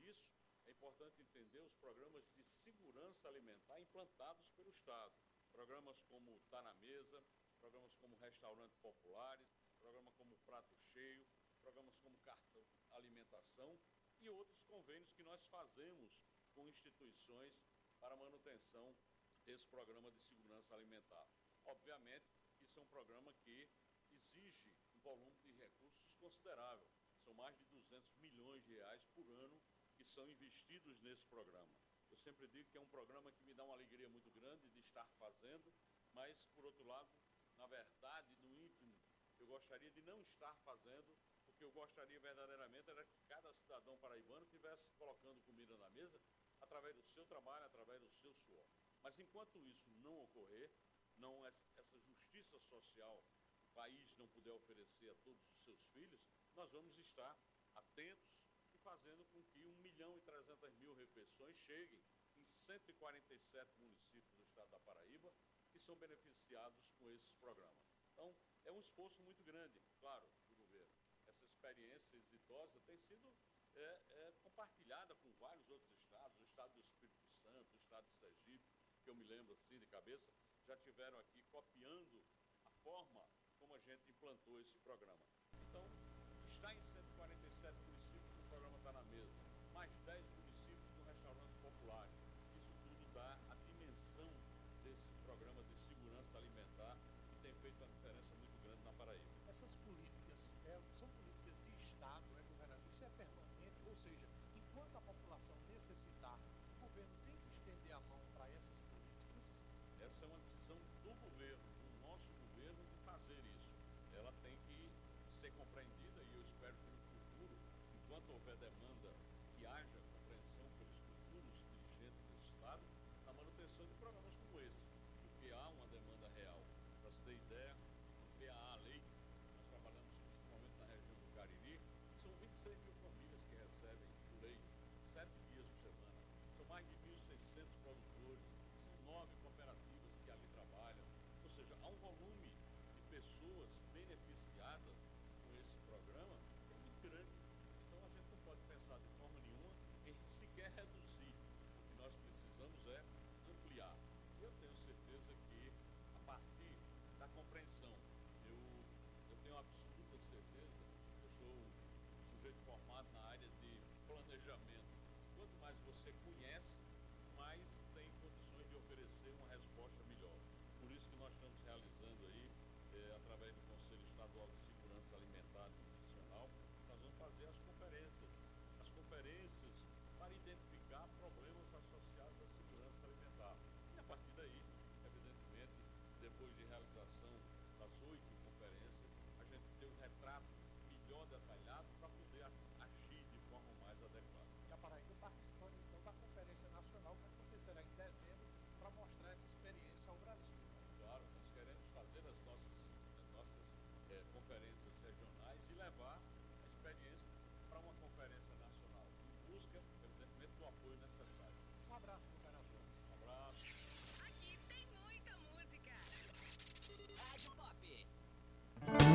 isso, é importante entender os programas de segurança alimentar implantados pelo Estado. Programas como Tá na Mesa, programas como Restaurantes Populares, programa como Prato Cheio, programas como Cartão Alimentação e outros convênios que nós fazemos com instituições para a manutenção desse programa de segurança alimentar. Obviamente, isso é um programa que exige um volume de recursos considerável. São mais de 200 milhões de reais por ano que são investidos nesse programa. Eu sempre digo que é um programa que me dá uma alegria muito grande de estar fazendo, mas, por outro lado, na verdade, no íntimo, eu gostaria de não estar fazendo, porque eu gostaria verdadeiramente era que cada cidadão paraibano estivesse colocando comida na mesa através do seu trabalho, através do seu suor. Mas enquanto isso não ocorrer, essa justiça social o país não puder oferecer a todos os seus filhos, nós vamos estar atentos e fazendo com que 1.300.000 refeições cheguem em 147 municípios do estado da Paraíba que são beneficiados com esses programas. Então, é um esforço muito grande, claro, do governo. Essa experiência exitosa tem sido compartilhada com vários outros estados, o estado do Espírito Santo, o estado de Sergipe, que eu me lembro assim de cabeça, já tiveram aqui copiando a forma como a gente implantou esse programa. Então, está em 147 municípios que o programa está na mesa, mais 10 municípios com restaurantes populares. Isso tudo dá a dimensão desse programa de segurança alimentar que tem feito uma diferença muito grande na Paraíba. Essas políticas são políticas de Estado, governador? Isso é permanente, ou seja, enquanto a população necessitar, o governo tem que estender a mão para essas políticas? Essa é uma decisão do governo, do nosso governo, de fazer isso. Ela tem que ser compreendida e eu espero que no futuro, enquanto houver demanda, que haja compreensão pelos futuros dirigentes desse Estado na manutenção de programas como esse, porque há uma demanda real. Para se ter ideia, no PAA Lei, nós trabalhamos principalmente na região do Cariri, são 26 mil famílias que recebem o leite 7 dias por semana. São mais de 1.600 produtores, são 9 cooperativas que ali trabalham. Ou seja, há um volume de pessoas beneficiadas com esse programa que é muito grande. Então a gente não pode pensar de forma nenhuma em sequer reduzir. O que nós precisamos é ampliar. Eu tenho certeza que a partir da compreensão, eu tenho absoluta certeza, eu sou um sujeito formado na área de planejamento. Quanto mais você conhece, mais tem condições de oferecer uma resposta melhor. Por isso que nós estamos realizando aí, através do Conselho Estadual de Segurança Alimentar e Nutricional, nós vamos fazer as conferências para identificar problemas associados à segurança alimentar. E a partir daí, evidentemente, depois de realização das 8 conferências, a gente tem um retrato melhor detalhado para poder agir de forma mais adequada. E a Paraíba participando então da Conferência Nacional que acontecerá em dezembro para mostrar essa experiência ao Brasil. Claro, nós queremos fazer as nossas conferências regionais e levar a experiência para uma conferência nacional, em busca, evidentemente, do apoio necessário. Um abraço, governador. Um abraço. Aqui tem muita música. Rádio Pop.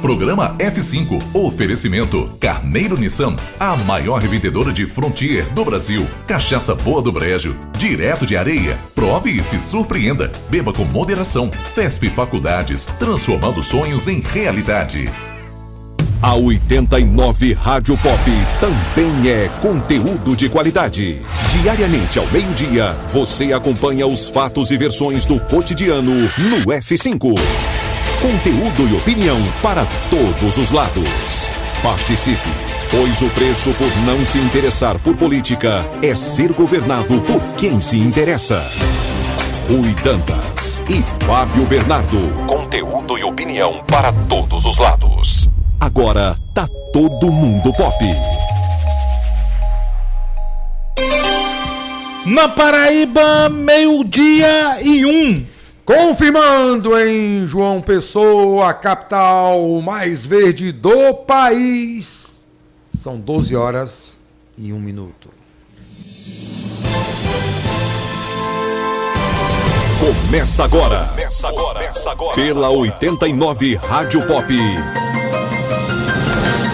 Programa F5. Oferecimento Carneiro Nissan, a maior revendedora de Frontier do Brasil. Cachaça boa do Brejo, direto de Areia. Prove e se surpreenda. Beba com moderação. FESP Faculdades, transformando sonhos em realidade. A 89 Rádio Pop também é conteúdo de qualidade. Diariamente ao meio-dia, você acompanha os fatos e versões do cotidiano no F5. Conteúdo e opinião para todos os lados. Participe, pois o preço por não se interessar por política é ser governado por quem se interessa. Rui Dantas e Fábio Bernardo. Conteúdo e opinião para todos os lados. Agora tá todo mundo pop. Na Paraíba, 12:01. Confirmando em João Pessoa, a capital mais verde do país. São 12h01. Começa agora. Pela 89 Rádio Pop.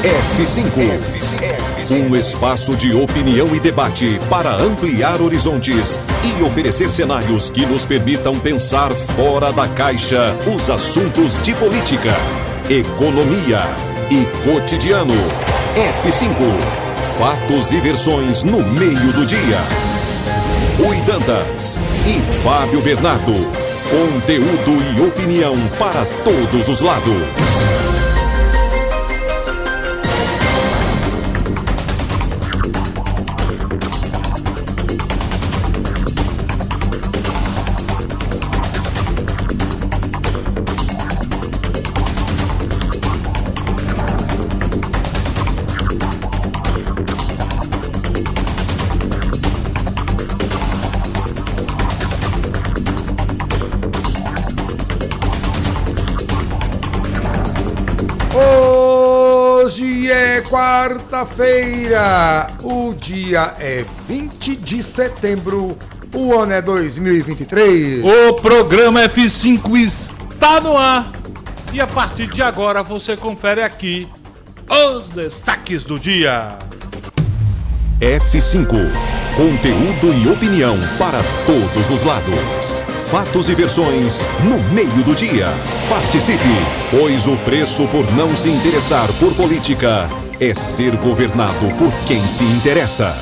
F5. Um espaço de opinião e debate para ampliar horizontes e oferecer cenários que nos permitam pensar fora da caixa os assuntos de política, economia e cotidiano. F5. Fatos e versões no meio do dia. Rui Dantas e Fábio Bernardo. Conteúdo e opinião para todos os lados. Hoje é quarta-feira, o dia é 20 de setembro, o ano é 2023. O programa F5 está no ar e a partir de agora você confere aqui os destaques do dia. F5. Conteúdo e opinião para todos os lados. Fatos e versões no meio do dia. Participe, pois o preço por não se interessar por política é ser governado por quem se interessa.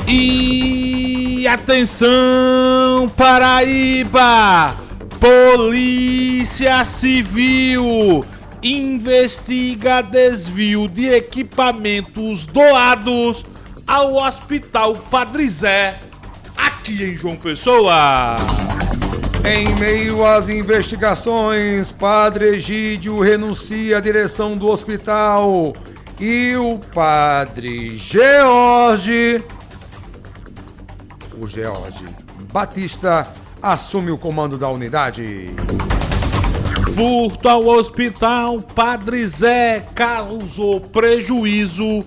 E atenção, Paraíba! Polícia Civil investiga desvio de equipamentos doados ao Hospital Padre Zé, aqui em João Pessoa. Em meio às investigações, Padre Egídio renuncia à direção do hospital e o Padre George Batista assume o comando da unidade. Furto ao Hospital Padre Zé causou prejuízo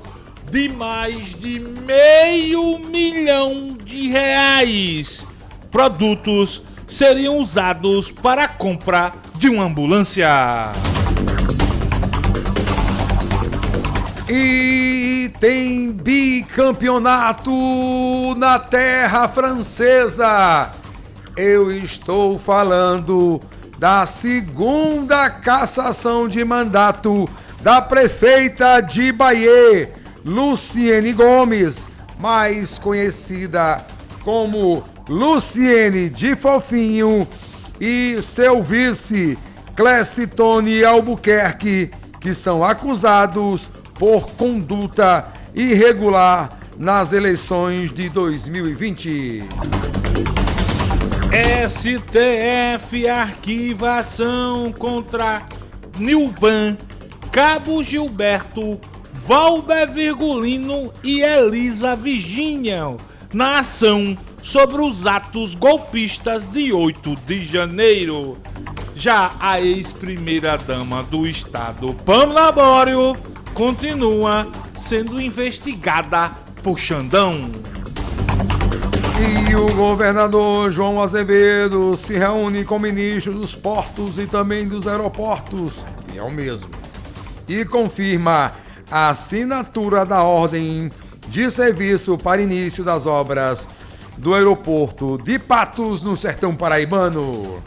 de mais de R$500 mil. Produtos seriam usados para a compra de uma ambulância. E tem bicampeonato na terra francesa. Eu estou falando da segunda cassação de mandato da prefeita de Bahia, Luciene Gomes, mais conhecida como Luciene de Fofinho, e seu vice, Clecitone Albuquerque, que são acusados por conduta irregular nas eleições de 2020. STF arquiva ação contra Nilvan, Cabo Gilberto, Valber Virgulino e Elisa Virgínia na ação sobre os atos golpistas de 8 de janeiro. Já a ex-primeira-dama do estado, Pamela Bório, continua sendo investigada por Xandão. E o governador João Azevedo se reúne com o ministro dos portos e também dos aeroportos, e é o mesmo, e confirma a assinatura da ordem de serviço para início das obras do aeroporto de Patos, no sertão paraibano.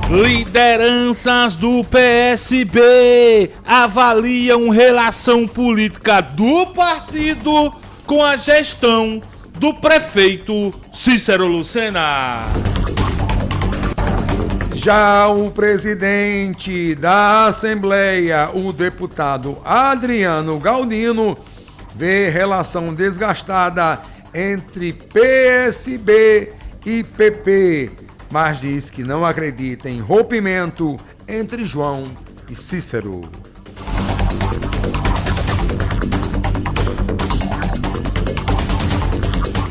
Lideranças do PSB avaliam relação política do partido com a gestão do prefeito Cícero Lucena. Já o presidente da Assembleia, o deputado Adriano Galdino, vê relação desgastada entre PSB e PP, mas diz que não acredita em rompimento entre João e Cícero.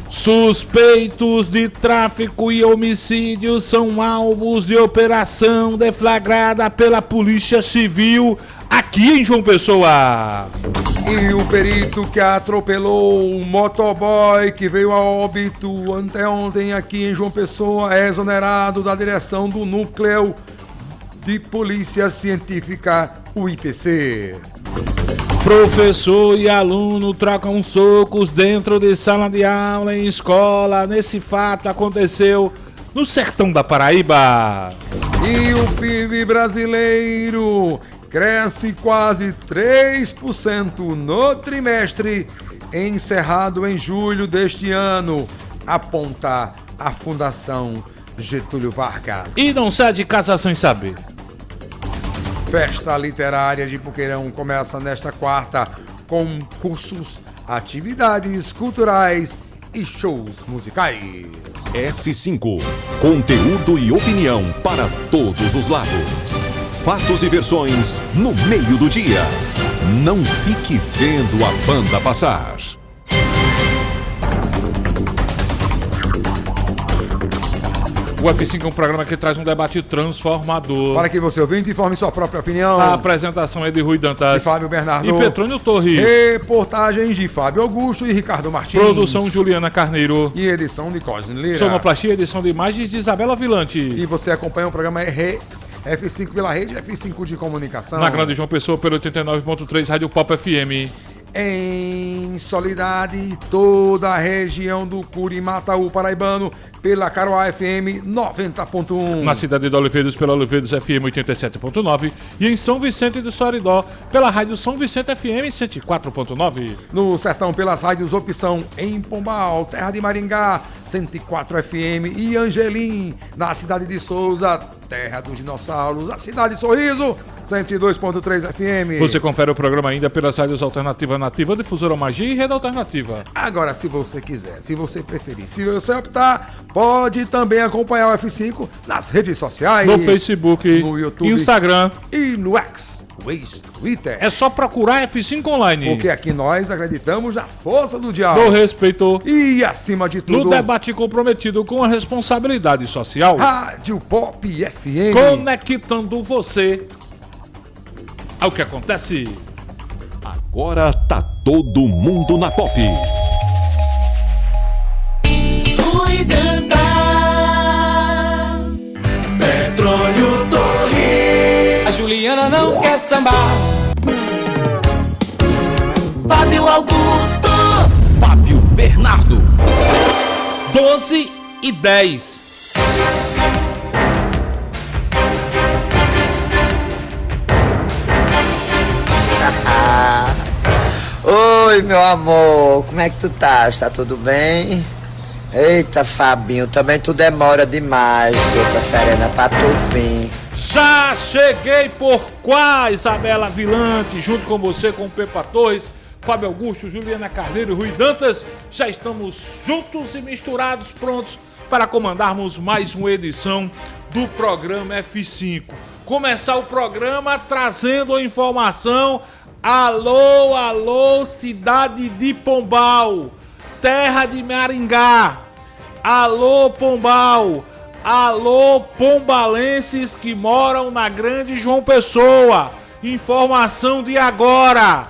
Suspeitos de tráfico e homicídio são alvos de operação deflagrada pela Polícia Civil aqui em João Pessoa. E o perito que atropelou um motoboy que veio a óbito anteontem aqui em João Pessoa é exonerado da direção do Núcleo de Polícia Científica, o IPC. Professor e aluno trocam socos dentro de sala de aula em escola. Nesse fato aconteceu no sertão da Paraíba. E o PIB brasileiro cresce quase 3% no trimestre encerrado em julho deste ano, aponta a Fundação Getúlio Vargas. E não sai de casa sem saber. Festa Literária de Puqueirão começa nesta quarta com cursos, atividades culturais e shows musicais. F5. Conteúdo e opinião para todos os lados. Fatos e versões no meio do dia. Não fique vendo a banda passar. O F5 é um programa que traz um debate transformador. Para que você ouvinte informe sua própria opinião. A apresentação é de Rui Dantas e Fábio Bernardo. E Petrônio Torres. Reportagens de Fábio Augusto e Ricardo Martins. Produção Juliana Carneiro. E edição de Cosme Lira. Sonoplastia e edição de imagens de Isabela Vilante. E você acompanha o programa F5 pela rede F5 de comunicação. Na Grande João Pessoa pelo 89.3 Rádio Pop FM. Em Soledade, toda a região do Curimataú paraibano pela Caroá FM 90.1. Na cidade de Oliveiros pela Oliveiros FM 87.9 e em São Vicente do Soridó pela Rádio São Vicente FM 104.9. No Sertão pelas rádios Opção em Pombal, Terra de Maringá 104 FM e Angelim, na cidade de Souza, Terra dos Dinossauros, a cidade de Sorriso 102.3 FM. Você confere o programa ainda pelas rádios Alternativa Nativa, Difusora Magia e Rede Alternativa. Agora, se você quiser, se você preferir, se você optar, pode também acompanhar o F5 nas redes sociais. No Facebook, no YouTube, Instagram e no X, Twitter. É só procurar F5 Online. Porque aqui nós acreditamos na força do diálogo. No respeito. E acima de tudo, no debate comprometido com a responsabilidade social. Rádio Pop FM. Conectando você ao que acontece. Agora tá todo mundo na Pop. Rui Dantas, Petrônio Torres, a Juliana não quer sambar, Fábio Augusto, Fábio Bernardo. 12:10. Oi, meu amor, como é que tu tá? Tá tudo bem? Eita, Fabinho, também tu demora demais, gota serena, pra tu vir. Já cheguei por qua, Isabela Vilante, junto com você, com o Pepa Torres, Fábio Augusto, Juliana Carneiro e Rui Dantas. Já estamos juntos e misturados, prontos para comandarmos mais uma edição do programa F5. Começar o programa trazendo a informação. Alô, alô, cidade de Pombal, terra de Maringá. Alô, Pombal. Alô, pombalenses que moram na Grande João Pessoa. Informação de agora.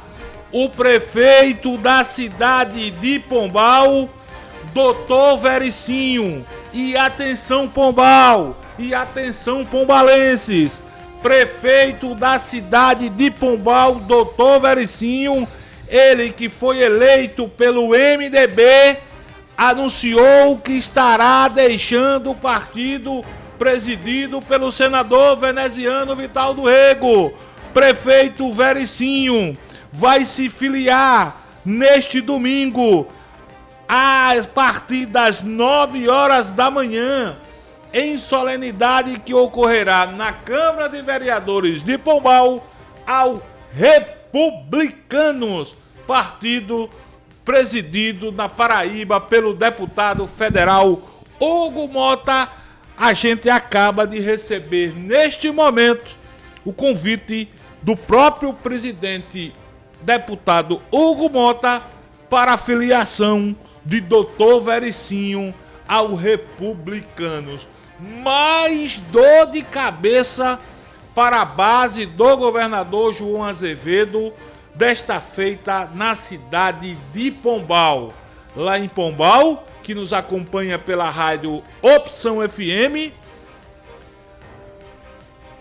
O prefeito da cidade de Pombal, Dr. Vericinho. E atenção, Pombal. E atenção, pombalenses. Prefeito da cidade de Pombal, Dr. Vericinho, ele que foi eleito pelo MDB, anunciou que estará deixando o partido presidido pelo senador veneziano Vital do Rego. Prefeito Vericinho vai se filiar neste domingo a partir das 9 horas da manhã, em solenidade que ocorrerá na Câmara de Vereadores de Pombal, ao Republicanos, partido presidido na Paraíba pelo deputado federal Hugo Mota. A gente acaba de receber neste momento o convite do próprio presidente deputado Hugo Mota para a filiação de Dr. Vericinho ao Republicanos. Mais dor de cabeça para a base do governador João Azevedo, desta feita na cidade de Pombal. Lá em Pombal, que nos acompanha pela rádio Opção FM,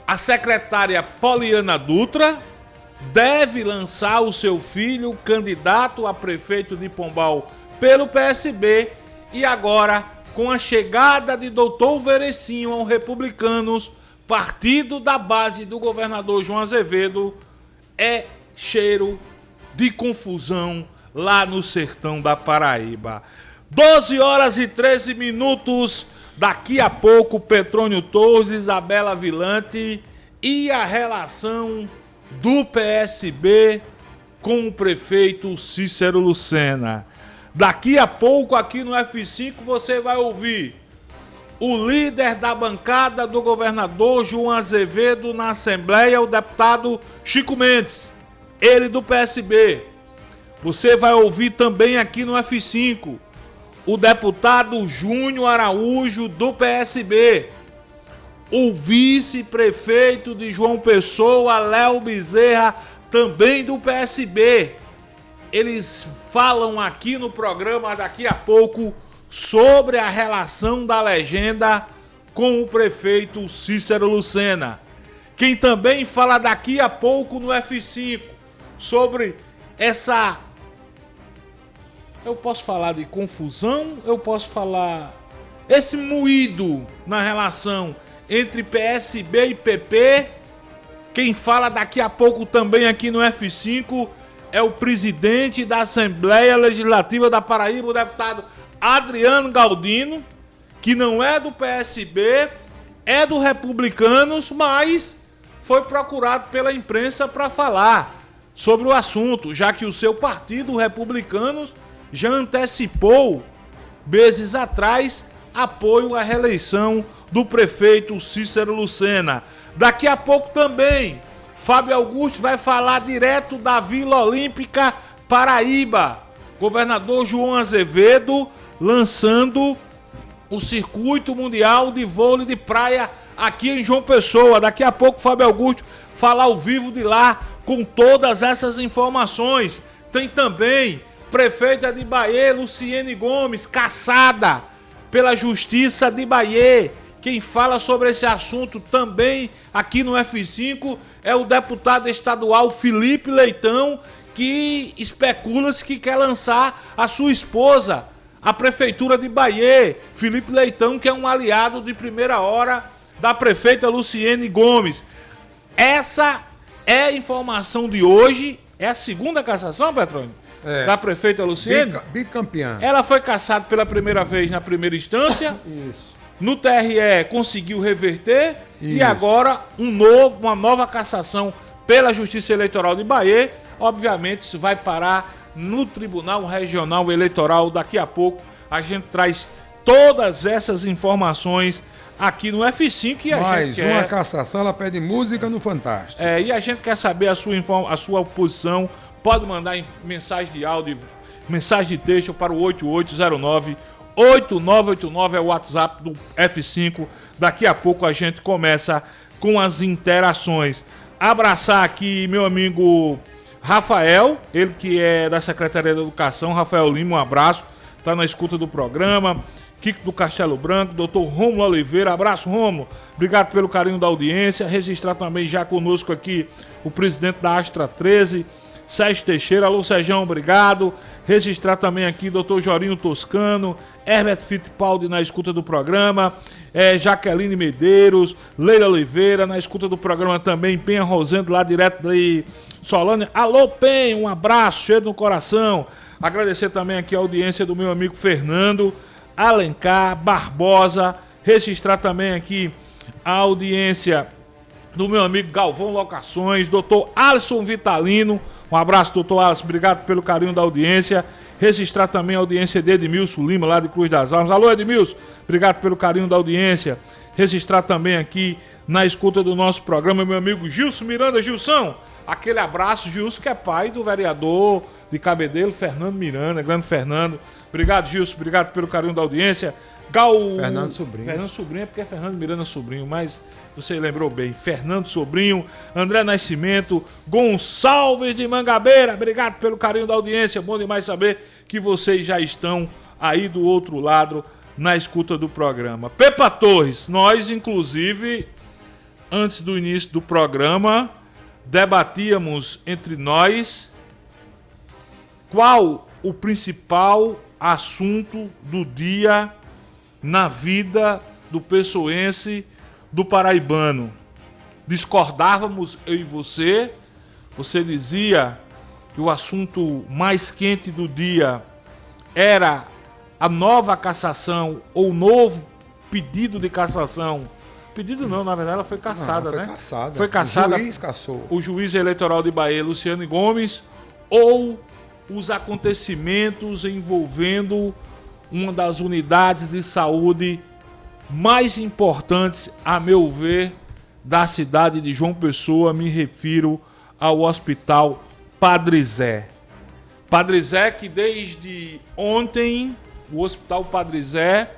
a secretária Poliana Dutra deve lançar o seu filho, candidato a prefeito de Pombal pelo PSB, e agora, com a chegada de Dr. Vericinho ao Republicanos, partido da base do governador João Azevedo, é cheiro de confusão lá no sertão da Paraíba. 12 horas e 13 minutos, daqui a pouco Petrônio Torres, Isabela Vilante e a relação do PSB com o prefeito Cícero Lucena. Daqui a pouco aqui no F5 você vai ouvir o líder da bancada do governador João Azevedo na Assembleia, o deputado Chico Mendes, ele do PSB. Você vai ouvir também aqui no F5 o deputado Júnior Araújo do PSB, o vice-prefeito de João Pessoa, Léo Bezerra, também do PSB. Eles falam aqui no programa daqui a pouco sobre a relação da legenda com o prefeito Cícero Lucena. Quem também fala daqui a pouco no F5 sobre essa... Eu posso falar de confusão, eu posso falar... esse moído na relação entre PSB e PP. Quem fala daqui a pouco também aqui no F5 é o presidente da Assembleia Legislativa da Paraíba, o deputado Adriano Galdino, que não é do PSB, é do Republicanos, mas foi procurado pela imprensa para falar sobre o assunto, já que o seu partido, o Republicanos, já antecipou, meses atrás, apoio à reeleição do prefeito Cícero Lucena. Daqui a pouco também, Fábio Augusto vai falar direto da Vila Olímpica Paraíba. Governador João Azevedo lançando o circuito mundial de vôlei de praia aqui em João Pessoa. Daqui a pouco Fábio Augusto fala ao vivo de lá com todas essas informações. Tem também prefeita de Bahia, Luciene Gomes, caçada pela Justiça de Bahia. Quem fala sobre esse assunto também aqui no F5 é o deputado estadual Felipe Leitão, que especula-se que quer lançar a sua esposa à prefeitura de Bahia. Felipe Leitão, que é um aliado de primeira hora da prefeita Luciene Gomes. Essa é a informação de hoje. É a segunda cassação, Petrônio? Da prefeita Luciene? Bicampeã. Ela foi cassada pela primeira vez na primeira instância. Isso. No TRE conseguiu reverter. Isso. E agora uma nova cassação pela Justiça Eleitoral de Bahia. Obviamente isso vai parar no Tribunal Regional Eleitoral. Daqui a pouco a gente traz todas essas informações aqui no F5. E Mais uma cassação, ela pede música no Fantástico. E a gente quer saber a sua posição. Pode mandar mensagem de áudio, mensagem de texto para o 8809-8989 é o WhatsApp do F5. Daqui a pouco a gente começa com as interações. Abraçar aqui meu amigo Rafael, ele que é da Secretaria da Educação, Rafael Lima, um abraço, tá na escuta do programa. Kiko do Castelo Branco, doutor Rômulo Oliveira, abraço Rômulo, obrigado pelo carinho da audiência. Registrar também já conosco aqui o presidente da Astra 13, Sérgio Teixeira, alô Sérgio, obrigado. Registrar também aqui doutor Jorinho Toscano, Herbert Fittipaldi na escuta do programa, Jaqueline Medeiros, Leila Oliveira na escuta do programa também, Penha Rosendo lá direto de Solânia. Alô Penha, um abraço, cheiro no coração. Agradecer também aqui a audiência do meu amigo Fernando Alencar Barbosa. Registrar também aqui a audiência do meu amigo Galvão Locações, doutor Alisson Vitalino. Um abraço, doutor Alisson, obrigado pelo carinho da audiência. Registrar também a audiência de Edmilson Lima, lá de Cruz das Almas. Alô, Edmilson, obrigado pelo carinho da audiência. Registrar também aqui na escuta do nosso programa meu amigo Gilson Miranda. Gilson, aquele abraço, Gilson, que é pai do vereador de Cabedelo, Fernando Miranda, grande Fernando. Obrigado, Gilson, obrigado pelo carinho da audiência. Fernando Sobrinho. Fernando Sobrinho é porque é Fernando Miranda Sobrinho, mas você lembrou bem. Fernando Sobrinho, André Nascimento, Gonçalves de Mangabeira, obrigado pelo carinho da audiência. Bom demais saber que vocês já estão aí do outro lado na escuta do programa. Pepa Torres, nós inclusive, antes do início do programa, debatíamos entre nós qual o principal assunto do dia na vida do pessoense, do paraibano. Discordávamos eu e você. Você dizia que o assunto mais quente do dia era a nova cassação ou o novo pedido de cassação. Pedido não, na verdade ela foi cassada, foi né? Cassada. Foi cassada. O juiz cassou. O juiz eleitoral de Bahia, Luciano Gomes, ou os acontecimentos envolvendo uma das unidades de saúde mais importantes, a meu ver, da cidade de João Pessoa. Me refiro ao Hospital Padre Zé. Padre Zé, que desde ontem, o Hospital Padre Zé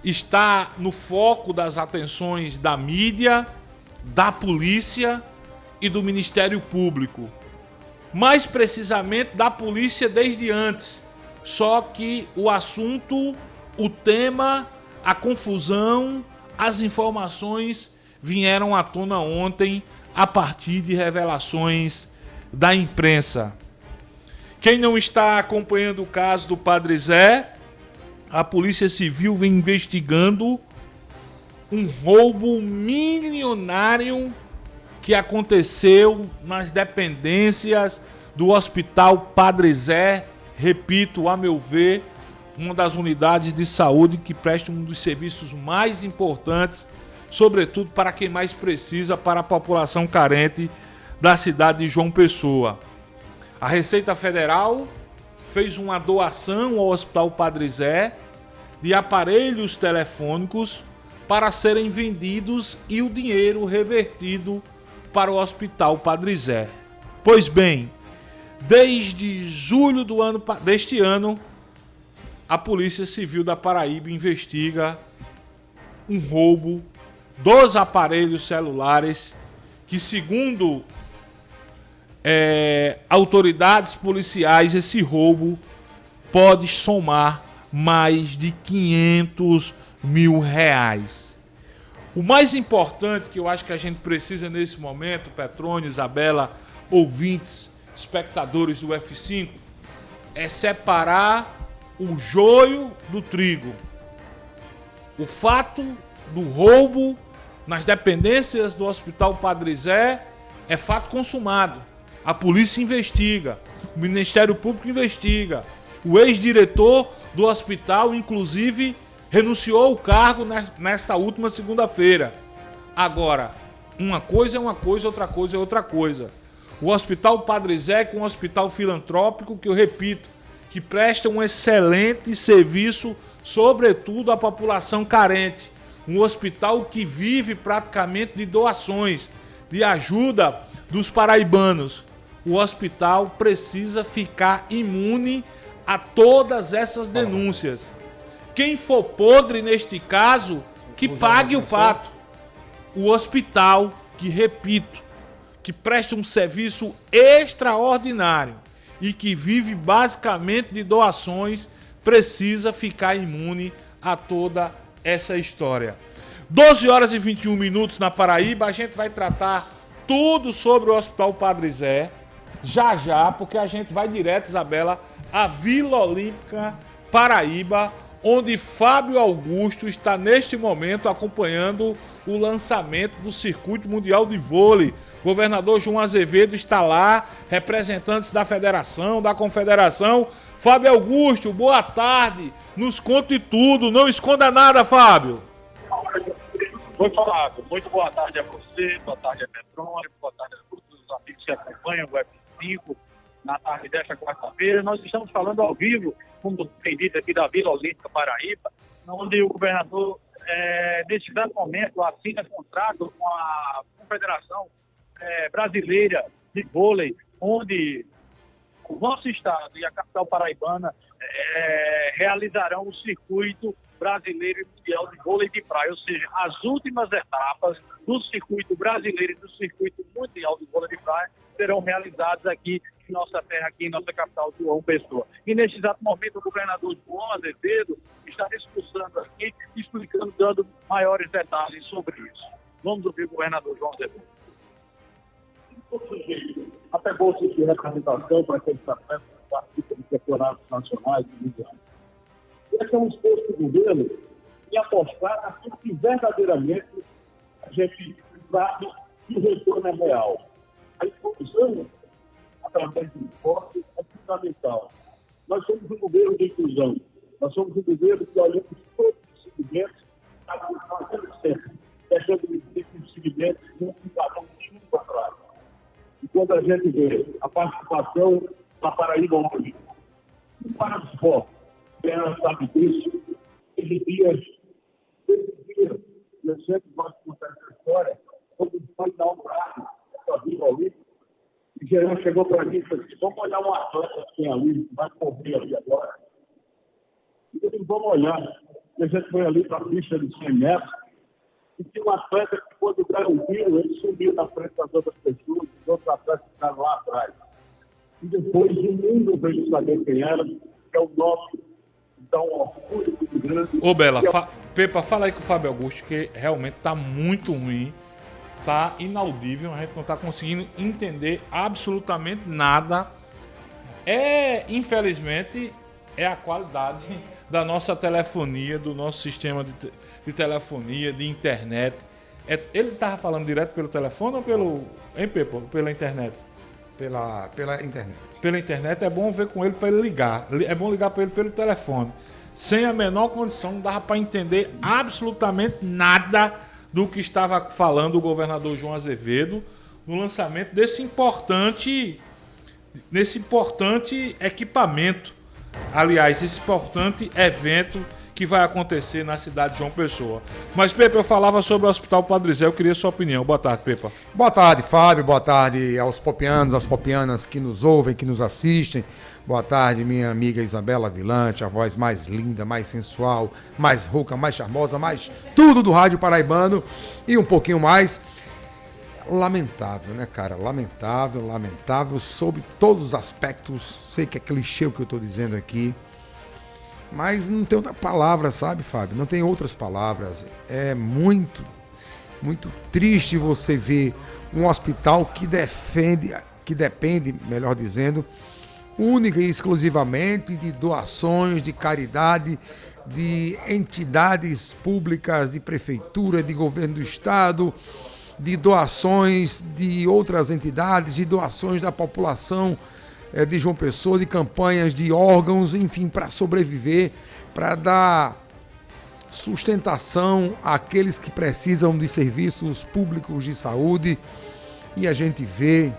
está no foco das atenções da mídia, da polícia e do Ministério Público. Mais precisamente da polícia desde antes. Só que o assunto, o tema, a confusão, as informações vieram à tona ontem a partir de revelações da imprensa. Quem não está acompanhando o caso do Padre Zé, a Polícia Civil vem investigando um roubo milionário que aconteceu nas dependências do Hospital Padre Zé. Repito, a meu ver, uma das unidades de saúde que presta um dos serviços mais importantes, sobretudo para quem mais precisa, para a população carente da cidade de João Pessoa. A Receita Federal fez uma doação ao Hospital Padre Zé de aparelhos telefônicos para serem vendidos e o dinheiro revertido para o Hospital Padre Zé. Pois bem, desde julho deste ano, a Polícia Civil da Paraíba investiga um roubo dos aparelhos celulares que, segundo autoridades policiais, esse roubo pode somar mais de 500 mil reais. O mais importante que eu acho que a gente precisa nesse momento, Petrônio, Isabela, ouvintes, espectadores do F5, é separar o joio do trigo. O fato do roubo nas dependências do Hospital Padre Zé é fato consumado. A polícia investiga, o Ministério Público investiga. O ex-diretor do hospital, inclusive, renunciou ao cargo nesta última segunda-feira. Agora, uma coisa é uma coisa, outra coisa é outra coisa. O Hospital Padre Zé é um hospital filantrópico que, eu repito, que presta um excelente serviço, sobretudo à população carente. Um hospital que vive praticamente de doações, de ajuda dos paraibanos. O hospital precisa ficar imune a todas essas denúncias. Quem for podre neste caso, que pague o pato. O hospital, que repito, que presta um serviço extraordinário e que vive basicamente de doações, precisa ficar imune a toda essa história. 12 horas e 21 minutos na Paraíba, a gente vai tratar tudo sobre o Hospital Padre Zé, já, porque a gente vai direto, Isabela, à Vila Olímpica Paraíba, onde Fábio Augusto está neste momento acompanhando o lançamento do Circuito Mundial de Vôlei. Governador João Azevedo está lá, representantes da federação, da confederação. Fábio Augusto, boa tarde. Nos conte tudo, não esconda nada, Fábio. Muito falado. Muito boa tarde a você, boa tarde a Petrônio, boa tarde a todos os amigos que acompanham o F5 na tarde desta quarta-feira. Nós estamos falando ao vivo, como tem dito aqui, da Vila Olímpica Paraíba, onde o governador, neste exato momento, assina contrato com a Confederação Brasileira de Vôlei, onde o nosso estado e a capital paraibana realizarão o circuito brasileiro e mundial de vôlei de praia, ou seja, as últimas etapas do circuito brasileiro e do circuito mundial de vôlei de praia serão realizadas aqui em nossa terra, aqui em nossa capital, João Pessoa. E neste exato momento, o governador João Azevedo está discursando aqui, explicando, dando maiores detalhes sobre isso. Vamos ouvir o governador João Azevedo. Até bolsa de representação para aqueles atletas que participam de campeonatos nacionais e mundiais. Esse é um esforço do governo em apostar naquilo que verdadeiramente a gente sabe que o retorno é real. A inclusão, através do esporte, é fundamental. Nós somos um governo de inclusão. Nós somos um governo que olhamos todos os segmentos, fazendo sempre, deixando os segmentos não ficarão muito atrás. E quando a gente vê a participação da Paraíba hoje, no Paraesporte, ela sabe disso, esses dias, eu sempre gosto de contar essa história, quando foi inaugurado a Vila Olímpica, o Gerão chegou para mim e disse assim, vamos olhar um atleta que tem ali, que vai correr ali agora. E eu disse, vamos olhar. E a gente foi ali para a pista de 100 metros, e tinha um atleta que, quando deram um tiro, ele subiu na frente das outras pessoas, os outros atletas ficaram lá atrás. E depois o mundo veio saber quem era, que é o nosso. Então, orgulho muito grande. Ô, Bela, Pepa, fala aí com o Fábio Augusto, que realmente tá muito ruim, tá inaudível, a gente não tá conseguindo entender absolutamente nada. Infelizmente, é a qualidade da nossa telefonia, do nosso sistema de telefonia, de internet. Ele tava falando direto pelo telefone ou pela internet? Pela internet. Pela internet é bom ver com ele para ele ligar. É bom ligar para ele pelo telefone. Sem a menor condição, não dava para entender absolutamente nada do que estava falando o governador João Azevedo no lançamento desse importante equipamento. Aliás, esse importante evento que vai acontecer na cidade de João Pessoa. Mas, Pepa, eu falava sobre o Hospital Padre Zé, eu queria sua opinião. Boa tarde, Pepa. Boa tarde, Fábio. Boa tarde aos popianos, às popianas que nos ouvem, que nos assistem. Boa tarde, minha amiga Isabela Vilante, a voz mais linda, mais sensual, mais rouca, mais charmosa, mais tudo do rádio paraibano e um pouquinho mais. Lamentável, né, cara? Lamentável sob todos os aspectos. Sei que é clichê o que eu tô dizendo aqui, mas não tem outra palavra, sabe, Fábio? Não tem outras palavras. É muito triste você ver um hospital que depende, melhor dizendo, única e exclusivamente de doações, de caridade, de entidades públicas, de prefeitura, de governo do estado, de doações de outras entidades, de doações da população de João Pessoa, de campanhas de órgãos, enfim, para sobreviver, para dar sustentação àqueles que precisam de serviços públicos de saúde. E a gente vê,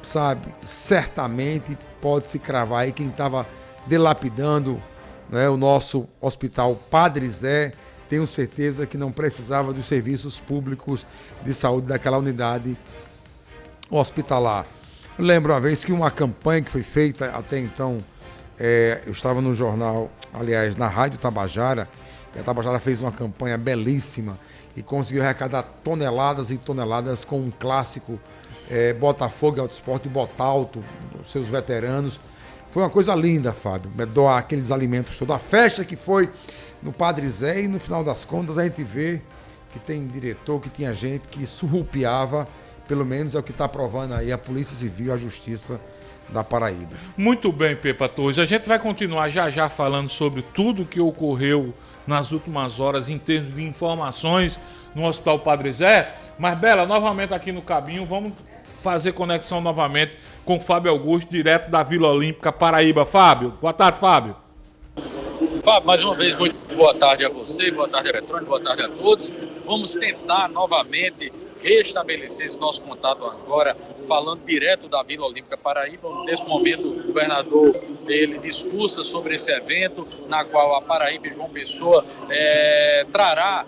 sabe, certamente pode-se cravar aí quem estava dilapidando, né, o nosso Hospital Padre Zé, tenho certeza que não precisava dos serviços públicos de saúde daquela unidade hospitalar. Eu lembro uma vez que uma campanha que foi feita até então, eu estava no jornal, aliás, na Rádio Tabajara, e a Tabajara fez uma campanha belíssima e conseguiu arrecadar toneladas e toneladas com um clássico Botafogo e Autoesporte e Botalto, os seus veteranos. Foi uma coisa linda, Fábio, doar aqueles alimentos todos. A festa que foi no Padre Zé, e no final das contas a gente vê que tem diretor, que tinha gente que surrupiava, pelo menos é o que está provando aí a Polícia Civil, a Justiça da Paraíba. Muito bem, Pepa Torres. A gente vai continuar já falando sobre tudo que ocorreu nas últimas horas em termos de informações no Hospital Padre Zé. Mas, Bela, novamente aqui no Cabinho, vamos fazer conexão novamente com o Fábio Augusto, direto da Vila Olímpica, Paraíba. Fábio, boa tarde, Fábio. Fábio, mais uma vez, muito boa tarde a você, boa tarde, Eletrônico, boa tarde a todos. Vamos tentar novamente restabelecer esse nosso contato agora, falando direto da Vila Olímpica Paraíba. Nesse momento, o governador ele discursa sobre esse evento, na qual a Paraíba e João Pessoa trará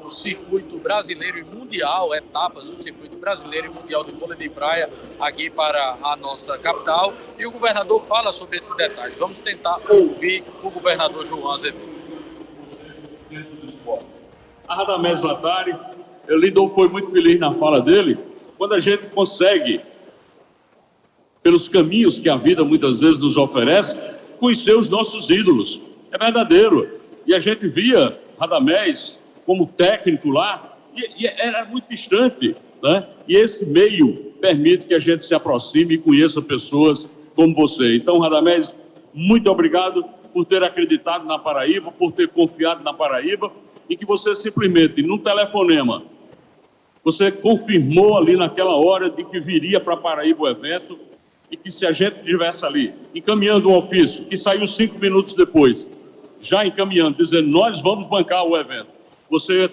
o circuito brasileiro e mundial, etapas do circuito brasileiro e mundial de vôlei de praia aqui para a nossa capital. E o governador fala sobre esses detalhes. Vamos tentar ouvir o governador João Azevedo. A Radamés Latari, Lindolfo foi muito feliz na fala dele, quando a gente consegue, pelos caminhos que a vida muitas vezes nos oferece, conhecer os nossos ídolos. É verdadeiro. E a gente via Radamés como técnico lá, e era muito distante, né? E esse meio permite que a gente se aproxime e conheça pessoas como você. Então, Radamés, muito obrigado por ter acreditado na Paraíba, por ter confiado na Paraíba, e que você simplesmente, num telefonema, você confirmou ali naquela hora de que viria para Paraíba o evento e que se a gente estivesse ali encaminhando um ofício, que saiu 5 minutos depois, já encaminhando, dizendo, nós vamos bancar o evento. Você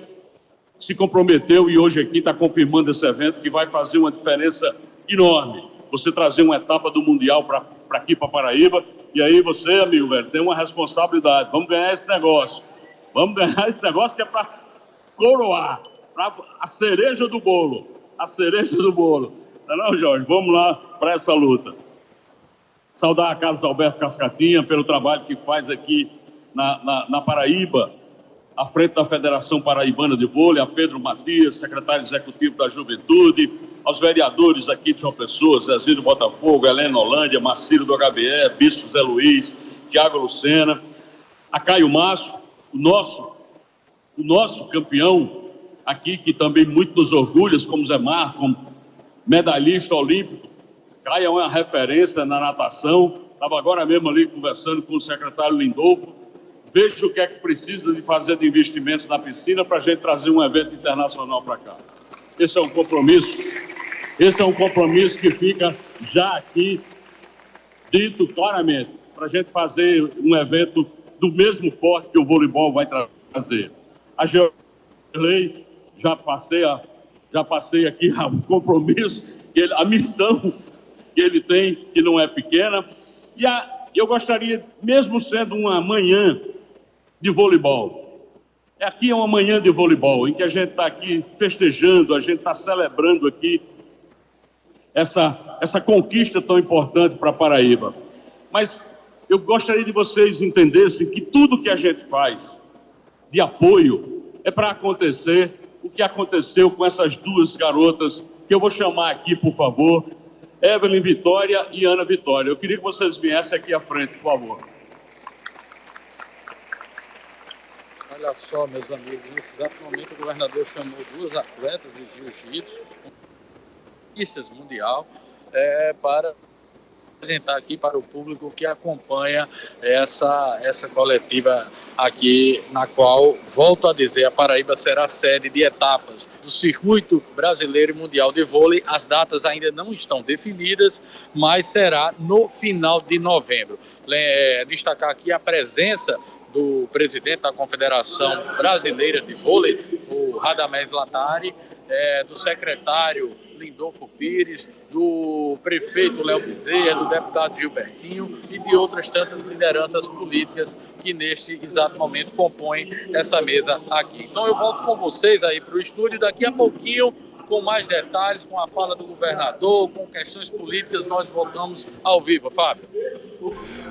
se comprometeu e hoje aqui está confirmando esse evento que vai fazer uma diferença enorme. Você trazer uma etapa do Mundial para aqui, para Paraíba, e aí você, amigo velho, tem uma responsabilidade. Vamos ganhar esse negócio. Vamos ganhar esse negócio que é para coroar. A cereja do bolo, não, Jorge? Vamos lá para essa luta. Saudar a Carlos Alberto Cascatinha pelo trabalho que faz aqui na Paraíba, à frente da Federação Paraibana de Vôlei, a Pedro Matias, secretário executivo da Juventude, aos vereadores aqui de João Pessoa, Zezinho do Botafogo, Helena Holândia, Marcílio do HBE, Bispo Zé Luiz, Tiago Lucena, a Caio Márcio, o nosso campeão aqui, que também muito nos orgulha, como Zé Marco, medalhista olímpico. Caio é uma referência na natação. Estava agora mesmo ali conversando com o secretário Lindolfo. Veja o que é que precisa de fazer de investimentos na piscina para a gente trazer um evento internacional para cá. Esse é um compromisso que fica já aqui dito claramente, para a gente fazer um evento do mesmo porte que o voleibol vai trazer. A Georley, já passei aqui o compromisso, a missão que ele tem, que não é pequena. E eu gostaria, mesmo sendo uma manhã de voleibol, aqui é uma manhã de voleibol, em que a gente está aqui festejando, a gente está celebrando aqui essa conquista tão importante para a Paraíba. Mas eu gostaria de vocês entendessem que tudo que a gente faz de apoio é para acontecer o que aconteceu com essas duas garotas, que eu vou chamar aqui, por favor, Evelyn Vitória e Ana Vitória. Eu queria que vocês viessem aqui à frente, por favor. Olha só, meus amigos, nesse exato momento o governador chamou 2 atletas de jiu-jitsu, mundial, para apresentar aqui para o público que acompanha essa coletiva aqui, na qual, volto a dizer, a Paraíba será sede de etapas do Circuito Brasileiro e Mundial de Vôlei. As datas ainda não estão definidas, mas será no final de novembro. Destacar aqui a presença do presidente da Confederação Brasileira de Vôlei, o Radamés Latari, do secretário Lindolfo Pires, do prefeito Léo Bezerra, do deputado Gilbertinho e de outras tantas lideranças políticas que neste exato momento compõem essa mesa aqui. Então eu volto com vocês aí para o estúdio daqui a pouquinho, com mais detalhes, com a fala do governador, com questões políticas. Nós voltamos ao vivo. Fábio.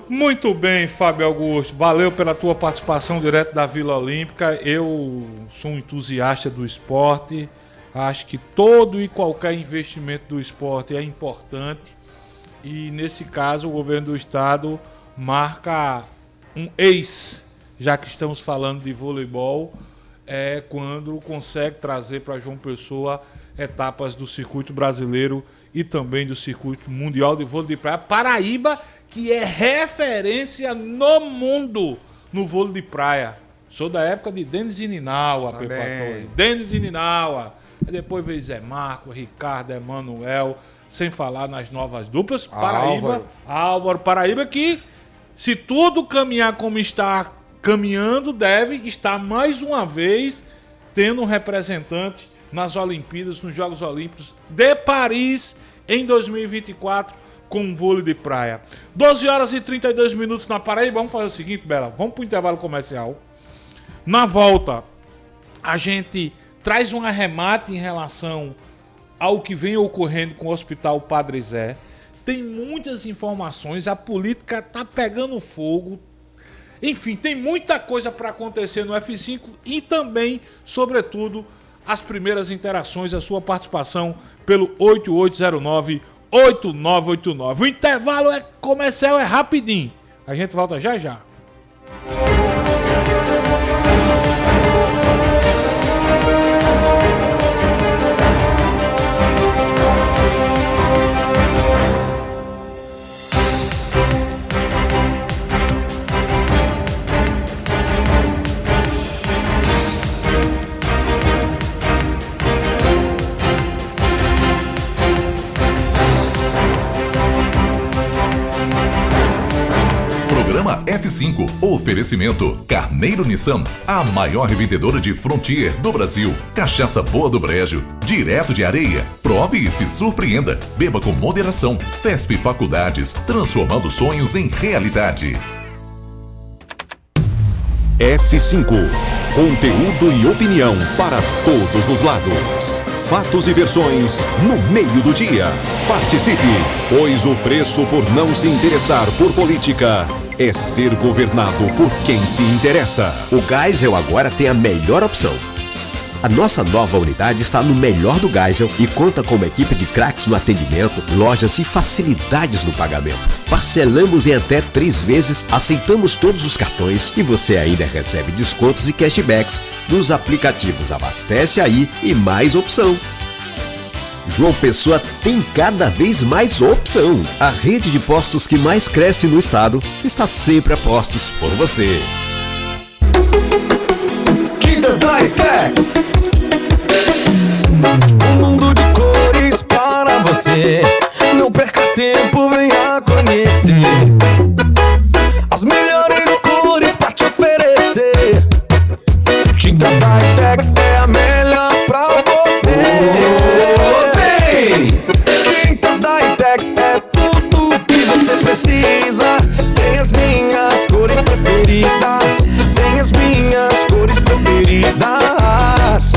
Muito bem, Fábio Augusto. Valeu pela tua participação direto da Vila Olímpica. Eu sou um entusiasta do esporte. Acho que todo e qualquer investimento do esporte é importante. E nesse caso o governo do estado marca um ex, já que estamos falando de voleibol, quando consegue trazer para João Pessoa etapas do circuito brasileiro e também do Circuito Mundial de Vôlei de Praia. Paraíba, que é referência no mundo no vôlei de praia. Sou da época de Denis e Ninaua, Pepatói. Denis e Ninaua. Depois veio Zé Marco, Ricardo, Emanuel, sem falar nas novas duplas. Paraíba, Álvaro Paraíba, que se tudo caminhar como está caminhando, deve estar mais uma vez tendo um representante nas Olimpíadas, nos Jogos Olímpicos de Paris em 2024 com vôlei de praia. 12 horas e 32 minutos na Paraíba. Vamos fazer o seguinte, Bela, vamos para o intervalo comercial. Na volta, a gente traz um arremate em relação ao que vem ocorrendo com o Hospital Padre Zé. Tem muitas informações, a política tá pegando fogo. Enfim, tem muita coisa para acontecer no F5 e também, sobretudo, as primeiras interações, a sua participação pelo 8809-8989. O intervalo comercial é rapidinho. A gente volta já já. Programa F5. Oferecimento Carneiro Nissan, a maior revendedora de Frontier do Brasil. Cachaça Boa do Brejo, direto de Areia. Prove e se surpreenda. Beba com moderação. FESP Faculdades, transformando sonhos em realidade. F5. Conteúdo e opinião para todos os lados. Fatos e versões no meio do dia. Participe, pois o preço por não se interessar por política é ser governado por quem se interessa. O Geisel agora tem a melhor opção. A nossa nova unidade está no melhor do Geisel e conta com uma equipe de craques no atendimento, lojas e facilidades no pagamento. Parcelamos em até 3 vezes, aceitamos todos os cartões e você ainda recebe descontos e cashbacks nos aplicativos Abastece Aí e Mais Opção. João Pessoa tem cada vez mais opção. A rede de postos que mais cresce no estado está sempre a postos por você. Tintas Ditex, um mundo de cores para você. Não perca tempo, venha conhecer as melhores cores para te oferecer. Tintas Ditex é a melhor pra você. Tintas Ditex é tudo que você precisa. Tem as minhas cores preferidas. Tem as minhas cores preferidas.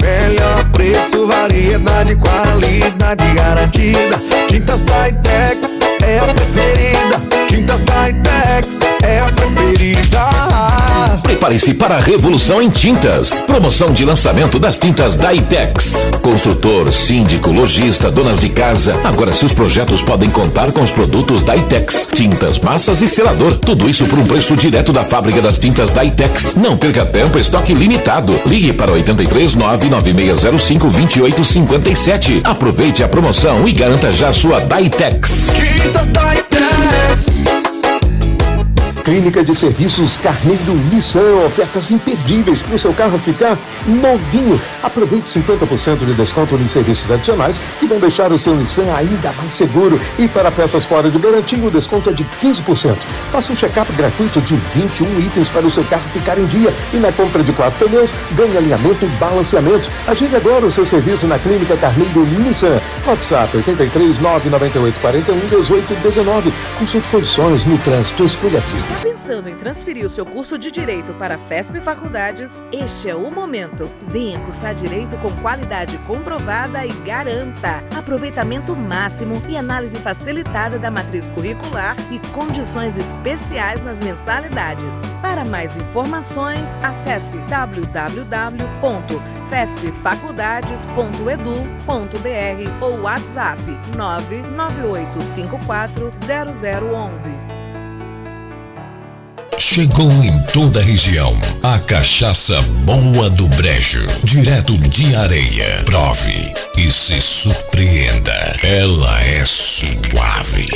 Melhor preço, variedade, qualidade garantida. Tintas Ditex é a preferida. Tintas Ditex é a preferida. Prepare-se para a revolução em tintas. Promoção de lançamento das tintas Ditex. Construtor, síndico, lojista, donas de casa. Agora seus projetos podem contar com os produtos Ditex. Tintas, massas e selador. Tudo isso por um preço direto da fábrica das tintas Ditex. Não perca tempo, estoque limitado. Ligue para 839-9605-2857. Aproveite a promoção e garanta já sua Ditex. Tintas Ditex. Clínica de Serviços Carneiro Nissan, ofertas imperdíveis para o seu carro ficar novinho. Aproveite 50% de desconto em serviços adicionais que vão deixar o seu Nissan ainda mais seguro. E para peças fora de garantia, o desconto é de 15%. Faça um check-up gratuito de 21 itens para o seu carro ficar em dia. E na compra de 4 pneus, ganhe alinhamento e balanceamento. Agende agora o seu serviço na Clínica Carneiro Nissan. WhatsApp 83 998 41 18 19. Consulte condições no trânsito, escolha a Está pensando em transferir o seu curso de Direito para a FESP Faculdades? Este é o momento. Venha cursar Direito com qualidade comprovada e garanta aproveitamento máximo e análise facilitada da matriz curricular e condições especiais nas mensalidades. Para mais informações, acesse www.fespfaculdades.edu.br ou WhatsApp 998540011. Chegou em toda a região a cachaça boa do Brejo, direto de Areia. Prove e se surpreenda. Ela é suave,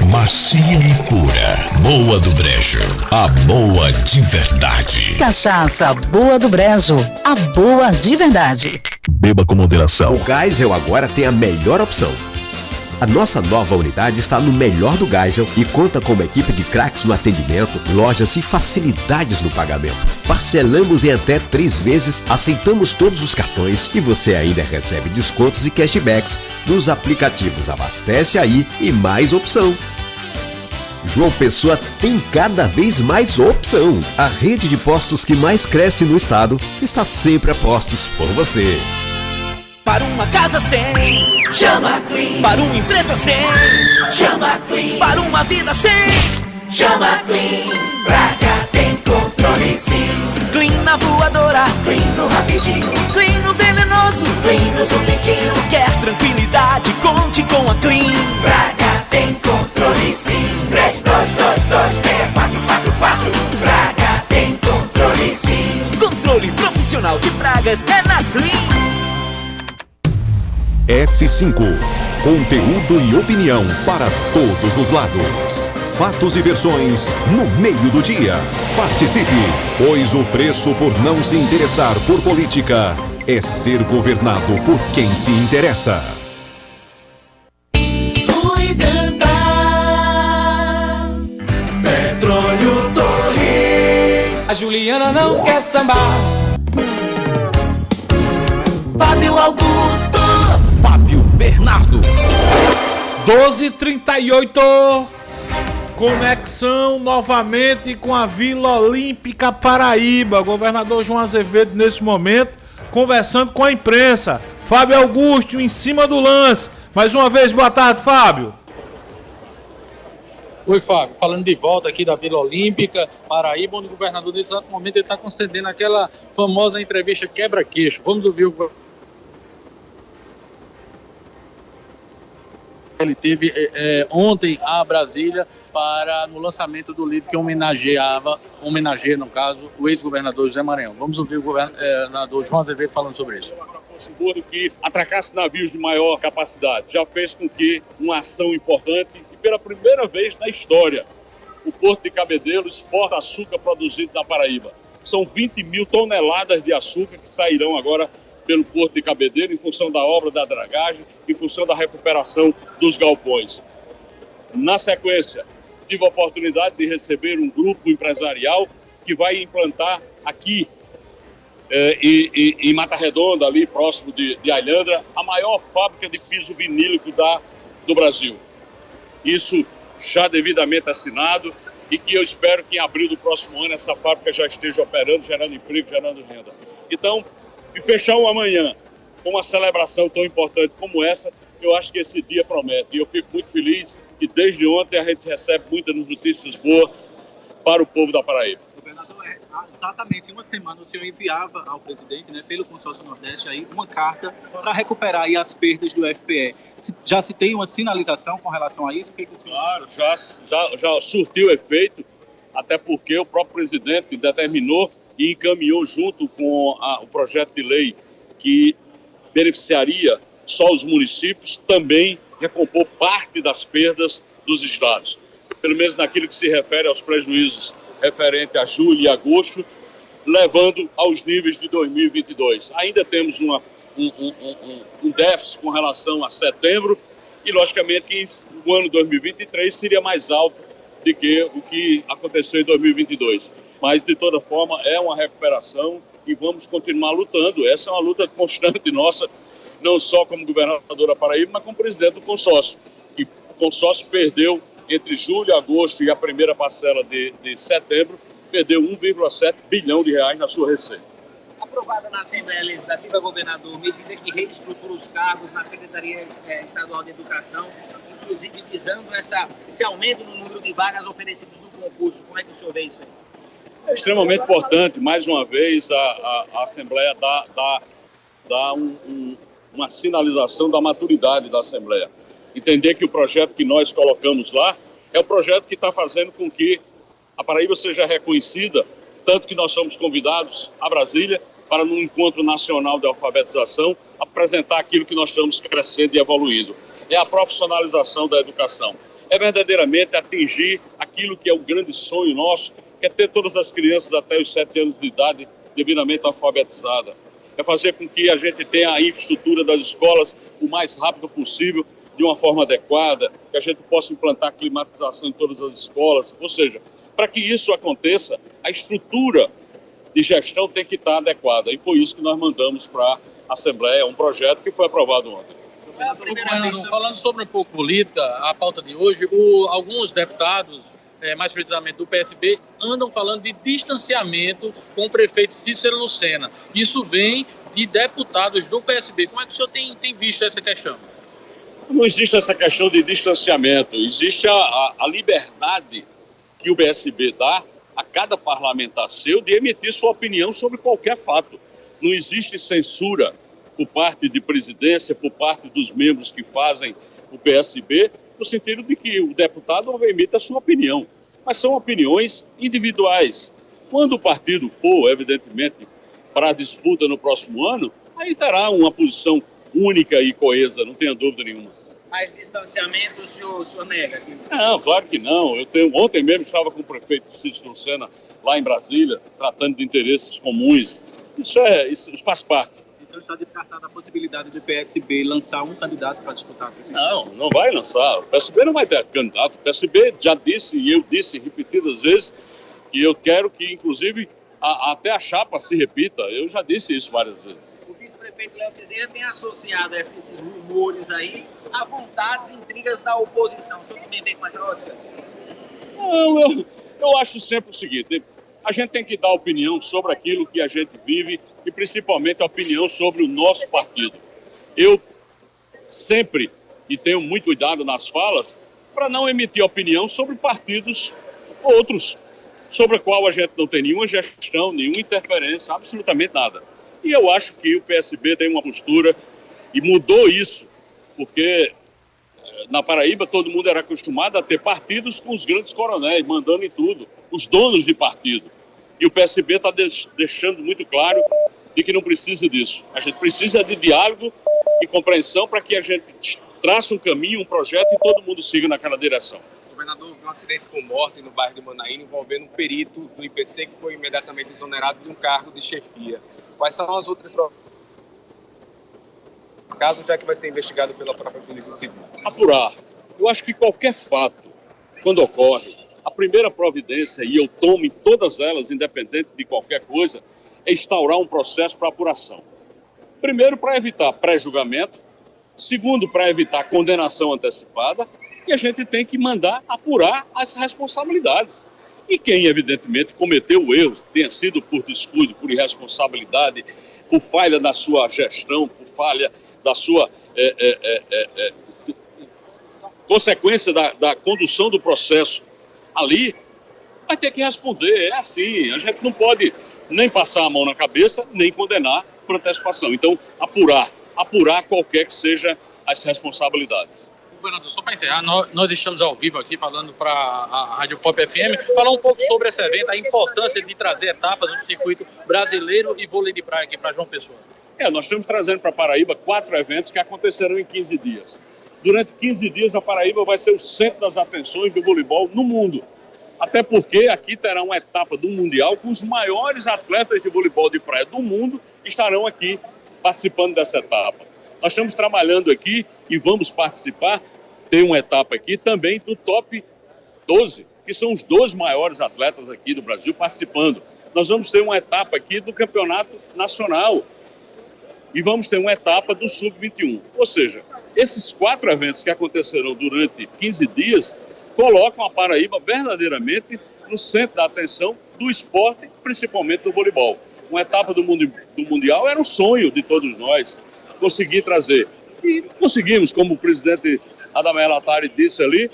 macia e pura. Boa do Brejo, a boa de verdade. Cachaça Boa do Brejo, a boa de verdade. Beba com moderação. O Geisel agora tem a melhor opção. A nossa nova unidade está no melhor do Geisel e conta com uma equipe de craques no atendimento, lojas e facilidades no pagamento. Parcelamos em até 3 vezes, aceitamos todos os cartões e você ainda recebe descontos e cashbacks nos aplicativos Abastece Aí e Mais Opção. João Pessoa tem cada vez mais opção. A rede de postos que mais cresce no estado está sempre a postos por você. Para uma casa sem, chama Clean. Para uma empresa sem, chama Clean. Para uma vida sem, chama Clean. Pra cá tem controle sim. Clean na voadora, Clean no rapidinho, Clean no venenoso, Clean no zumbidinho. Quer tranquilidade, conte com a Clean. Pra cá tem controle sim. 32226444. Pra cá tem controle sim. Controle profissional de pragas é na Clean. F5. Conteúdo e opinião para todos os lados. Fatos e versões no meio do dia. Participe, pois o preço por não se interessar por política é ser governado por quem se interessa. Petróleo Torres. A Juliana não quer sambar. Fábio Augusto. Fábio Bernardo. 12h38. Conexão novamente com a Vila Olímpica Paraíba. Governador João Azevedo, nesse momento, conversando com a imprensa. Fábio Augusto em cima do lance. Mais uma vez, boa tarde, Fábio. Oi, Fábio. Falando de volta aqui da Vila Olímpica Paraíba, onde o governador, nesse momento, ele está concedendo aquela famosa entrevista quebra-queixo. Vamos ouvir o ele teve ontem a Brasília no lançamento do livro que homenageia, no caso, o ex-governador José Maranhão. Vamos ouvir o governador João Azevedo falando sobre isso. Fosse um bordo que atracasse navios de maior capacidade. Já fez com que uma ação importante, e pela primeira vez na história, o Porto de Cabedelo exporta açúcar produzido na Paraíba. São 20 mil toneladas de açúcar que sairão agora pelo Porto de Cabedelo, em função da obra da dragagem, em função da recuperação dos galpões. Na sequência, tive a oportunidade de receber um grupo empresarial que vai implantar aqui em Mata Redonda, ali próximo de Alhandra, a maior fábrica de piso vinílico do Brasil. Isso já devidamente assinado e que eu espero que em abril do próximo ano essa fábrica já esteja operando, gerando emprego, gerando renda. Então, e fechar o amanhã com uma celebração tão importante como essa, eu acho que esse dia promete. E eu fico muito feliz que desde ontem a gente recebe muitas notícias boas para o povo da Paraíba. Governador, exatamente uma semana o senhor enviava ao presidente, né, pelo Consórcio Nordeste, aí, uma carta para recuperar aí as perdas do FPE. Já se tem uma sinalização com relação a isso? O que o senhor... Claro, já surtiu efeito, até porque o próprio presidente determinou e encaminhou junto com o projeto de lei que beneficiaria só os municípios, também recompor parte das perdas dos estados. Pelo menos naquilo que se refere aos prejuízos referente a julho e agosto, levando aos níveis de 2022. Ainda temos um déficit com relação a setembro e, logicamente, que o ano 2023 seria mais alto do que o que aconteceu em 2022. Mas, de toda forma, é uma recuperação e vamos continuar lutando. Essa é uma luta constante nossa, não só como governador da Paraíba, mas como presidente do consórcio. E o consórcio perdeu, entre julho e agosto e a primeira parcela de setembro, perdeu 1,7 bilhão de reais na sua receita. Aprovada na Assembleia Legislativa, governador, medida que reestrutura os cargos na Secretaria Estadual de Educação, inclusive visando esse aumento no número de vagas oferecidas no concurso. Como é que o senhor vê isso aí? É extremamente importante, mais uma vez, a Assembleia dá uma sinalização da maturidade da Assembleia. Entender que o projeto que nós colocamos lá é o projeto que está fazendo com que a Paraíba seja reconhecida, tanto que nós somos convidados a Brasília para, no Encontro Nacional de Alfabetização, apresentar aquilo que nós estamos crescendo e evoluindo. É a profissionalização da educação. É verdadeiramente atingir aquilo que é o grande sonho nosso, que é ter todas as crianças até os 7 anos de idade devidamente alfabetizadas. É fazer com que a gente tenha a infraestrutura das escolas o mais rápido possível, de uma forma adequada, que a gente possa implantar climatização em todas as escolas. Ou seja, para que isso aconteça, a estrutura de gestão tem que estar adequada. E foi isso que nós mandamos para a Assembleia, um projeto que foi aprovado ontem. Falando sobre um pouco política, a pauta de hoje, alguns deputados, mais precisamente do PSB, andam falando de distanciamento com o prefeito Cícero Lucena. Isso vem de deputados do PSB. Como é que o senhor tem visto essa questão? Não existe essa questão de distanciamento, existe a liberdade que o PSB dá a cada parlamentar seu de emitir sua opinião sobre qualquer fato. Não existe censura por parte de presidência, por parte dos membros que fazem o PSB, no sentido de que o deputado emita a sua opinião. Mas são opiniões individuais. Quando o partido for, evidentemente, para a disputa no próximo ano, aí terá uma posição única e coesa, não tenha dúvida nenhuma. Mais distanciamento o senhor nega? Não, claro que não. Ontem mesmo estava com o prefeito Cícero Lucena lá em Brasília, tratando de interesses comuns. Isso faz parte. Então está descartada a possibilidade do PSB lançar um candidato para disputar? Não vai lançar. O PSB não vai ter candidato. O PSB já disse, e eu disse repetidas vezes, e eu quero que, inclusive, até a chapa se repita. Eu já disse isso várias vezes. O vice-prefeito Léo Bezerra tem associado esses rumores aí a vontades e intrigas da oposição. O senhor também vem com essa ótica? Não, eu acho sempre o seguinte: a gente tem que dar opinião sobre aquilo que a gente vive e principalmente a opinião sobre o nosso partido. Eu sempre, e tenho muito cuidado nas falas, para não emitir opinião sobre partidos outros, sobre o qual a gente não tem nenhuma gestão, nenhuma interferência, absolutamente nada. E eu acho que o PSB tem uma postura e mudou isso, porque na Paraíba todo mundo era acostumado a ter partidos com os grandes coronéis, mandando em tudo, os donos de partido. E o PSB está deixando muito claro de que não precisa disso. A gente precisa de diálogo e compreensão para que a gente trace um caminho, um projeto e todo mundo siga naquela direção. Governador, houve um acidente com morte no bairro de Manaína envolvendo um perito do IPC que foi imediatamente exonerado de um cargo de chefia. Quais são as outras casos, já que vai ser investigado pela própria Polícia Civil? Apurar. Eu acho que qualquer fato, quando ocorre, a primeira providência, e eu tomo em todas elas, independente de qualquer coisa, é instaurar um processo para apuração. Primeiro, para evitar pré-julgamento. Segundo, para evitar condenação antecipada. E a gente tem que mandar apurar as responsabilidades. E quem, evidentemente, cometeu o erro, tenha sido por descuido, por irresponsabilidade, por falha na sua gestão, por falha da sua consequência da condução do processo ali, vai ter que responder. É assim, a gente não pode nem passar a mão na cabeça, nem condenar por antecipação. Então, apurar qualquer que seja as responsabilidades. Governador, só para encerrar, nós estamos ao vivo aqui falando para a Rádio Pop FM, falar um pouco sobre esse evento, a importância de trazer etapas do circuito brasileiro e vôlei de praia aqui para João Pessoa. Nós estamos trazendo para a Paraíba 4 eventos que acontecerão em 15 dias. Durante 15 dias, a Paraíba vai ser o centro das atenções do voleibol no mundo. Até porque aqui terá uma etapa do Mundial com os maiores atletas de voleibol de praia do mundo estarão aqui participando dessa etapa. Nós estamos trabalhando aqui e vamos participar, tem uma etapa aqui também do top 12, que são os 12 maiores atletas aqui do Brasil participando. Nós vamos ter uma etapa aqui do Campeonato Nacional e vamos ter uma etapa do Sub-21. Ou seja, esses 4 eventos que acontecerão durante 15 dias colocam a Paraíba verdadeiramente no centro da atenção do esporte, principalmente do voleibol. Uma etapa do Mundial era um sonho de todos nós, conseguir trazer. E conseguimos, como o presidente Adamé Latari disse ali,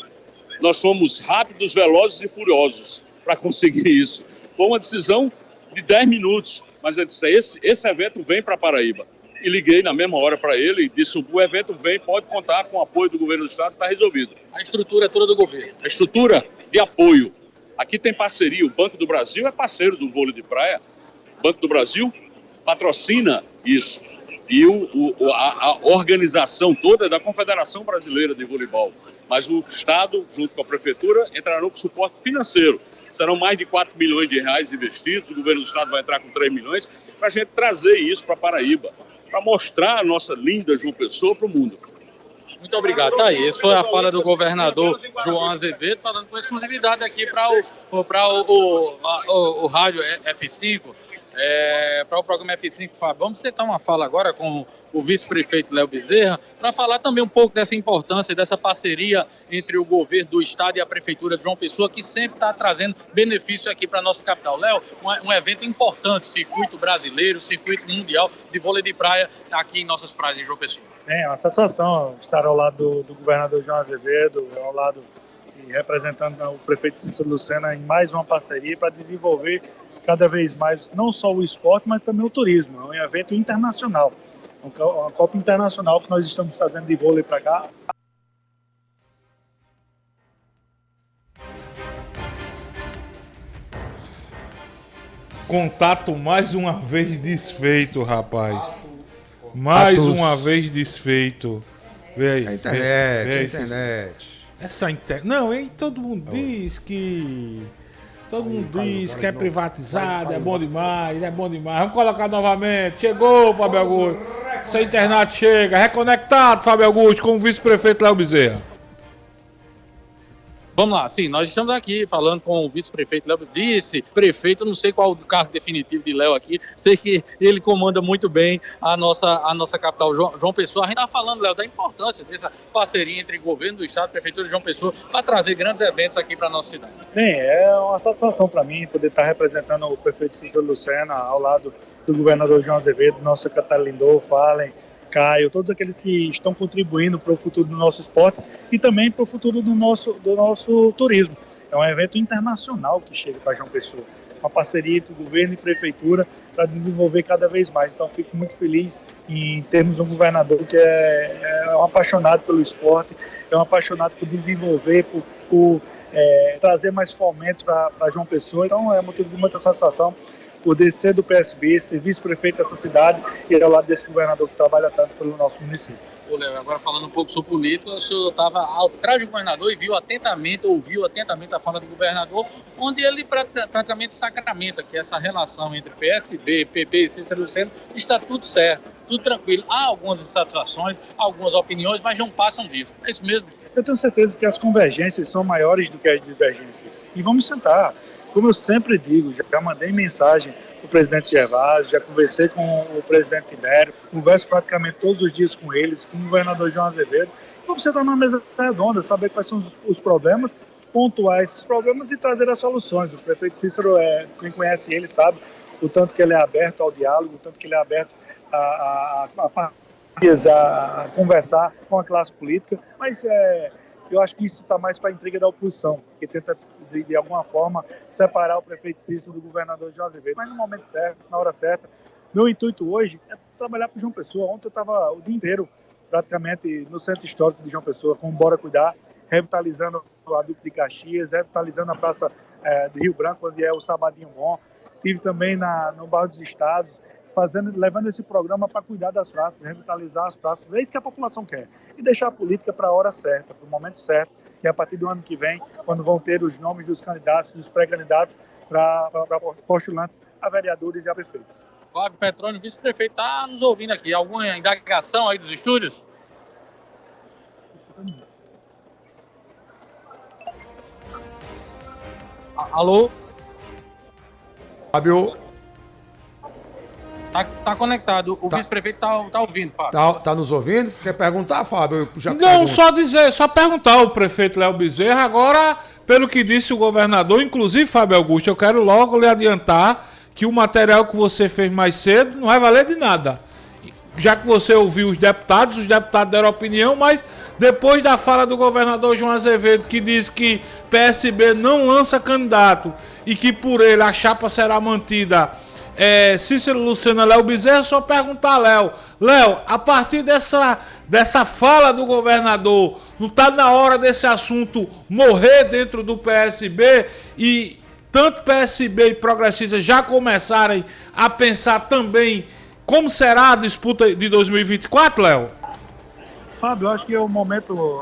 nós fomos rápidos, velozes e furiosos para conseguir isso. Foi uma decisão de 10 minutos, mas eu disse, esse evento vem para a Paraíba. E liguei na mesma hora para ele e disse, o evento vem, pode contar com o apoio do governo do estado, está resolvido. A estrutura é toda do governo? A estrutura de apoio Aqui tem parceria, o Banco do Brasil é parceiro do vôlei de praia. O Banco do Brasil patrocina isso. E a organização toda é da Confederação Brasileira de Voleibol. Mas o Estado, junto com a Prefeitura, entrarão com suporte financeiro. Serão mais de 4 milhões de reais investidos, o governo do Estado vai entrar com 3 milhões, para a gente trazer isso para Paraíba, para mostrar a nossa linda João Pessoa para o mundo. Muito obrigado. Tá aí, essa foi a fala do governador João Azevedo, falando com exclusividade aqui para o rádio F5, para o programa F5, Fábio. Vamos tentar uma fala agora com o vice-prefeito Léo Bezerra, para falar também um pouco dessa importância, dessa parceria entre o governo do estado e a prefeitura de João Pessoa, que sempre está trazendo benefício aqui para a nossa capital. Léo, um evento importante, circuito brasileiro, circuito mundial de vôlei de praia aqui em nossas praias de João Pessoa. É uma satisfação estar ao lado do governador João Azevedo, ao lado e representando o prefeito Cícero Lucena em mais uma parceria para desenvolver cada vez mais não só o esporte, mas também o turismo. É um evento internacional, uma Copa Internacional que nós estamos fazendo de vôlei para cá. Contato mais uma vez desfeito, rapaz. Mais uma vez desfeito. Vê aí. A internet. Essa internet. Não, hein? Todo mundo diz que. Todo mundo diz que é privatizado, é bom demais, é bom demais. Vamos colocar novamente. Chegou, Fábio Augusto. Essa internet chega. Reconectado, Fábio Augusto, com o vice-prefeito Léo Bezerra. Vamos lá, sim, nós estamos aqui falando com o vice-prefeito Léo. Disse, prefeito, não sei qual o cargo definitivo de Léo aqui, sei que ele comanda muito bem a nossa capital, João Pessoa. A gente está falando, Léo, da importância dessa parceria entre governo do estado e prefeitura de João Pessoa para trazer grandes eventos aqui para a nossa cidade. Bem, é uma satisfação para mim poder estar representando o prefeito Cícero Lucena ao lado do governador João Azevedo, nosso secretário Lindolfo, Fallen, Caio, todos aqueles que estão contribuindo para o futuro do nosso esporte e também para o futuro do nosso turismo. É um evento internacional que chega para João Pessoa, uma parceria entre o governo e prefeitura para desenvolver cada vez mais. Então, fico muito feliz em termos um governador que é um apaixonado pelo esporte, é um apaixonado por desenvolver, por trazer mais fomento para João Pessoa. Então, é motivo de muita satisfação poder ser do PSB, ser vice-prefeito dessa cidade e ao lado desse governador que trabalha tanto pelo nosso município. Ô, Léo, agora falando um pouco sobre política, o senhor estava atrás do governador e ouviu atentamente a fala do governador, onde ele praticamente sacramenta que essa relação entre PSB, PP e Cícero Lucena está tudo certo, tudo tranquilo. Há algumas insatisfações, algumas opiniões, mas não passam disso. É isso mesmo? Eu tenho certeza que as convergências são maiores do que as divergências. E vamos sentar. Como eu sempre digo, já mandei mensagem para o presidente Gervásio, já conversei com o presidente Tibério, converso praticamente todos os dias com eles, com o governador João Azevedo. Vamos sentar numa mesa redonda, saber quais são os problemas, pontuar esses problemas e trazer as soluções. O prefeito Cícero, quem conhece ele sabe o tanto que ele é aberto ao diálogo, o tanto que ele é aberto a conversar com a classe política, mas eu acho que isso está mais para a intriga da oposição, que tenta, de alguma forma, separar o prefeito Cícero do governador João Azevedo. Mas no momento certo, na hora certa. Meu intuito hoje é trabalhar para João Pessoa. Ontem eu estava o dia inteiro, praticamente, no centro histórico de João Pessoa, com o Bora Cuidar, revitalizando a Duque de Caxias, revitalizando a Praça de Rio Branco, onde é o Sabadinho Bom. Estive também no Bairro dos Estados, levando esse programa para cuidar das praças, revitalizar as praças. É isso que a população quer. E deixar a política para a hora certa, para o momento certo, que é a partir do ano que vem, quando vão ter os nomes dos candidatos, dos pré-candidatos para postulantes a vereadores e a prefeitos. Fábio Petrônio, vice-prefeito, está nos ouvindo aqui. Alguma indagação aí dos estúdios? Alô? Fábio? Tá conectado. O vice-prefeito tá ouvindo, Fábio. Tá nos ouvindo? Quer perguntar, Fábio? Não, só perguntar ao prefeito Léo Bezerra. Agora, pelo que disse o governador, inclusive, Fábio Augusto, eu quero logo lhe adiantar que o material que você fez mais cedo não vai valer de nada. Já que você ouviu os deputados deram opinião, mas depois da fala do governador João Azevedo, que diz que PSB não lança candidato e que por ele a chapa será mantida Cícero Lucena, Léo Bezerra, só perguntar a Léo. Léo, a partir dessa fala do governador, não está na hora desse assunto morrer dentro do PSB e tanto PSB e progressistas já começarem a pensar também como será a disputa de 2024, Léo? Fábio, eu acho que o momento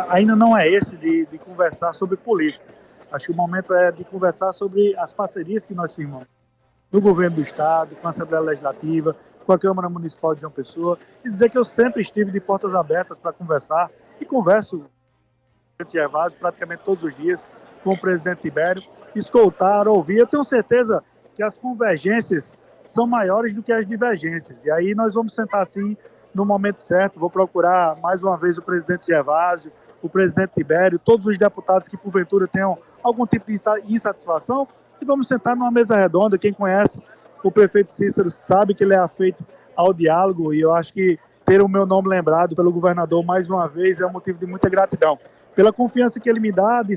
ainda não é esse de conversar sobre política. Acho que o momento é de conversar sobre as parcerias que nós firmamos no governo do Estado, com a Assembleia Legislativa, com a Câmara Municipal de João Pessoa, e dizer que eu sempre estive de portas abertas para conversar, e converso com o presidente Gervásio praticamente todos os dias, com o presidente Tibério, escutar, ouvir. Eu tenho certeza que as convergências são maiores do que as divergências, e aí nós vamos sentar assim no momento certo. Vou procurar mais uma vez o presidente Gervásio, o presidente Tibério, todos os deputados que porventura tenham algum tipo de insatisfação, e vamos sentar numa mesa redonda. Quem conhece o prefeito Cícero sabe que ele é afeito ao diálogo, e eu acho que ter o meu nome lembrado pelo governador mais uma vez é um motivo de muita gratidão, pela confiança que ele me dá de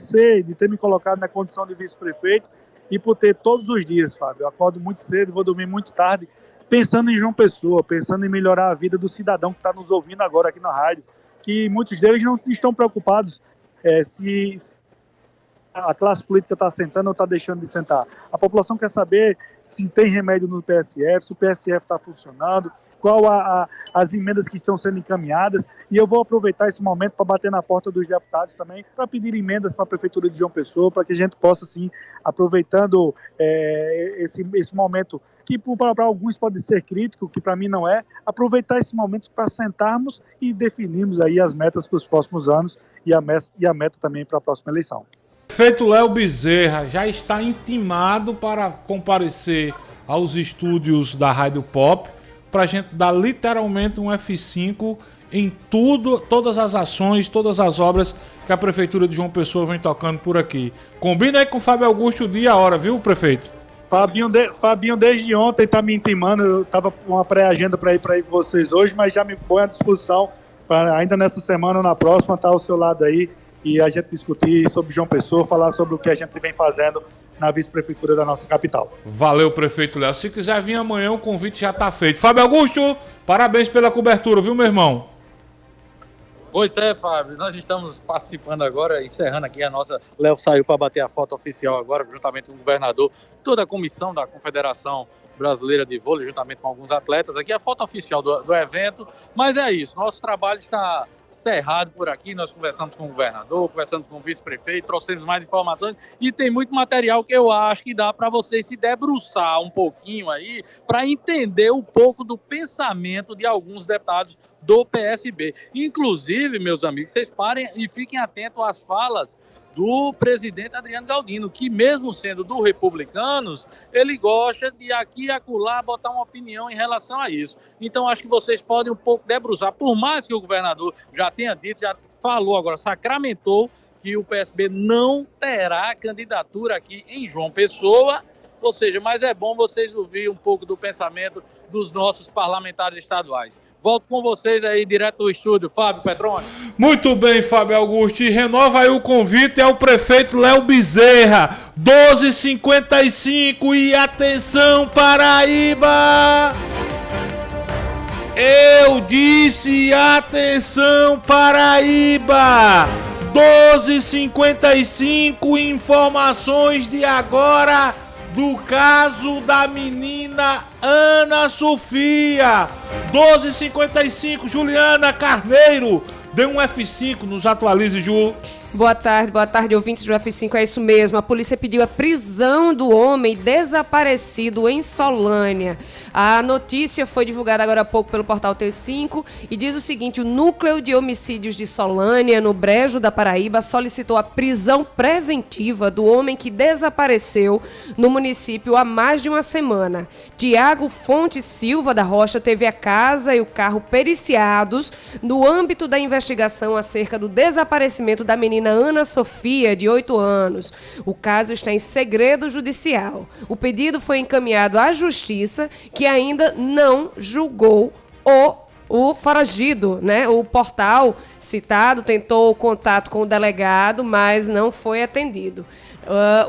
ter me colocado na condição de vice-prefeito, e por ter todos os dias, Fábio, eu acordo muito cedo, vou dormir muito tarde, pensando em João Pessoa, pensando em melhorar a vida do cidadão que está nos ouvindo agora aqui na rádio, que muitos deles não estão preocupados se a classe política está sentando ou está deixando de sentar. A população quer saber se tem remédio no PSF, se o PSF está funcionando, qual as emendas que estão sendo encaminhadas, e eu vou aproveitar esse momento para bater na porta dos deputados também, para pedir emendas para a Prefeitura de João Pessoa, para que a gente possa, assim, aproveitando esse momento, que para alguns pode ser crítico, que para mim não é, aproveitar esse momento para sentarmos e definirmos aí as metas para os próximos anos e a meta também para a próxima eleição. Prefeito Léo Bezerra já está intimado para comparecer aos estúdios da Rádio Pop para a gente dar literalmente um F5 em todas as ações, todas as obras que a Prefeitura de João Pessoa vem tocando por aqui. Combina aí com o Fábio Augusto o dia e a hora, viu, prefeito? Fabinho desde ontem está me intimando, eu estava com uma pré-agenda para ir com vocês hoje, mas já me põe à disposição para ainda nessa semana ou na próxima estar ao seu lado aí, e a gente discutir sobre João Pessoa, falar sobre o que a gente vem fazendo na vice-prefeitura da nossa capital. Valeu, prefeito Léo. Se quiser vir amanhã, o convite já está feito. Fábio Augusto, parabéns pela cobertura, viu, meu irmão? Pois é, Fábio, nós estamos participando agora, encerrando aqui a nossa... Léo saiu para bater a foto oficial agora, juntamente com o governador, toda a comissão da Confederação Brasileira de Vôlei, juntamente com alguns atletas. Aqui é a foto oficial do evento, mas é isso, nosso trabalho está cerrado por aqui. Nós conversamos com o governador, conversamos com o vice-prefeito, trouxemos mais informações e tem muito material que eu acho que dá para vocês se debruçar um pouquinho aí para entender um pouco do pensamento de alguns deputados do PSB. Inclusive, meus amigos, vocês parem e fiquem atentos às falas do presidente Adriano Galdino, que mesmo sendo do Republicanos, ele gosta de aqui e acolá botar uma opinião em relação a isso. Então acho que vocês podem um pouco debruçar, por mais que o governador já tenha dito, já falou agora, sacramentou que o PSB não terá candidatura aqui em João Pessoa, ou seja, mas é bom vocês ouvirem um pouco do pensamento dos nossos parlamentares estaduais. Volto com vocês aí direto do estúdio, Fábio Petroni. Muito bem, Fábio Augusto, e renova aí o convite ao prefeito Léo Bezerra, 12h55, e atenção, Paraíba! Eu disse atenção, Paraíba! 12h55, informações de agora do caso da menina Ana Sofia. 12h55, Juliana Carneiro, dê um F5, nos atualize, Ju. Boa tarde, ouvintes do F5, é isso mesmo. A polícia pediu a prisão do homem desaparecido em Solânia. A notícia foi divulgada agora há pouco pelo portal T5 e diz o seguinte: o Núcleo de Homicídios de Solânia, no Brejo da Paraíba, solicitou a prisão preventiva do homem que desapareceu no município há mais de uma semana. Tiago Fonte Silva da Rocha teve a casa e o carro periciados no âmbito da investigação acerca do desaparecimento da menina Ana Sofia, de 8 anos. O caso está em segredo judicial. O pedido foi encaminhado à Justiça, que ainda não julgou o foragido, né? O portal citado tentou contato com o delegado, mas não foi atendido.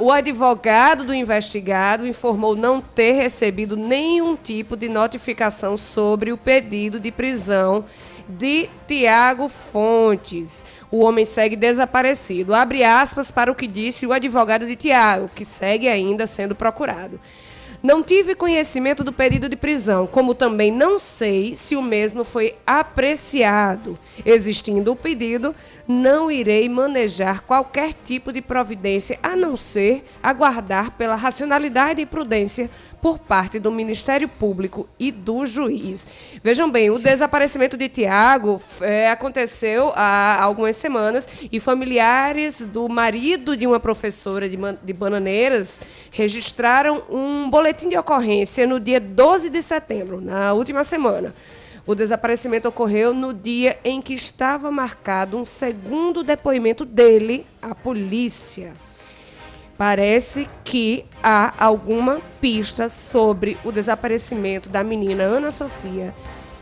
O advogado do investigado informou não ter recebido nenhum tipo de notificação sobre o pedido de prisão de Tiago Fontes. O homem segue desaparecido. Abre aspas para o que disse o advogado de Tiago, que segue ainda sendo procurado. Não tive conhecimento do pedido de prisão, como também não sei se o mesmo foi apreciado. Existindo o pedido, não irei manejar qualquer tipo de providência, a não ser aguardar pela racionalidade e prudência por parte do Ministério Público e do juiz. Vejam bem, o desaparecimento de Tiago aconteceu há algumas semanas e familiares do marido de uma professora de Bananeiras registraram um boletim de ocorrência no dia 12 de setembro, na última semana. O desaparecimento ocorreu no dia em que estava marcado um segundo depoimento dele à polícia. Parece que há alguma pista sobre o desaparecimento da menina Ana Sofia,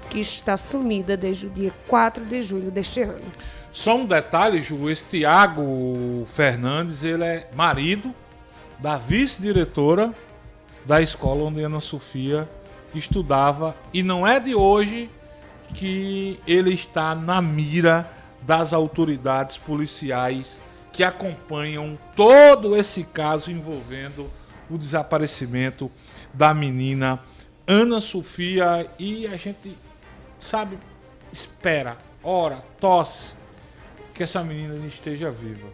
que está sumida desde o dia 4 de julho deste ano. Só um detalhe, Ju, esse Tiago Fernandes, ele é marido da vice-diretora da escola onde Ana Sofia estudava, e não é de hoje que ele está na mira das autoridades policiais que acompanham todo esse caso envolvendo o desaparecimento da menina Ana Sofia. E a gente, sabe, espera, ora, torce que essa menina esteja viva.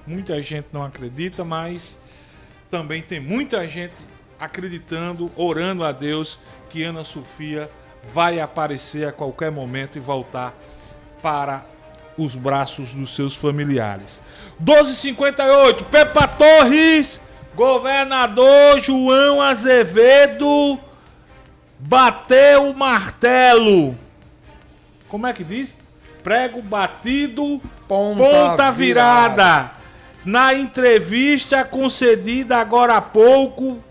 Muita gente não acredita, mas também tem muita gente acreditando, orando a Deus que Ana Sofia vai aparecer a qualquer momento e voltar para os braços dos seus familiares. 12h58, Pepa Torres, governador João Azevedo bateu o martelo. Como é que diz? Prego batido, ponta virada. Na entrevista concedida agora há pouco,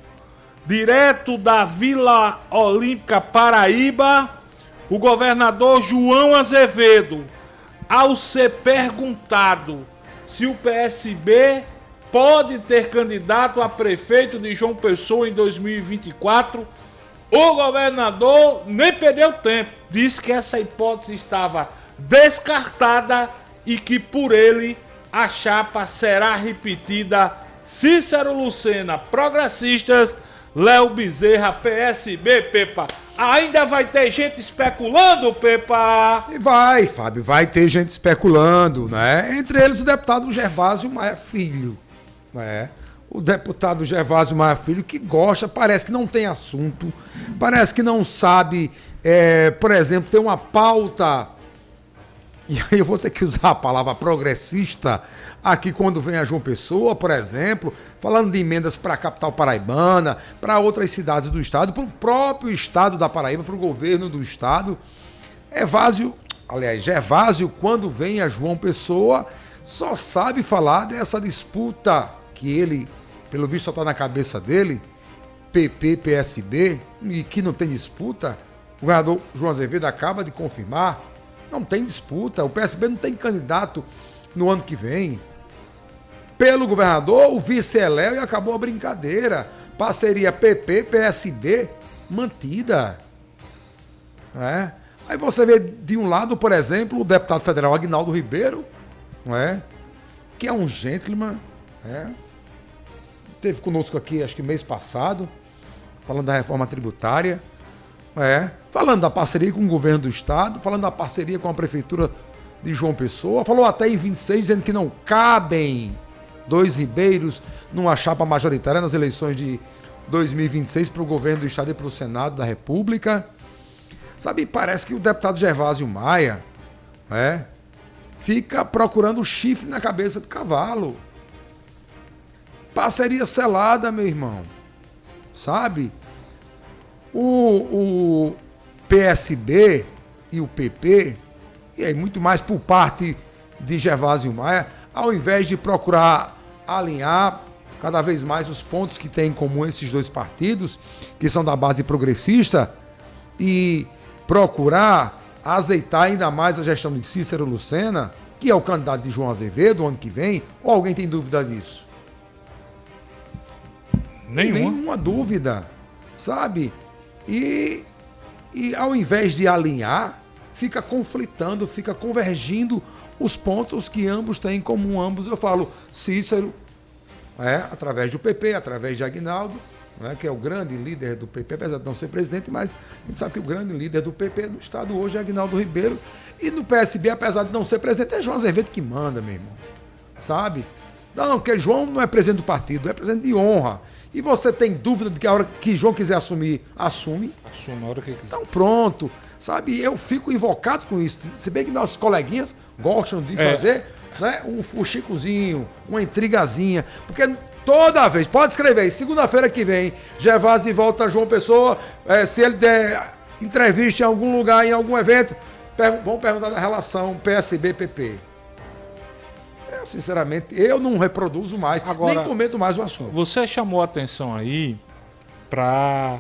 direto da Vila Olímpica Paraíba, o governador João Azevedo, ao ser perguntado se o PSB pode ter candidato a prefeito de João Pessoa em 2024, o governador nem perdeu tempo. Disse que essa hipótese estava descartada e que por ele a chapa será repetida: Cícero Lucena, Progressistas, Léo Bezerra, PSB, Pepa. Ainda vai ter gente especulando, Pepa? Vai, Fábio, vai ter gente especulando, né? Entre eles o deputado Gervásio Maia Filho, né? O deputado Gervásio Maia Filho, que gosta, parece que não tem assunto, parece que não sabe, por exemplo, ter uma pauta, e aí eu vou ter que usar a palavra progressista aqui quando vem a João Pessoa, por exemplo, falando de emendas para a capital paraibana, para outras cidades do estado, para o próprio estado da Paraíba, para o governo do estado. Gervásio, quando vem a João Pessoa, só sabe falar dessa disputa que ele, pelo visto, só está na cabeça dele, PP, PSB, e que não tem disputa. O governador João Azevedo acaba de confirmar, não tem disputa, o PSB não tem candidato no ano que vem. Pelo governador, o vice é Léo e acabou a brincadeira. Parceria PP, PSB, mantida. É. Aí você vê de um lado, por exemplo, o deputado federal Aguinaldo Ribeiro, não é? Que é um gentleman, teve conosco aqui, acho que mês passado, falando da reforma tributária, falando da parceria com o governo do estado, falando da parceria com a prefeitura de João Pessoa, falou até em 26, dizendo que não cabem 2 ribeiros numa chapa majoritária nas eleições de 2026 para o governo do estado e para o Senado da República. Sabe, parece que o deputado Gervásio Maia fica procurando chifre na cabeça do cavalo. Parceria selada, meu irmão. Sabe? O PSB e o PP, e aí muito mais por parte de Gervásio Maia, ao invés de procurar alinhar cada vez mais os pontos que têm em comum esses dois partidos, que são da base progressista, e procurar azeitar ainda mais a gestão de Cícero Lucena, que é o candidato de João Azevedo, ano que vem, ou alguém tem dúvida disso? Nenhuma dúvida, sabe? E ao invés de alinhar, fica conflitando, fica convergindo os pontos que ambos têm em comum. Ambos, eu falo, Cícero, através do PP, através de Aguinaldo, que é o grande líder do PP, apesar de não ser presidente, mas a gente sabe que o grande líder do PP no estado hoje é Aguinaldo Ribeiro. E no PSB, apesar de não ser presidente, é João Azevedo que manda, meu irmão. Sabe? Não, porque João não é presidente do partido, é presidente de honra. E você tem dúvida de que a hora que João quiser assumir, assume? Assume a hora que quiser. Então pronto. Sabe, eu fico invocado com isso. Se bem que nossos coleguinhas gostam de fazer um fuxicozinho, uma intrigazinha. Porque toda vez, pode escrever aí, segunda-feira que vem, Gervásio volta a João Pessoa, se ele der entrevista em algum lugar, em algum evento, vão perguntar da relação PSB-PP. Eu, sinceramente, eu não reproduzo mais, agora, nem comento mais o assunto. Você chamou a atenção aí para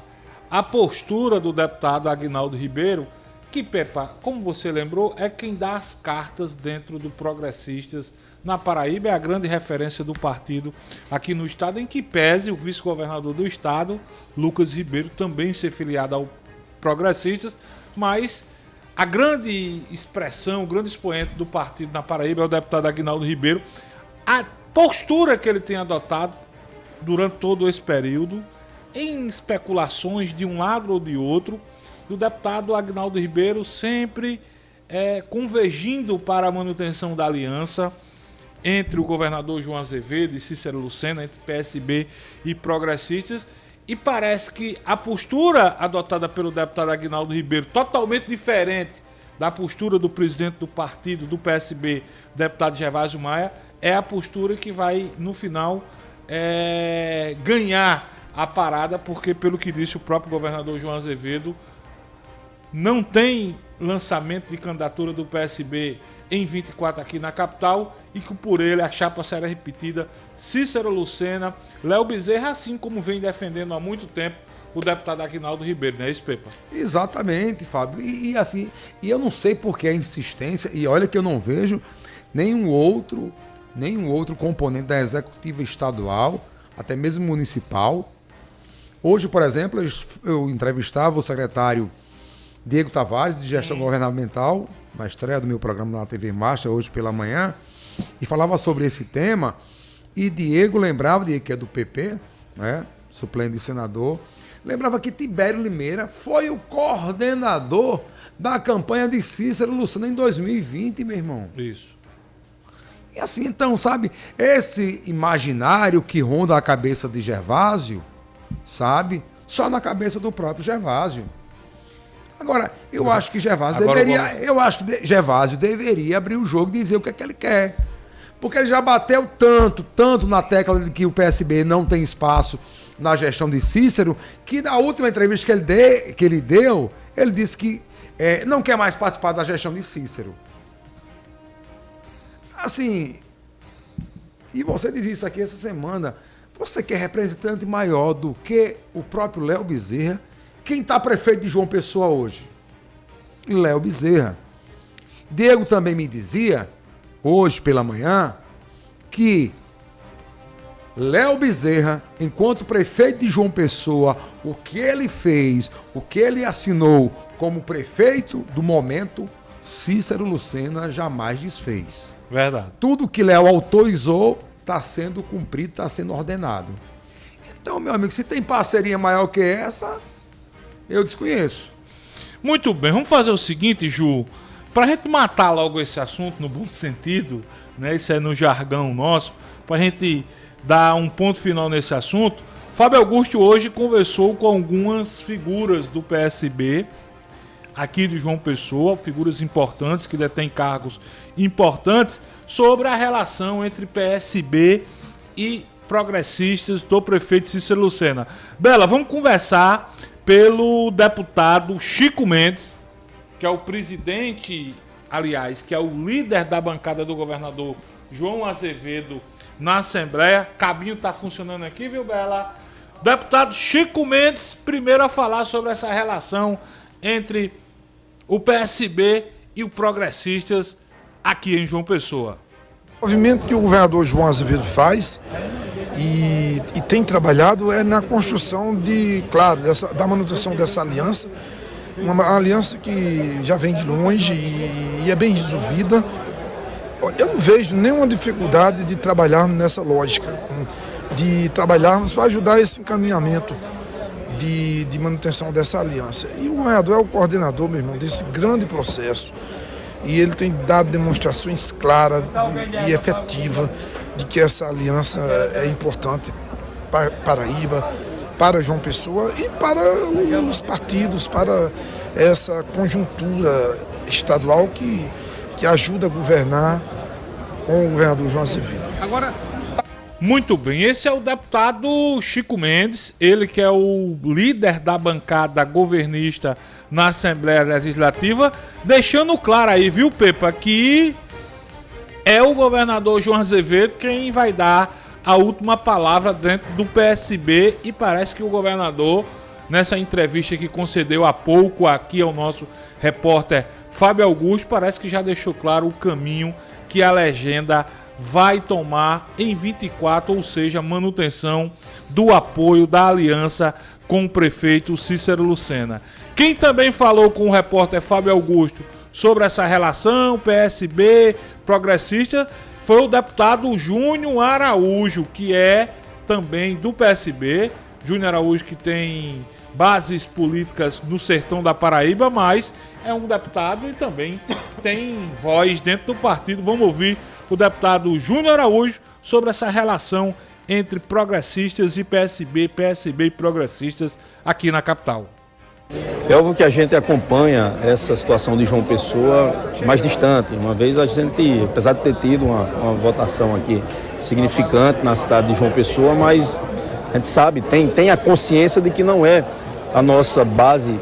a postura do deputado Aguinaldo Ribeiro, que, Pepa, como você lembrou, é quem dá as cartas dentro do Progressistas na Paraíba, é a grande referência do partido aqui no estado, em que pese o vice-governador do estado, Lucas Ribeiro, também ser filiado ao Progressistas, mas a grande expressão, o grande expoente do partido na Paraíba é o deputado Aguinaldo Ribeiro. A postura que ele tem adotado durante todo esse período, em especulações de um lado ou de outro, o deputado Aguinaldo Ribeiro sempre convergindo para a manutenção da aliança entre o governador João Azevedo e Cícero Lucena, entre PSB e Progressistas, e parece que a postura adotada pelo deputado Aguinaldo Ribeiro, totalmente diferente da postura do presidente do partido, do PSB, deputado Gervásio Maia, é a postura que vai, no final, ganhar a parada, porque, pelo que disse o próprio governador João Azevedo, não tem lançamento de candidatura do PSB em 24 aqui na capital, e que por ele a chapa será repetida Cícero Lucena, Léo Bezerra, assim como vem defendendo há muito tempo o deputado Aguinaldo Ribeiro, não é isso, Pepa? Exatamente, Fábio. E eu não sei por que a insistência, e olha que eu não vejo nenhum outro componente da executiva estadual, até mesmo municipal. Hoje, por exemplo, eu entrevistava o secretário Diego Tavares, de Gestão Governamental, na estreia do meu programa na TV Master, hoje pela manhã, e falava sobre esse tema, e Diego lembrava, que é do PP, suplente de senador, lembrava que Tibério Limeira foi o coordenador da campanha de Cícero Lucena em 2020, meu irmão. Isso. E assim, então, sabe, esse imaginário que ronda a cabeça de Gervásio, sabe, só na cabeça do próprio Gervásio. Agora, eu acho que Gervásio deveria abrir o jogo e dizer o que é que ele quer. Porque ele já bateu tanto na tecla de que o PSB não tem espaço na gestão de Cícero, que na última entrevista que ele deu, ele disse que não quer mais participar da gestão de Cícero. Assim, e você diz isso aqui essa semana, você quer representante maior do que o próprio Léo Bezerra? Quem está prefeito de João Pessoa hoje? Léo Bezerra. Diego também me dizia, hoje pela manhã, que Léo Bezerra, enquanto prefeito de João Pessoa, o que ele fez, o que ele assinou como prefeito do momento, Cícero Lucena jamais desfez. Verdade. Tudo que Léo autorizou está sendo cumprido, está sendo ordenado. Então, meu amigo, se tem parceria maior que essa, eu desconheço. Muito bem, vamos fazer o seguinte, Ju, para a gente matar logo esse assunto no bom sentido, né? Isso é no jargão nosso, para a gente dar um ponto final nesse assunto. Fábio Augusto hoje conversou com algumas figuras do PSB aqui de João Pessoa, figuras importantes que detêm cargos importantes, sobre a relação entre PSB e Progressistas do prefeito Cícero Lucena. Bela, vamos conversar pelo deputado Chico Mendes, que é o presidente, aliás, que é o líder da bancada do governador João Azevedo na Assembleia. Cabinho tá funcionando aqui, viu, Bela? Deputado Chico Mendes, primeiro a falar sobre essa relação entre o PSB e o Progressistas aqui em João Pessoa. O movimento que o governador João Azevedo faz e tem trabalhado na construção da manutenção dessa aliança, uma aliança que já vem de longe e é bem resolvida. Eu não vejo nenhuma dificuldade de trabalharmos nessa lógica, de trabalharmos para ajudar esse encaminhamento de manutenção dessa aliança. E o governador é o coordenador, meu irmão, desse grande processo. E ele tem dado demonstrações claras e efetivas de que essa aliança é importante para Paraíba, para João Pessoa e para os partidos, para essa conjuntura estadual que ajuda a governar com o governador João Azevedo. Agora, muito bem, esse é o deputado Chico Mendes, ele que é o líder da bancada governista na Assembleia Legislativa, deixando claro aí, viu, Pepa, que é o governador João Azevedo quem vai dar a última palavra dentro do PSB, e parece que o governador, nessa entrevista que concedeu há pouco aqui ao nosso repórter Fábio Augusto, parece que já deixou claro o caminho que a legenda vai tomar em 24, ou seja, manutenção do apoio da aliança com o prefeito Cícero Lucena. Quem também falou com o repórter Fábio Augusto sobre essa relação PSB progressista foi o deputado Júnior Araújo, que é também do PSB. Júnior Araújo, que tem bases políticas no sertão da Paraíba, mas é um deputado e também tem voz dentro do partido. Vamos ouvir o deputado Júnior Araújo sobre essa relação entre progressistas e PSB e progressistas aqui na capital. É óbvio que a gente acompanha essa situação de João Pessoa mais distante. Uma vez a gente, apesar de ter tido uma votação aqui significante na cidade de João Pessoa, mas a gente sabe, tem a consciência de que não é a nossa base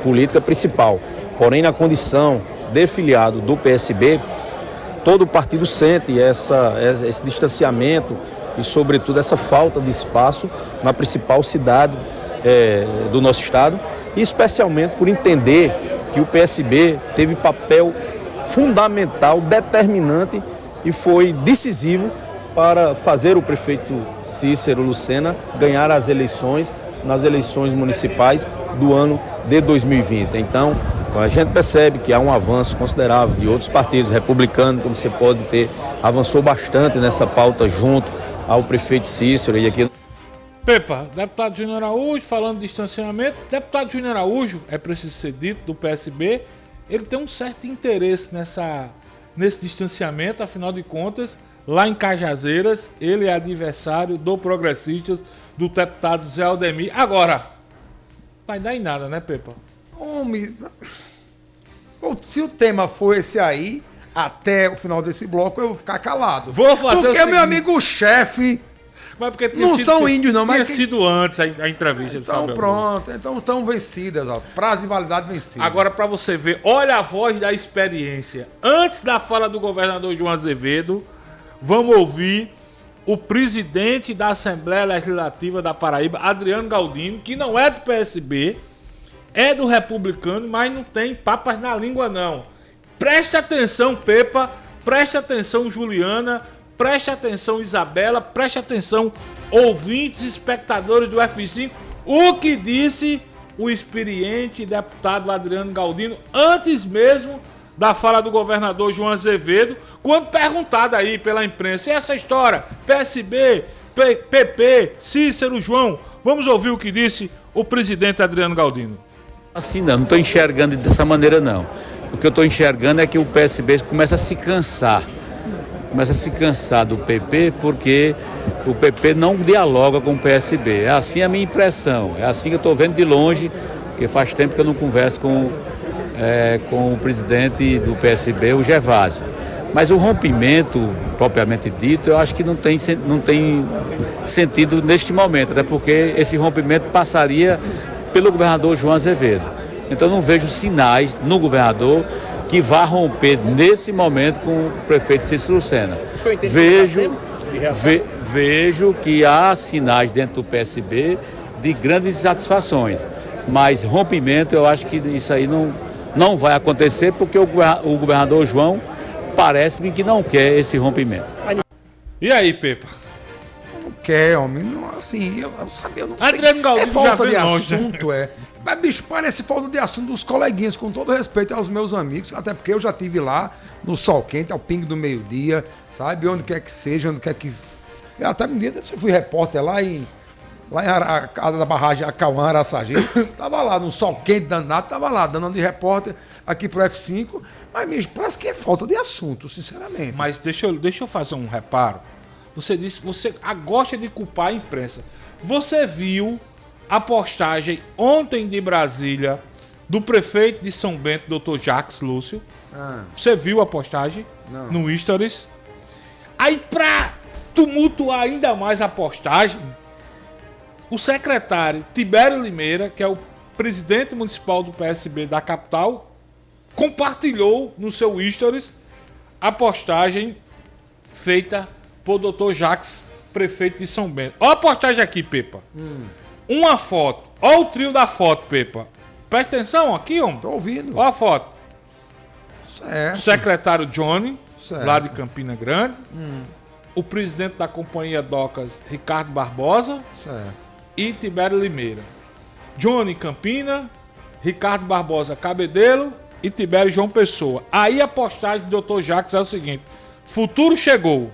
política principal. Porém, na condição de filiado do PSB, todo o partido sente esse distanciamento e, sobretudo, essa falta de espaço na principal cidade do nosso estado, e especialmente por entender que o PSB teve papel fundamental, determinante e foi decisivo para fazer o prefeito Cícero Lucena ganhar as eleições, nas eleições municipais do ano de 2020. Então, a gente percebe que há um avanço considerável de outros partidos republicanos, como você pode ter, avançou bastante nessa pauta junto ao prefeito Cícero e aqui. Pepa, deputado Júnior Araújo, falando de distanciamento, deputado Júnior Araújo, é preciso ser dito, do PSB, ele tem um certo interesse nesse distanciamento, afinal de contas, lá em Cajazeiras, ele é adversário do Progressistas, do deputado Zé Aldemir. Agora, vai dar em nada, né, Pepa? Homem, se o tema for esse aí, até o final desse bloco eu vou ficar calado. Vou fazer porque o meu amigo chefe... Mas porque não são índios, não, mas. Tinha sido antes a entrevista do Fábio. Então pronto, então estão vencidas, ó. Prazo de validade vencido. Agora, para você ver, olha a voz da experiência. Antes da fala do governador João Azevedo, vamos ouvir o presidente da Assembleia Legislativa da Paraíba, Adriano Galdino, que não é do PSB, é do Republicano, mas não tem papas na língua, não. Preste atenção, Pepa, preste atenção, Juliana. Preste atenção, Isabela, preste atenção, ouvintes e espectadores do F5, o que disse o experiente deputado Adriano Galdino antes mesmo da fala do governador João Azevedo, quando perguntado aí pela imprensa, e essa história, PSB, PP, Cícero, João, vamos ouvir o que disse o presidente Adriano Galdino. Assim não estou enxergando dessa maneira não. O que eu estou enxergando é que o PSB começa a se cansar do PP, porque o PP não dialoga com o PSB. É assim a minha impressão, é assim que eu estou vendo de longe, porque faz tempo que eu não converso com o presidente do PSB, o Gervásio. Mas o rompimento, propriamente dito, eu acho que não tem sentido neste momento, até porque esse rompimento passaria pelo governador João Azevedo. Então eu não vejo sinais no governador que vá romper nesse momento com o prefeito Cícero Lucena. Vejo que há sinais dentro do PSB de grandes insatisfações, mas rompimento eu acho que isso aí não vai acontecer, porque o governador João parece-me que não quer esse rompimento. E aí, Pepa? não quer, homem. Não, assim, eu não sei. Adriano Galdino é falta já de vem longe, assunto, Mas, bicho, parece falta de assunto dos coleguinhas, com todo respeito aos meus amigos, até porque eu já estive lá no sol quente, ao pingo do meio-dia, sabe? Onde quer que seja, onde quer que... Eu até um dia eu fui repórter lá em da barragem Acauã, Araçageiro, tava lá no sol quente danado, tava lá dando de repórter aqui pro F5, mas mesmo parece que é falta de assunto, sinceramente. Mas deixa eu fazer um reparo. Você disse que você gosta de culpar a imprensa. Você viu a postagem ontem de Brasília do prefeito de São Bento, Dr. Jacques Lúcio? Você viu a postagem? Não. No Stories? Aí, pra tumultuar ainda mais a postagem, o secretário Tibério Limeira, que é o presidente municipal do PSB da capital, compartilhou no seu Stories a postagem feita por Dr. Jacques, prefeito de São Bento. Olha a postagem aqui, Pepa. Uma foto. Olha o trio da foto, Pepa. Presta atenção aqui, homem. Tô ouvindo. Olha a foto. Certo. O secretário Johnny, Certo. lá de Campina Grande. O presidente da companhia Docas, Ricardo Barbosa. Certo. E Tibério Limeira. Johnny Campina, Ricardo Barbosa Cabedelo e Tibério João Pessoa. Aí a postagem do Dr. Jacques é o seguinte: futuro chegou.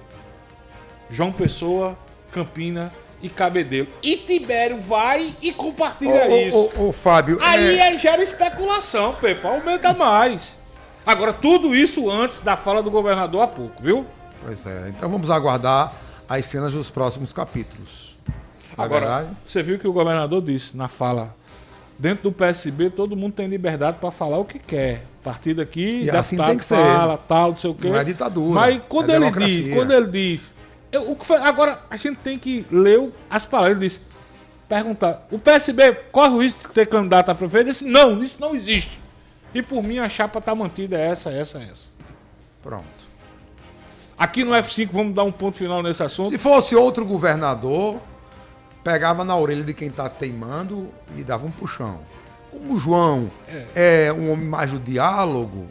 João Pessoa, Campina e Cabedelo. E Tibério vai e compartilha isso. Ô, Fábio... Aí gera especulação, Pepa. Aumenta mais. Agora, tudo isso antes da fala do governador há pouco, viu? Pois é. Então vamos aguardar as cenas dos próximos capítulos. Agora, você viu que o governador disse na fala: dentro do PSB todo mundo tem liberdade para falar o que quer. A partir daqui, E assim deputado tem que ser. fala, tal, não sei o quê. Não é ditadura, Mas quando é ele democracia. diz, agora a gente tem que ler as palavras. Ele disse, perguntar: o PSB corre o risco de ser candidato a prefeito? Ele disse: não, isso não existe. E por mim a chapa está mantida, essa. Pronto. Aqui no F5 vamos dar um ponto final nesse assunto. Se fosse outro governador, pegava na orelha de quem tá teimando e dava um puxão. Como o João é um homem mais do diálogo,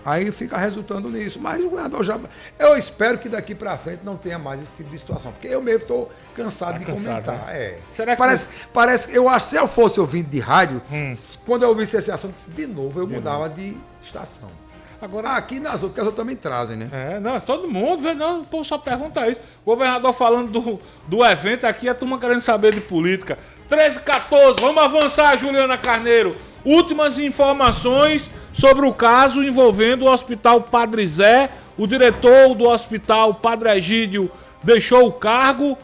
aí fica resultando nisso. Mas o governador já... Eu espero que daqui pra frente não tenha mais esse tipo de situação, porque eu mesmo tô cansado de comentar. Né? Será que parece, eu acho que se eu fosse ouvinte de rádio, quando eu ouvisse esse assunto, de novo eu mudava de estação. Agora, aqui nas outras, que as outras também trazem, né? Não, todo mundo, não, o povo só pergunta isso. O governador falando do evento aqui, a turma querendo saber de política. 13h14, vamos avançar, Juliana Carneiro. Últimas informações sobre o caso envolvendo o Hospital Padre Zé. O diretor do Hospital, Padre Egídio, deixou o cargo.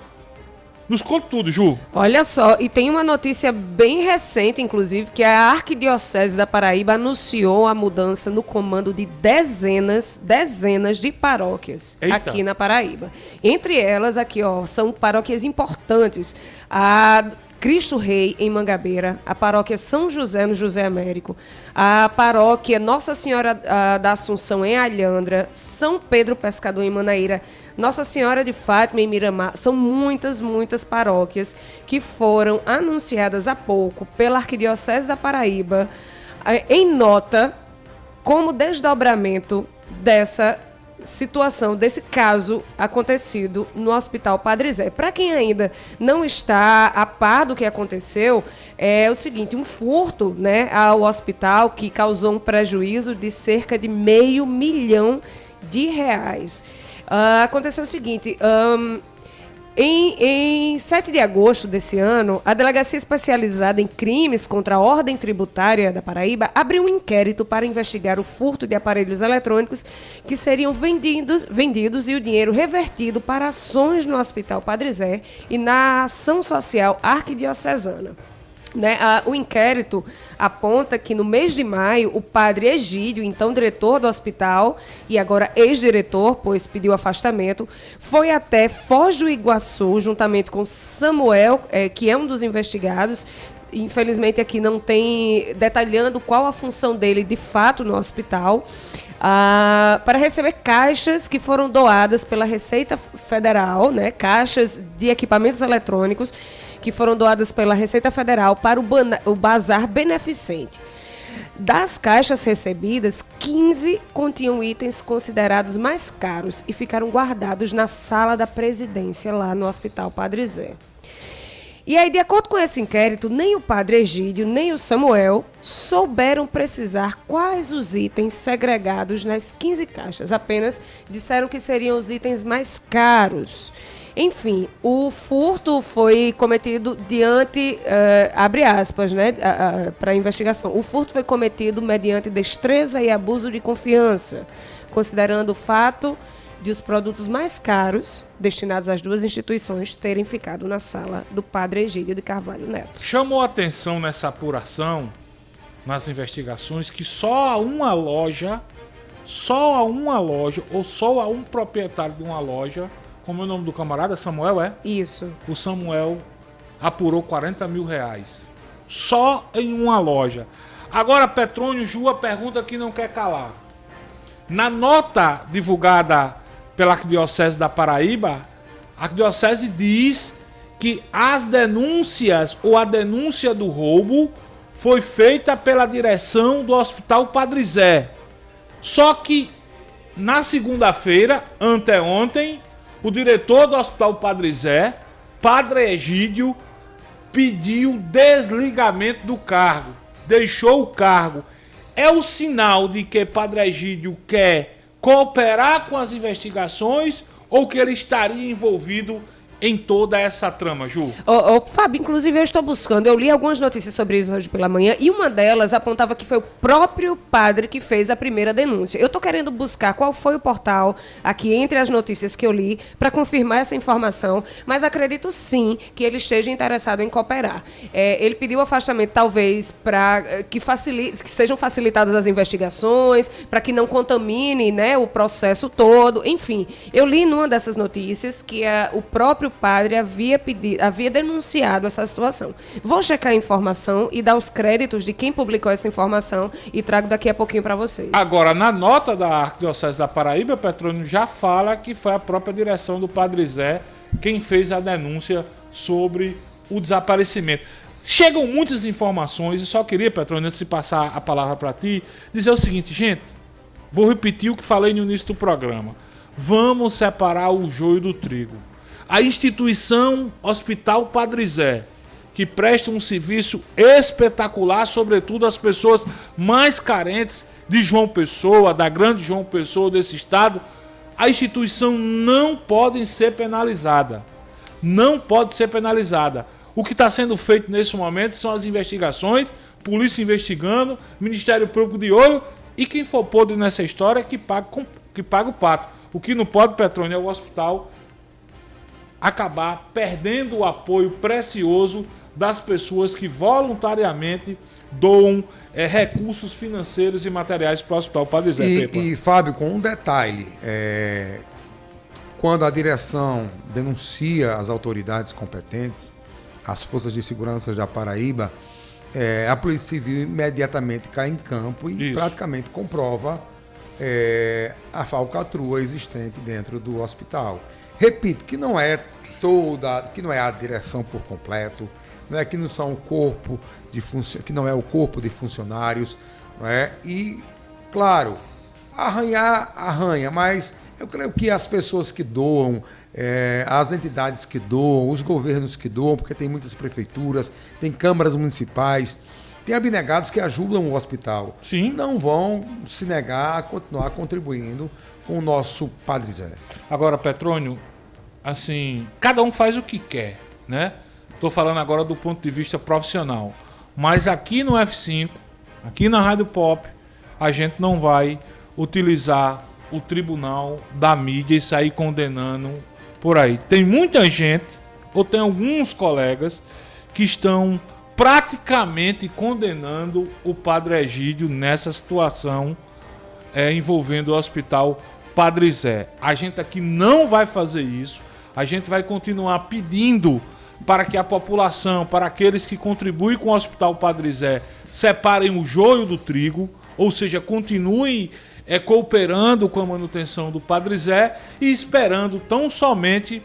Nos conta tudo, Ju. Olha só, e tem uma notícia bem recente, inclusive, que a Arquidiocese da Paraíba anunciou a mudança no comando de dezenas de paróquias aqui na Paraíba. Entre elas, aqui, ó, são paróquias importantes. A Cristo Rei, em Mangabeira, a paróquia São José, no José Américo, a paróquia Nossa Senhora da Assunção, em Alhandra, São Pedro Pescador, em Manaíra, Nossa Senhora de Fátima, em Miramar. São muitas paróquias que foram anunciadas há pouco pela Arquidiocese da Paraíba em nota como desdobramento dessa situação, desse caso acontecido no Hospital Padre Zé. Para quem ainda não está a par do que aconteceu, é o seguinte: um furto, né, ao hospital que causou um prejuízo de cerca de R$500 mil. Aconteceu o seguinte: em 7 de agosto desse ano, a Delegacia Especializada em Crimes contra a Ordem Tributária da Paraíba abriu um inquérito para investigar o furto de aparelhos eletrônicos que seriam vendidos e o dinheiro revertido para ações no Hospital Padre Zé e na Ação Social Arquidiocesana. Né? O inquérito aponta que no mês de maio, o padre Egídio, então diretor do hospital e agora ex-diretor, pois pediu afastamento, foi até Foz do Iguaçu, juntamente com Samuel, que é um dos investigados. Infelizmente aqui não tem detalhando qual a função dele de fato no hospital, para receber caixas que foram doadas pela Receita Federal, né? Caixas de equipamentos eletrônicos que foram doadas pela Receita Federal para o Bazar Beneficente. Das caixas recebidas, 15 continham itens considerados mais caros e ficaram guardados na sala da presidência lá no Hospital Padre Zé. E aí, de acordo com esse inquérito, nem o Padre Egídio, nem o Samuel souberam precisar quais os itens segregados nas 15 caixas. Apenas disseram que seriam os itens mais caros. Enfim, o furto foi cometido diante, abre aspas, né, para a investigação. O furto foi cometido mediante destreza e abuso de confiança, considerando o fato de os produtos mais caros destinados às duas instituições terem ficado na sala do Padre Egídio de Carvalho Neto. Chamou a atenção nessa apuração, nas investigações, que só a uma loja ou só a um proprietário de uma loja, como é o nome do camarada, Samuel, é? Isso. O Samuel apurou 40 mil reais. Só em uma loja. Agora, Petrônio, Ju, a pergunta que não quer calar. Na nota divulgada pela Arquidiocese da Paraíba, a Arquidiocese diz que as denúncias ou a denúncia do roubo foi feita pela direção do Hospital Padre Zé. Só que na segunda-feira, anteontem, o diretor do Hospital Padre Zé, Padre Egídio, pediu desligamento do cargo, deixou o cargo. É o sinal de que Padre Egídio quer cooperar com as investigações ou que ele estaria envolvido em toda essa trama, Ju? Fábio, inclusive eu estou buscando, eu li algumas notícias sobre isso hoje pela manhã e uma delas apontava que foi o próprio padre que fez a primeira denúncia. Eu estou querendo buscar qual foi o portal aqui entre as notícias que eu li para confirmar essa informação, mas acredito sim que ele esteja interessado em cooperar. Ele pediu afastamento talvez para que sejam facilitadas as investigações, para que não contamine, né, o processo todo. Enfim, eu li numa dessas notícias que o próprio padre havia denunciado essa situação. Vou checar a informação e dar os créditos de quem publicou essa informação e trago daqui a pouquinho para vocês. Agora, na nota da Arquidiocese da Paraíba, Petrônio já fala que foi a própria direção do Padre Zé quem fez a denúncia sobre o desaparecimento. Chegam muitas informações e só queria, Petrônio, antes de passar a palavra para ti, dizer o seguinte, gente, vou repetir o que falei no início do programa. Vamos separar o joio do trigo. A instituição Hospital Padre Zé, que presta um serviço espetacular, sobretudo às pessoas mais carentes de João Pessoa, da grande João Pessoa desse estado, a instituição não pode ser penalizada. Não pode ser penalizada. O que está sendo feito nesse momento são as investigações, polícia investigando, Ministério Público de olho e quem for podre nessa história que paga o pato. O que não pode, Petrônio, é o hospital acabar perdendo o apoio precioso das pessoas que voluntariamente doam recursos financeiros e materiais para o Hospital Padre Zé. E Fábio, com um detalhe, quando a direção denuncia as autoridades competentes, as forças de segurança da Paraíba, a Polícia Civil imediatamente cai em campo e praticamente comprova a falcatrua existente dentro do hospital. Repito, que não é a direção por completo, não é que não são que não é o corpo de funcionários, não é? E claro, arranha, mas eu creio que as pessoas que doam, as entidades que doam, os governos que doam, porque tem muitas prefeituras, tem câmaras municipais, tem abnegados que ajudam o hospital. Sim. Não vão se negar a continuar contribuindo com o nosso Padre Zé. Agora, Petrônio, assim, cada um faz o que quer, né? Estou falando agora do ponto de vista profissional. Mas aqui no F5, aqui na Rádio Pop, a gente não vai utilizar o tribunal da mídia e sair condenando por aí. Tem muita gente, ou tem alguns colegas, que estão praticamente condenando o Padre Egídio nessa situação envolvendo o Hospital Padre Zé. A gente aqui não vai fazer isso. A gente vai continuar pedindo para que a população, para aqueles que contribuem com o Hospital Padre Zé, separem o joio do trigo, ou seja, continuem cooperando com a manutenção do Padre Zé e esperando tão somente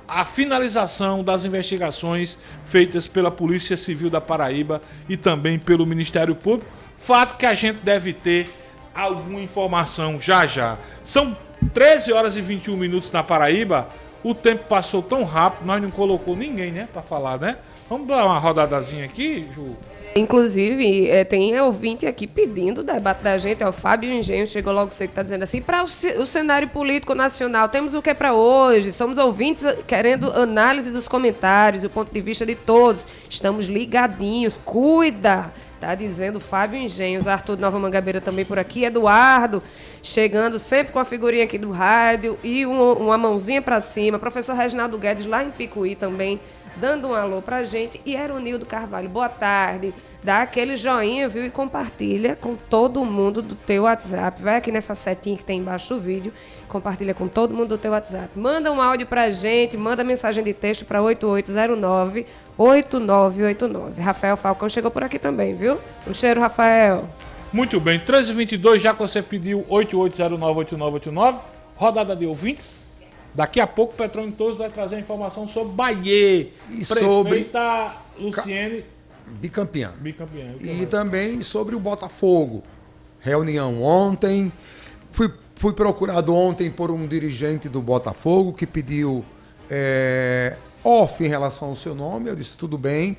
a finalização das investigações feitas pela Polícia Civil da Paraíba e também pelo Ministério Público, fato que a gente deve ter alguma informação já já. São 13 horas e 21 minutos na Paraíba. O tempo passou tão rápido, nós não colocou ninguém, né, pra falar, né? Vamos dar uma rodadazinha aqui, Ju? Inclusive, tem ouvinte aqui pedindo o debate da gente. O Fábio Engenho chegou logo cedo, está dizendo assim: para o cenário político nacional, temos o que para hoje? Somos ouvintes querendo análise dos comentários, o ponto de vista de todos. Estamos ligadinhos, cuida! Tá dizendo o Fábio Engenhos. Arthur de Nova Mangabeira também por aqui. Eduardo, chegando sempre com a figurinha aqui do rádio e uma mãozinha para cima. Professor Reginaldo Guedes lá em Picuí também, dando um alô pra gente. E Eronildo Carvalho, boa tarde. Dá aquele joinha, viu? E compartilha com todo mundo do teu WhatsApp. Vai aqui nessa setinha que tem embaixo do vídeo. Compartilha com todo mundo do teu WhatsApp. Manda um áudio pra gente, manda mensagem de texto para 8809-8989. Rafael Falcão chegou por aqui também, viu? Um cheiro, Rafael. Muito bem, 13h22, já que você pediu 8809-8989, rodada de ouvintes. Daqui a pouco o Petrônio Torres vai trazer a informação sobre Bahia. E Prefeita Luciene... Bicampeã. Bicampeã. E também sobre o Botafogo. Reunião ontem. Fui procurado ontem por um dirigente do Botafogo que pediu off em relação ao seu nome. Eu disse, tudo bem.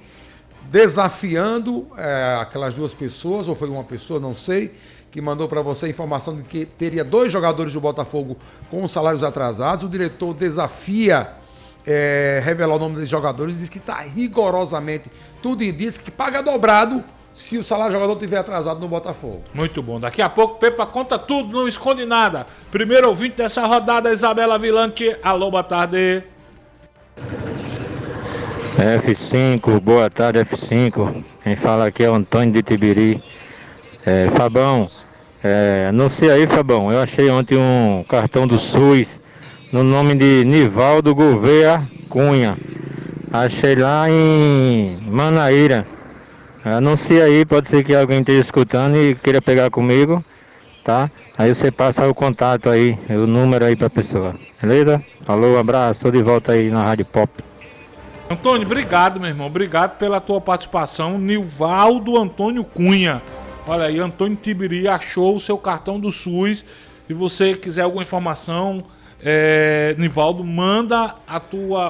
Desafiando aquelas duas pessoas, ou foi uma pessoa, não sei, que mandou para você a informação de que teria 2 jogadores do Botafogo com os salários atrasados. O diretor desafia revelar o nome dos jogadores, diz que está rigorosamente, tudo indica que paga dobrado se o salário do jogador estiver atrasado no Botafogo. Muito bom. Daqui a pouco, Pepa conta tudo, não esconde nada. Primeiro ouvinte dessa rodada, Isabela Vilante. Alô, boa tarde. F5, boa tarde, F5. Quem fala aqui é o Antônio de Tibiri. Fabão, anuncia aí, Fabão. Eu achei ontem um cartão do SUS no nome de Nivaldo Gouveia Cunha. Achei lá em Manaíra. Anuncia aí, pode ser que alguém esteja escutando e queira pegar comigo, tá? Aí você passa o contato aí, o número aí pra pessoa, beleza? Falou, abraço, tô de volta aí na Rádio Pop. Antônio, obrigado, meu irmão. Obrigado pela tua participação. Nivaldo Antônio Cunha. Olha aí, Antônio Tibiri achou o seu cartão do SUS. Se você quiser alguma informação, Nivaldo, manda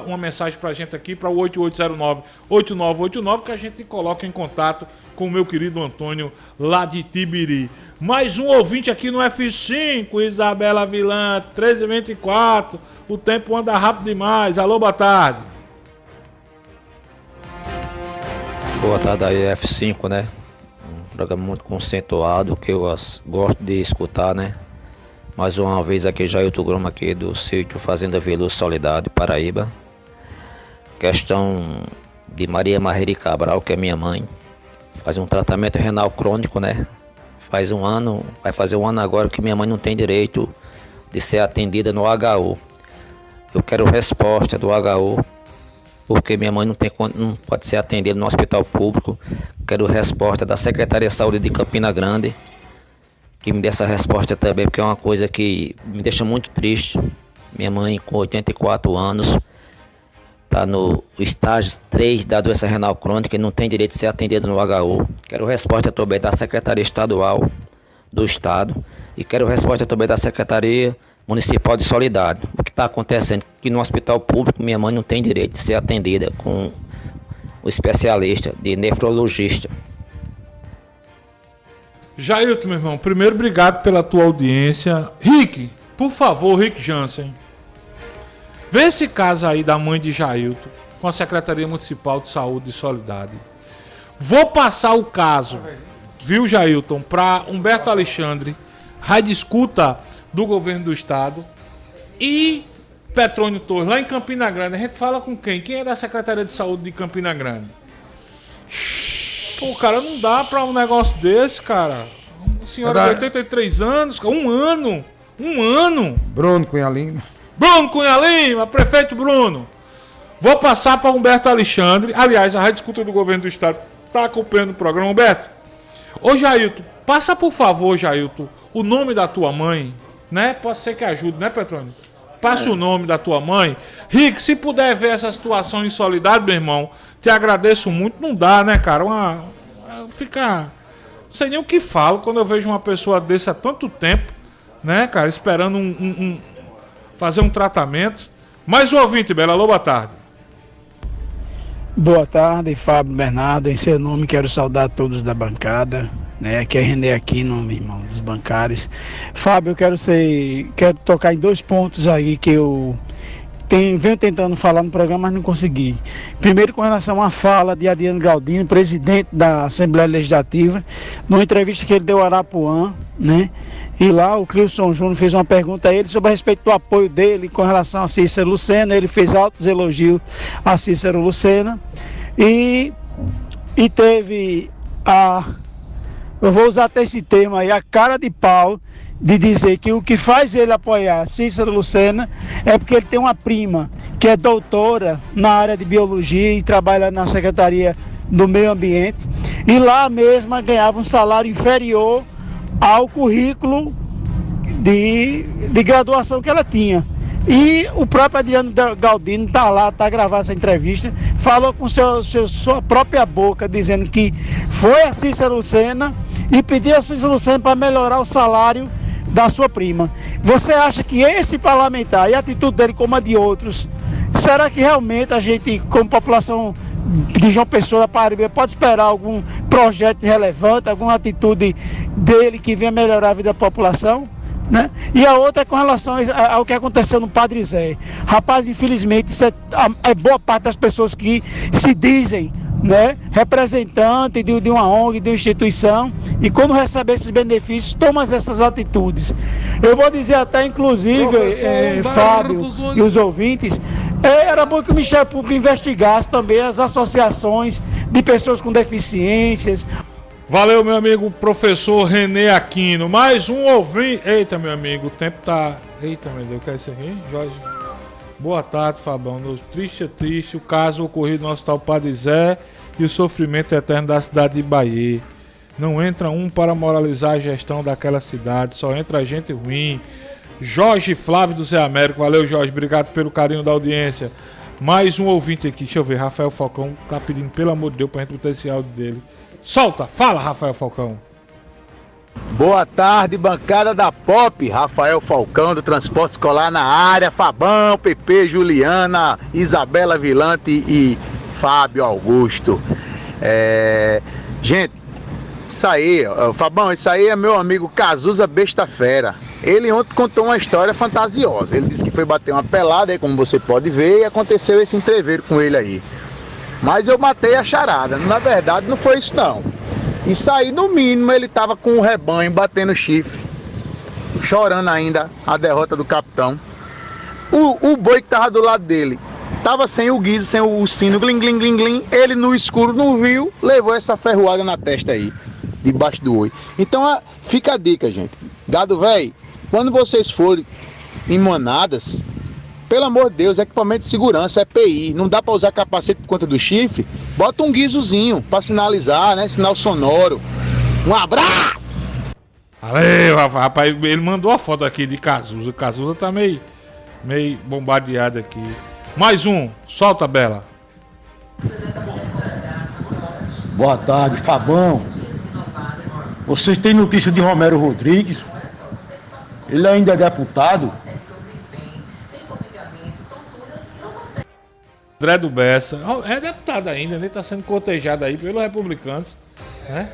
uma mensagem pra gente aqui para o 8809-8989 que a gente coloca em contato com o meu querido Antônio lá de Tibiri. Mais um ouvinte aqui no F5, Isabela Vilante, 13h24. O tempo anda rápido demais. Alô, boa tarde. Boa tarde aí, F5, né? Um programa muito conceituado que eu gosto de escutar, né? Mais uma vez aqui, Jailton Groma aqui do sítio Fazenda Veloso Soledade, Paraíba. Questão de Maria Marreira Cabral, que é minha mãe. Faz um tratamento renal crônico, né? Vai fazer um ano agora que minha mãe não tem direito de ser atendida no HU. Eu quero resposta do HU, porque minha mãe não pode ser atendida no hospital público. Quero resposta da Secretaria de Saúde de Campina Grande, que me dê essa resposta também, porque é uma coisa que me deixa muito triste. Minha mãe, com 84 anos, está no estágio 3 da doença renal crônica e não tem direito de ser atendida no HU. Quero resposta também da Secretaria Estadual do Estado e quero resposta também da Secretaria Municipal de Solidariedade. O que está acontecendo? Que no hospital público minha mãe não tem direito de ser atendida com o especialista de nefrologista. Jailton, meu irmão, primeiro, obrigado pela tua audiência. Rick, por favor, Rick Jansen, vê esse caso aí da mãe de Jailton com a Secretaria Municipal de Saúde e Solidariedade. Vou passar o caso, viu, Jailton, para Humberto Alexandre, rádio escuta do governo do estado, e Petrônio Torres, lá em Campina Grande. A gente fala com quem? Quem é da Secretaria de Saúde de Campina Grande? Pô, cara, não dá pra um negócio desse, cara. Uma senhora de 83 anos, um ano. Bruno Cunha Lima, prefeito Bruno. Vou passar para Humberto Alexandre. Aliás, a Rádio Escuta do Governo do Estado está acompanhando o programa. Humberto, ô Jailton, passa por favor, Jailton, o nome da tua mãe, né? Pode ser que ajude, né, Petrônio? Passa o nome da tua mãe. Rick, se puder ver essa situação em Solidariedade, meu irmão, te agradeço muito. Não dá, né, cara? Fica sei nem o que falo quando eu vejo uma pessoa desse há tanto tempo, né, cara, esperando fazer um tratamento. Mais um ouvinte, Bela. Alô, boa tarde. Boa tarde, Fábio Bernardo. Em seu nome, quero saudar todos da bancada, né? Que é René Aquino, meu irmão, dos bancários. Fábio, eu quero tocar em 2 pontos aí que eu venho tentando falar no programa, mas não consegui. Primeiro, com relação à fala de Adriano Galdino, presidente da Assembleia Legislativa, numa entrevista que ele deu a Arapuã, né? E lá o Clilson Júnior fez uma pergunta a ele sobre a respeito do apoio dele com relação a Cícero Lucena. Ele fez altos elogios a Cícero Lucena e teve eu vou usar até esse termo aí, a cara de pau de dizer que o que faz ele apoiar Cícero Lucena é porque ele tem uma prima que é doutora na área de biologia e trabalha na Secretaria do Meio Ambiente, e lá mesma ganhava um salário inferior ao currículo de graduação que ela tinha. E o próprio Adriano Galdino está lá, está gravando essa entrevista, falou com sua própria boca, dizendo que foi a Cícero Lucena e pediu a Cícero Lucena para melhorar o salário da sua prima. Você acha que esse parlamentar e a atitude dele como a de outros, será que realmente a gente, como população de João Pessoa da Paraíba, pode esperar algum projeto relevante, alguma atitude dele que venha melhorar a vida da população? Né? E a outra é com relação ao que aconteceu no Padre Zé. Rapaz, infelizmente, isso é boa parte das pessoas que se dizem, né, representante de uma ONG, de uma instituição, e quando recebe esses benefícios, toma essas atitudes. Eu vou dizer até, inclusive, Fábio e os ouvintes, era bom que o Ministério Público investigasse também as associações de pessoas com deficiências. Valeu, meu amigo professor René Aquino. Mais um ouvinte. Eita, meu amigo, o tempo tá... Eita, meu Deus, o que é isso aqui, Jorge? Boa tarde, Fabão. Triste, o caso ocorrido no Hospital Padre Zé e o sofrimento eterno da cidade de Bahia. Não entra um para moralizar a gestão daquela cidade, só entra gente ruim. Jorge Flávio do Zé Américo. Valeu, Jorge, obrigado pelo carinho da audiência. Mais um ouvinte aqui, deixa eu ver, Rafael Falcão tá pedindo, pelo amor de Deus, pra gente botar esse áudio dele. Solta, fala, Rafael Falcão. Boa tarde, bancada da Pop, Rafael Falcão do Transporte Escolar na área, Fabão, PP, Juliana, Isabela Vilante e Fábio Augusto. Gente, isso aí, Fabão, isso aí é meu amigo Cazuza Besta Fera. Ele ontem contou uma história fantasiosa. Ele disse que foi bater uma pelada aí, como você pode ver, e aconteceu esse entreveiro com ele aí. Mas eu matei a charada. Na verdade, não foi isso não. Isso aí, no mínimo, ele tava com o rebanho batendo chifre, chorando ainda a derrota do capitão. O boi que tava do lado dele tava sem o guiso, sem o sino, glim, glim, glim, glim. Ele no escuro não viu, levou essa ferroada na testa aí, debaixo do oi. Então, fica a dica, gente. Gado velho, quando vocês forem em manadas, pelo amor de Deus, equipamento de segurança, EPI, não dá para usar capacete por conta do chifre, bota um guizozinho para sinalizar, né, sinal sonoro. Um abraço! Valeu, rapaz, ele mandou a foto aqui de Cazuza, o Cazuza tá meio bombardeado aqui. Mais um, solta, Bela. Boa tarde, Fabão. Vocês têm notícia de Romero Rodrigues? Ele ainda é deputado? André do Bessa, é deputado ainda, né? Tá sendo cotejado aí pelos republicanos, né?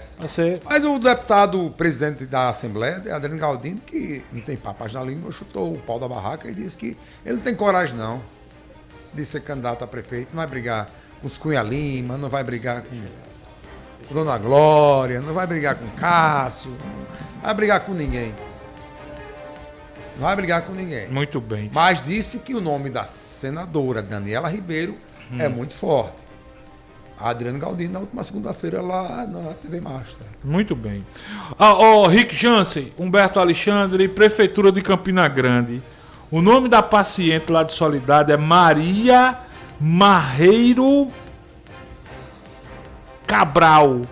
Mas o deputado presidente da Assembleia, Adriano Galdino, que não tem papas na língua, chutou o pau da barraca e disse que ele não tem coragem não de ser candidato a prefeito, não vai brigar com os Cunha Lima, não vai brigar com Dona Glória, não vai brigar com Cássio, não vai brigar com ninguém. Não vai brigar com ninguém. Muito bem. Mas disse que o nome da senadora Daniela Ribeiro é muito forte. A Adriano Galdino, na última segunda-feira, lá na TV Master. Muito bem. Rick Jansen, Humberto Alexandre, Prefeitura de Campina Grande. O nome da paciente lá de Soledade é Maria Marreiro Cabral.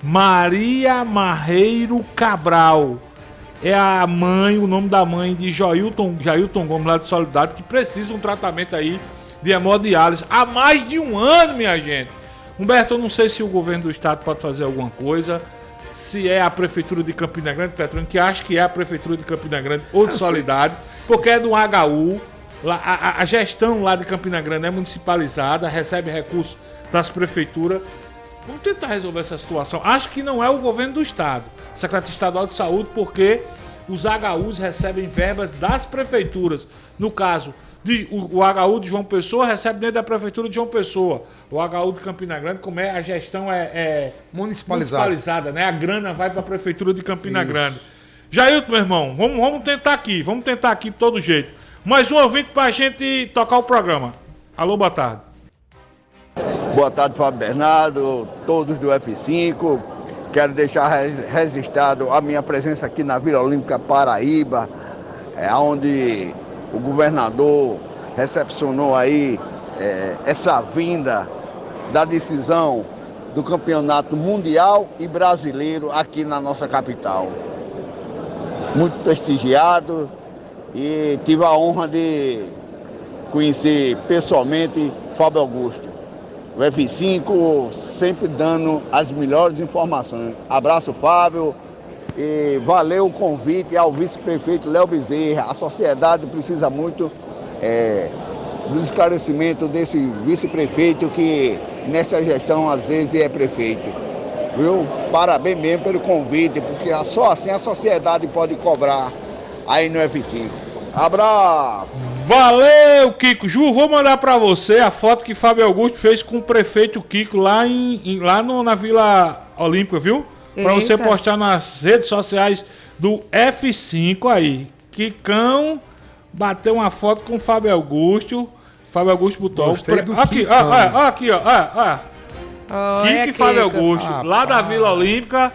Maria Marreiro Cabral. É a mãe, o nome da mãe de Jailton Gomes lá de Soledade, que precisa um tratamento aí de hemodiálise há mais de um ano, minha gente. Humberto, eu não sei se o governo do estado pode fazer alguma coisa, se é a Prefeitura de Campina Grande, Petrônio, que acha que é a Prefeitura de Campina Grande ou de Solidade, porque é do HU. A gestão lá de Campina Grande é municipalizada, recebe recursos das prefeituras. Vamos tentar resolver essa situação. Acho que não é o governo do estado, Secretaria Estadual de Saúde, porque os HUs recebem verbas das prefeituras. No caso, o HU de João Pessoa recebe dentro da prefeitura de João Pessoa. O HU de Campina Grande, como a gestão é municipalizada, né? A grana vai para a prefeitura de Campina Grande. Jailton, meu irmão, vamos tentar aqui de todo jeito. Mais um ouvinte para a gente tocar o programa. Alô, boa tarde. Boa tarde, Fábio Bernardo, todos do F5. Quero deixar registrado a minha presença aqui na Vila Olímpica Paraíba, onde o governador recepcionou aí essa vinda da decisão do campeonato mundial e brasileiro aqui na nossa capital. Muito prestigiado e tive a honra de conhecer pessoalmente Fábio Augusto. O F5 sempre dando as melhores informações. Abraço, Fábio, e valeu o convite ao vice-prefeito Léo Bezerra. A sociedade precisa muito do esclarecimento desse vice-prefeito que nessa gestão às vezes é prefeito. Viu? Parabéns mesmo pelo convite, porque só assim a sociedade pode cobrar aí no F5. Abraço! Valeu, Kiko. Ju, vou mandar pra você a foto que Fábio Augusto fez com o prefeito Kiko lá na Vila Olímpica, viu? Pra você postar nas redes sociais do F5 aí. Kikão bateu uma foto com o Fábio Augusto. Fábio Augusto botou. Aqui, ó. Kiko e Fábio Augusto, lá da Vila Olímpica.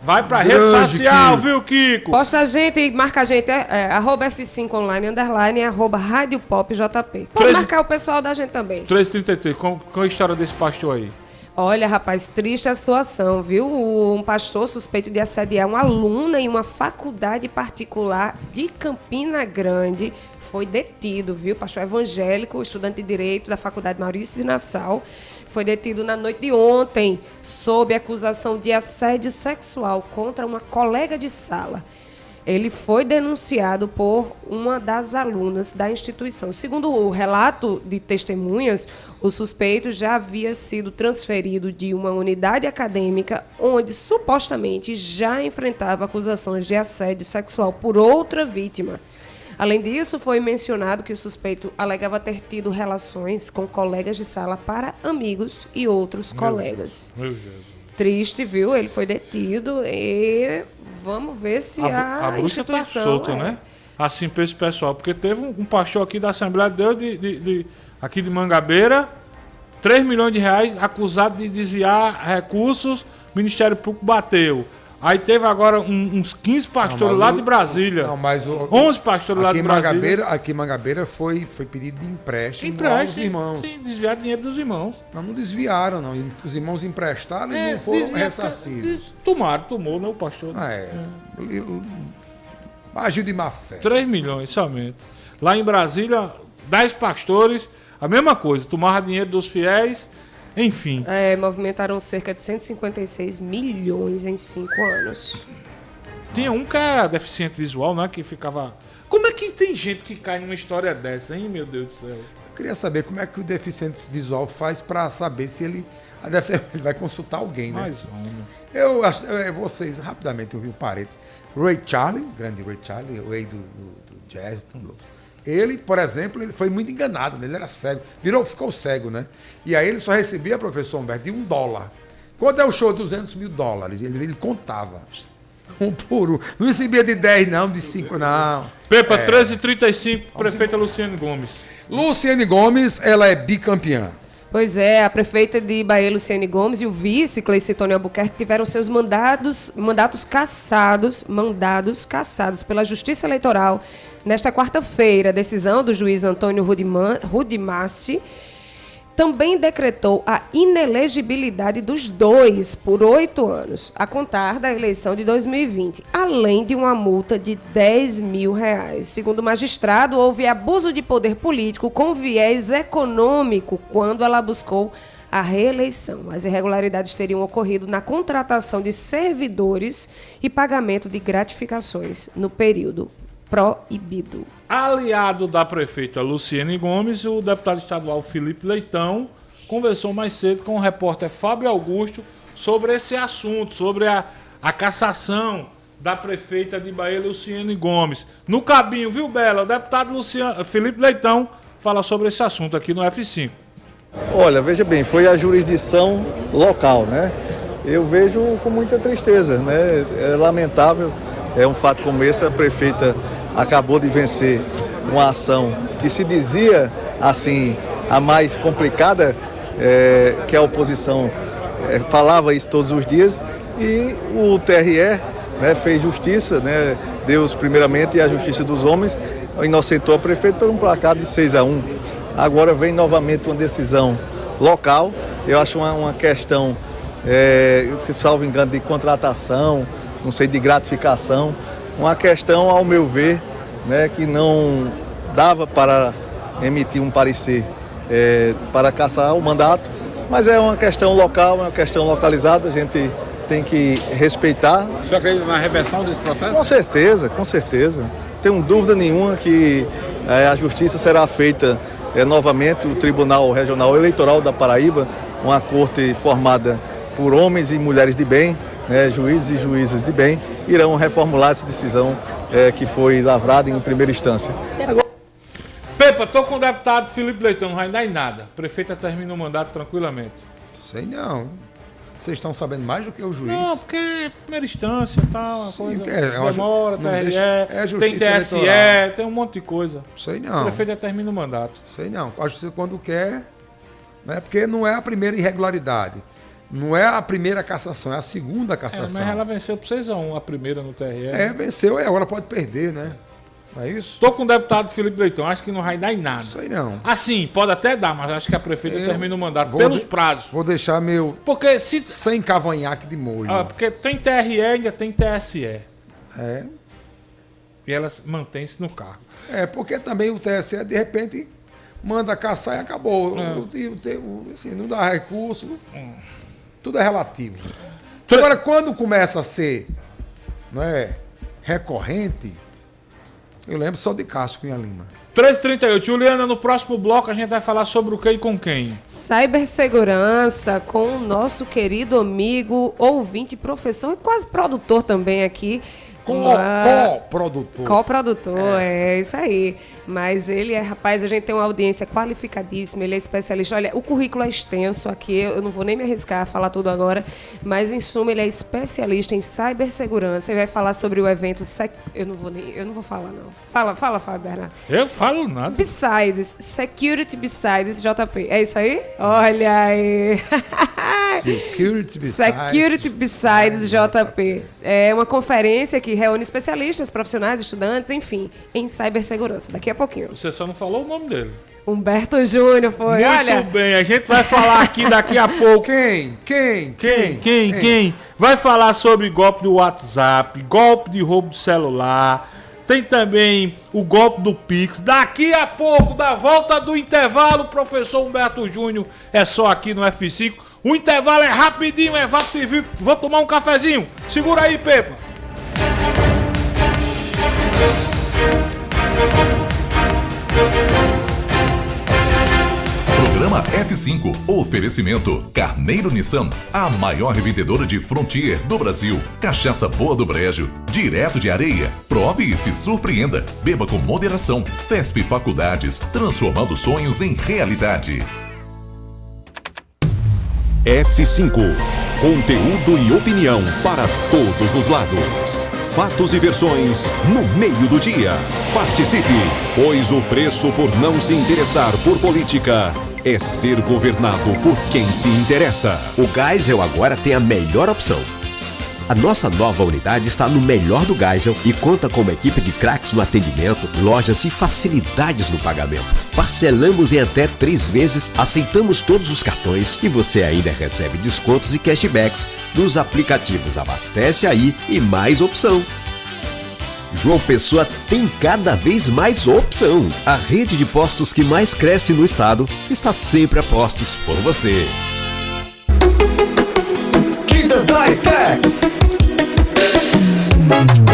Vai pra rede social, viu, Kiko? Posta a gente e marca a gente, arroba F5 online, _, arroba Rádio Pop JP. Pode marcar o pessoal da gente também. 333, qual a história desse pastor aí? Olha, rapaz, triste a situação, viu? Um pastor suspeito de assediar uma aluna em uma faculdade particular de Campina Grande foi detido, viu? Pastor evangélico, estudante de Direito da Faculdade Maurício de Nassau, foi detido na noite de ontem sob acusação de assédio sexual contra uma colega de sala. Ele foi denunciado por uma das alunas da instituição. Segundo o relato de testemunhas, o suspeito já havia sido transferido de uma unidade acadêmica onde supostamente já enfrentava acusações de assédio sexual por outra vítima. Além disso, foi mencionado que o suspeito alegava ter tido relações com colegas de sala para amigos e outros colegas. Meu Jesus. Triste, viu? Ele foi detido e vamos ver se a instituição... Tá solta, né? Assim para esse pessoal. Porque teve um pastor aqui da Assembleia de Deus, aqui de Mangabeira, 3 milhões de reais, acusado de desviar recursos, o Ministério Público bateu. Aí teve agora uns 15 pastores lá de Brasília. 11 pastores lá de Brasília. Aqui em Mangabeira foi pedido de empréstimo aos irmãos. Sim, desviar dinheiro dos irmãos. Não desviaram, não. Os irmãos emprestaram e não foram ressarcidos. Tomou, né, o pastor? Agiu de má fé. 3 milhões somente. Lá em Brasília, 10 pastores, a mesma coisa. Tomava dinheiro dos fiéis. Enfim. Movimentaram cerca de 156 milhões em 5 anos. Tinha um que era deficiente visual, né? Que ficava... Como é que tem gente que cai numa história dessa, hein? Meu Deus do céu. Eu queria saber como é que o deficiente visual faz pra saber se ele... Ele vai consultar alguém, né? Mais um. Vocês, rapidamente, eu vi um parênteses. Ray Charles, grande Ray Charles, o rei do jazz, tão louco. Ele, por exemplo, ele foi muito enganado, né? Ele era cego, ficou cego, né? E aí ele só recebia, professor Humberto, de $1. Quanto é o show? $200 mil. Ele contava. Um por um. Não recebia de 10, não, de 5, não. Pepa, 13h35, prefeita Luciane Gomes. Luciane Gomes, ela é bicampeã. Pois é, a prefeita de Bahia, Luciane Gomes, e o vice, Cleicitônio Albuquerque, tiveram seus mandatos cassados pela Justiça Eleitoral nesta quarta-feira. A decisão do juiz Antônio Rudimassi também decretou a inelegibilidade dos dois por 8 anos, a contar da eleição de 2020, além de uma multa de R$10 mil. Segundo o magistrado, houve abuso de poder político com viés econômico quando ela buscou à reeleição. As irregularidades teriam ocorrido na contratação de servidores e pagamento de gratificações no período proibido. Aliado da prefeita Luciene Gomes, o deputado estadual Felipe Leitão conversou mais cedo com o repórter Fábio Augusto sobre esse assunto, sobre a cassação da prefeita de Bahia, Luciene Gomes. No cabinho, viu, Bela? O deputado Felipe Leitão fala sobre esse assunto aqui no F5. Olha, veja bem, foi a jurisdição local, né? Eu vejo com muita tristeza, né? É lamentável, é um fato como esse, a prefeita acabou de vencer uma ação que se dizia, assim, a mais complicada, que a oposição falava isso todos os dias, e o TRE, né, fez justiça, né, Deus primeiramente e a justiça dos homens, inocentou a prefeita por um placar de 6-1. Agora vem novamente uma decisão local, eu acho uma questão, se salvo engano, de contratação, não sei, de gratificação, uma questão, ao meu ver, né, que não dava para emitir um parecer para cassar o mandato, mas é uma questão local, uma questão localizada, a gente tem que respeitar. O senhor acredita na reversão desse processo? Com certeza, com certeza. Não tenho dúvida nenhuma que a justiça será feita novamente. O Tribunal Regional Eleitoral da Paraíba, uma corte formada por homens e mulheres de bem, né, juízes e juízas de bem, irão reformular essa decisão que foi lavrada em primeira instância. Agora... Pepa, tô com o deputado Felipe Leitão, não vai dar em nada. A prefeita termina o mandato tranquilamente. Sei não. Vocês estão sabendo mais do que o juiz? Não, porque é primeira instância e tal, uma coisa demora, TRE, tem TSE, eleitoral. Tem um monte de coisa. Sei não. A prefeita termina o mandato. Sei não. A justiça quando quer, né? Porque não é a primeira irregularidade. Não é a primeira cassação, é a segunda cassação. Mas ela venceu por 6-1, a primeira no TRE. Venceu, agora pode perder, né? Não é isso? Tô com o deputado Felipe Leitão, acho que não vai dar em nada. Sei não. Assim, pode até dar, mas acho que a prefeita termina o mandato pelos prazos. Vou deixar meu... Porque se... Sem cavanhaque de molho. Porque tem TRE e ainda tem TSE. E elas mantêm-se no cargo. Porque também o TSE, de repente, manda caçar e acabou. Assim, não dá recurso. Tudo é relativo. Agora, quando começa a ser, né, recorrente... Eu lembro só de Cássio Cunha Lima. 13h38. Juliana, no próximo bloco a gente vai falar sobre o que e com quem? Cibersegurança com o nosso querido amigo, ouvinte, professor e quase produtor também aqui. Co-produtor. Co-produtor, é isso aí. Mas ele rapaz, a gente tem uma audiência qualificadíssima, ele é especialista. Olha, o currículo é extenso aqui, eu não vou nem me arriscar a falar tudo agora, mas em suma ele é especialista em cibersegurança e vai falar sobre o evento... Eu não vou falar não. Fala, Fábio Bernardo. Eu falo nada. Besides, Security Besides JP. É isso aí? Olha aí. Security Besides JP. É uma conferência que reúne especialistas, profissionais, estudantes, enfim, em cibersegurança. Daqui a pouquinho. Você só não falou o nome dele. Humberto Júnior foi, muito olha. Muito bem, a gente vai falar aqui daqui a pouco. Quem? Vai falar sobre golpe do WhatsApp, golpe de roubo de celular, tem também o golpe do Pix. Daqui a pouco, da volta do intervalo, professor Humberto Júnior, é só aqui no F5. O intervalo é rapidinho, é rápido. Vou tomar um cafezinho. Segura aí, Pepa. Programa F5. Oferecimento Carneiro Nissan, a maior revendedora de Frontier do Brasil. Cachaça boa do Brejo, direto de Areia. Prove e se surpreenda. Beba com moderação. FESP Faculdades, transformando sonhos em realidade. F5. Conteúdo e opinião para todos os lados. Fatos e versões no meio do dia. Participe, pois o preço por não se interessar por política é ser governado por quem se interessa. O Geisel agora tem a melhor opção. A nossa nova unidade está no melhor do Geisel e conta com uma equipe de craques no atendimento, lojas e facilidades no pagamento. Parcelamos em até 3 vezes, aceitamos todos os cartões e você ainda recebe descontos e cashbacks nos aplicativos Abastece Aí e Mais Opção. João Pessoa tem cada vez mais opção. A rede de postos que mais cresce no estado está sempre a postos por você. Tintas Dytex.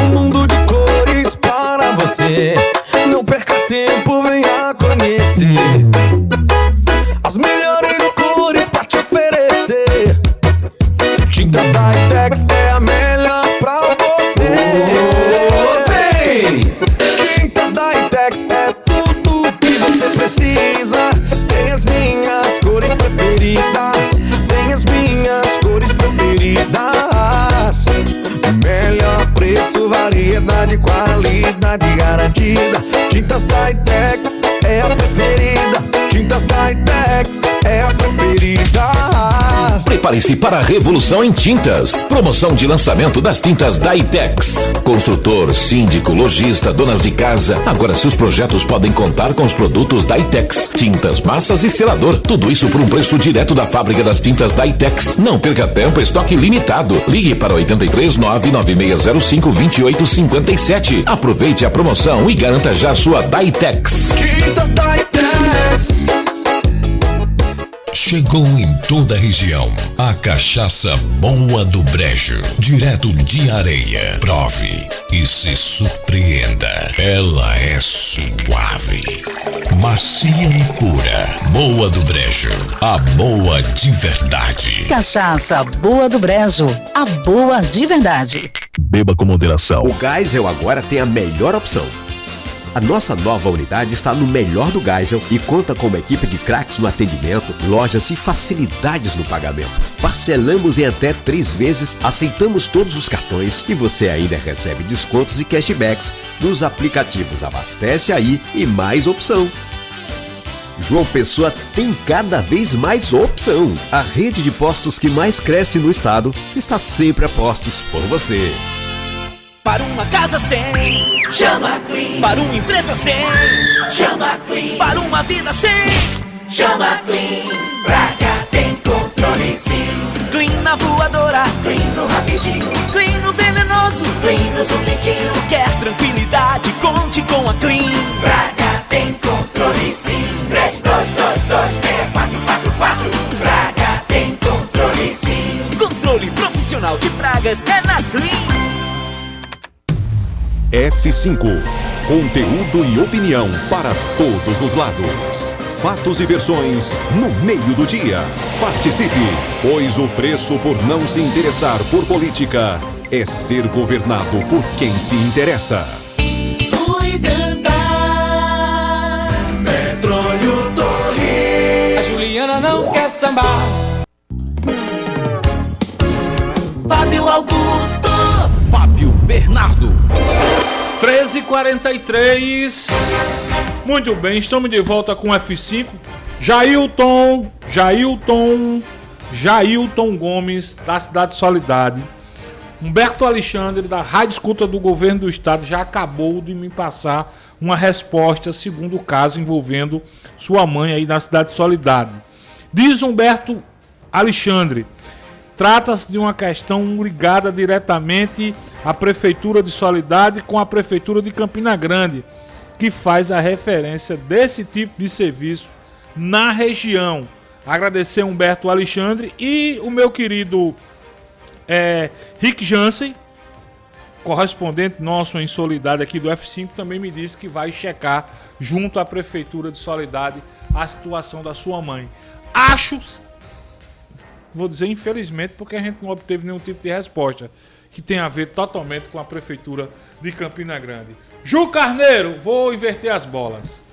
Um mundo de cores para você. Não perca tempo, venha conhecer as melhores cores pra te oferecer. Tintas Dytex é a melhor pra você. Vem! Tintas Dytex é tudo que você precisa. Tem as minhas cores preferidas. Tem as minhas cores preferidas. Melhor preço, variedade, qualidade garantida. Tintas Dytex é a preferida. Tintas Dytex é a preferida. Prepare-se para a revolução em tintas. Promoção de lançamento das tintas Dytex. Construtor, síndico, lojista, donas de casa. Agora seus projetos podem contar com os produtos Dytex. Tintas, massas e selador. Tudo isso por um preço direto da fábrica das tintas Dytex. Não perca tempo, estoque limitado. Ligue para 83 99605 2857. Aproveite a promoção e garanta já sua Dytex. Tintas Dytex. Chegou em toda a região a cachaça Boa do Brejo, direto de Areia. Prove e se surpreenda. Ela é suave, macia e pura. Boa do Brejo, a boa de verdade. Cachaça Boa do Brejo, a boa de verdade. Beba com moderação. O Geisel agora tem a melhor opção. A nossa nova unidade está no melhor do Geisel e conta com uma equipe de craques no atendimento, lojas e facilidades no pagamento. Parcelamos em até 3 vezes, aceitamos todos os cartões e você ainda recebe descontos e cashbacks nos aplicativos Abastece Aí e Mais Opção. João Pessoa tem cada vez mais opção. A rede de postos que mais cresce no estado está sempre a postos por você. Para uma casa sem, chama Clean. Para uma empresa sem, chama Clean. Para uma vida sem, chama Clean. Pra cá tem controle sim. Clean na voadora, Clean no rapidinho, Clean no venenoso, Clean no zumbidinho. Quer tranquilidade, conte com a Clean. Pra cá tem controle sim. 32226444. Pra cá tem controle sim. Controle profissional de pragas é na Clean. F5. Conteúdo e opinião para todos os lados. Fatos e versões no meio do dia. Participe, pois o preço por não se interessar por política é ser governado por quem se interessa. Petróleo Torres. A Juliana não quer sambar. Fábio Augusto. Fábio Bernardo. 13h43. Muito bem, estamos de volta com F5. Jailton Gomes, da Cidade Solidade. Humberto Alexandre, da Rádio Escuta do Governo do Estado, já acabou de me passar uma resposta segundo o caso envolvendo sua mãe aí na Cidade Solidade. Diz Humberto Alexandre: trata-se de uma questão ligada diretamente à Prefeitura de Soledade com a Prefeitura de Campina Grande, que faz a referência desse tipo de serviço na região. Agradecer Humberto Alexandre e o meu querido Rick Jansen, correspondente nosso em Soledade aqui do F5, também me disse que vai checar junto à Prefeitura de Soledade a situação da sua mãe. Acho, vou dizer infelizmente, porque a gente não obteve nenhum tipo de resposta, que tem a ver totalmente com a Prefeitura de Campina Grande. Ju Carneiro, vou inverter as bolas.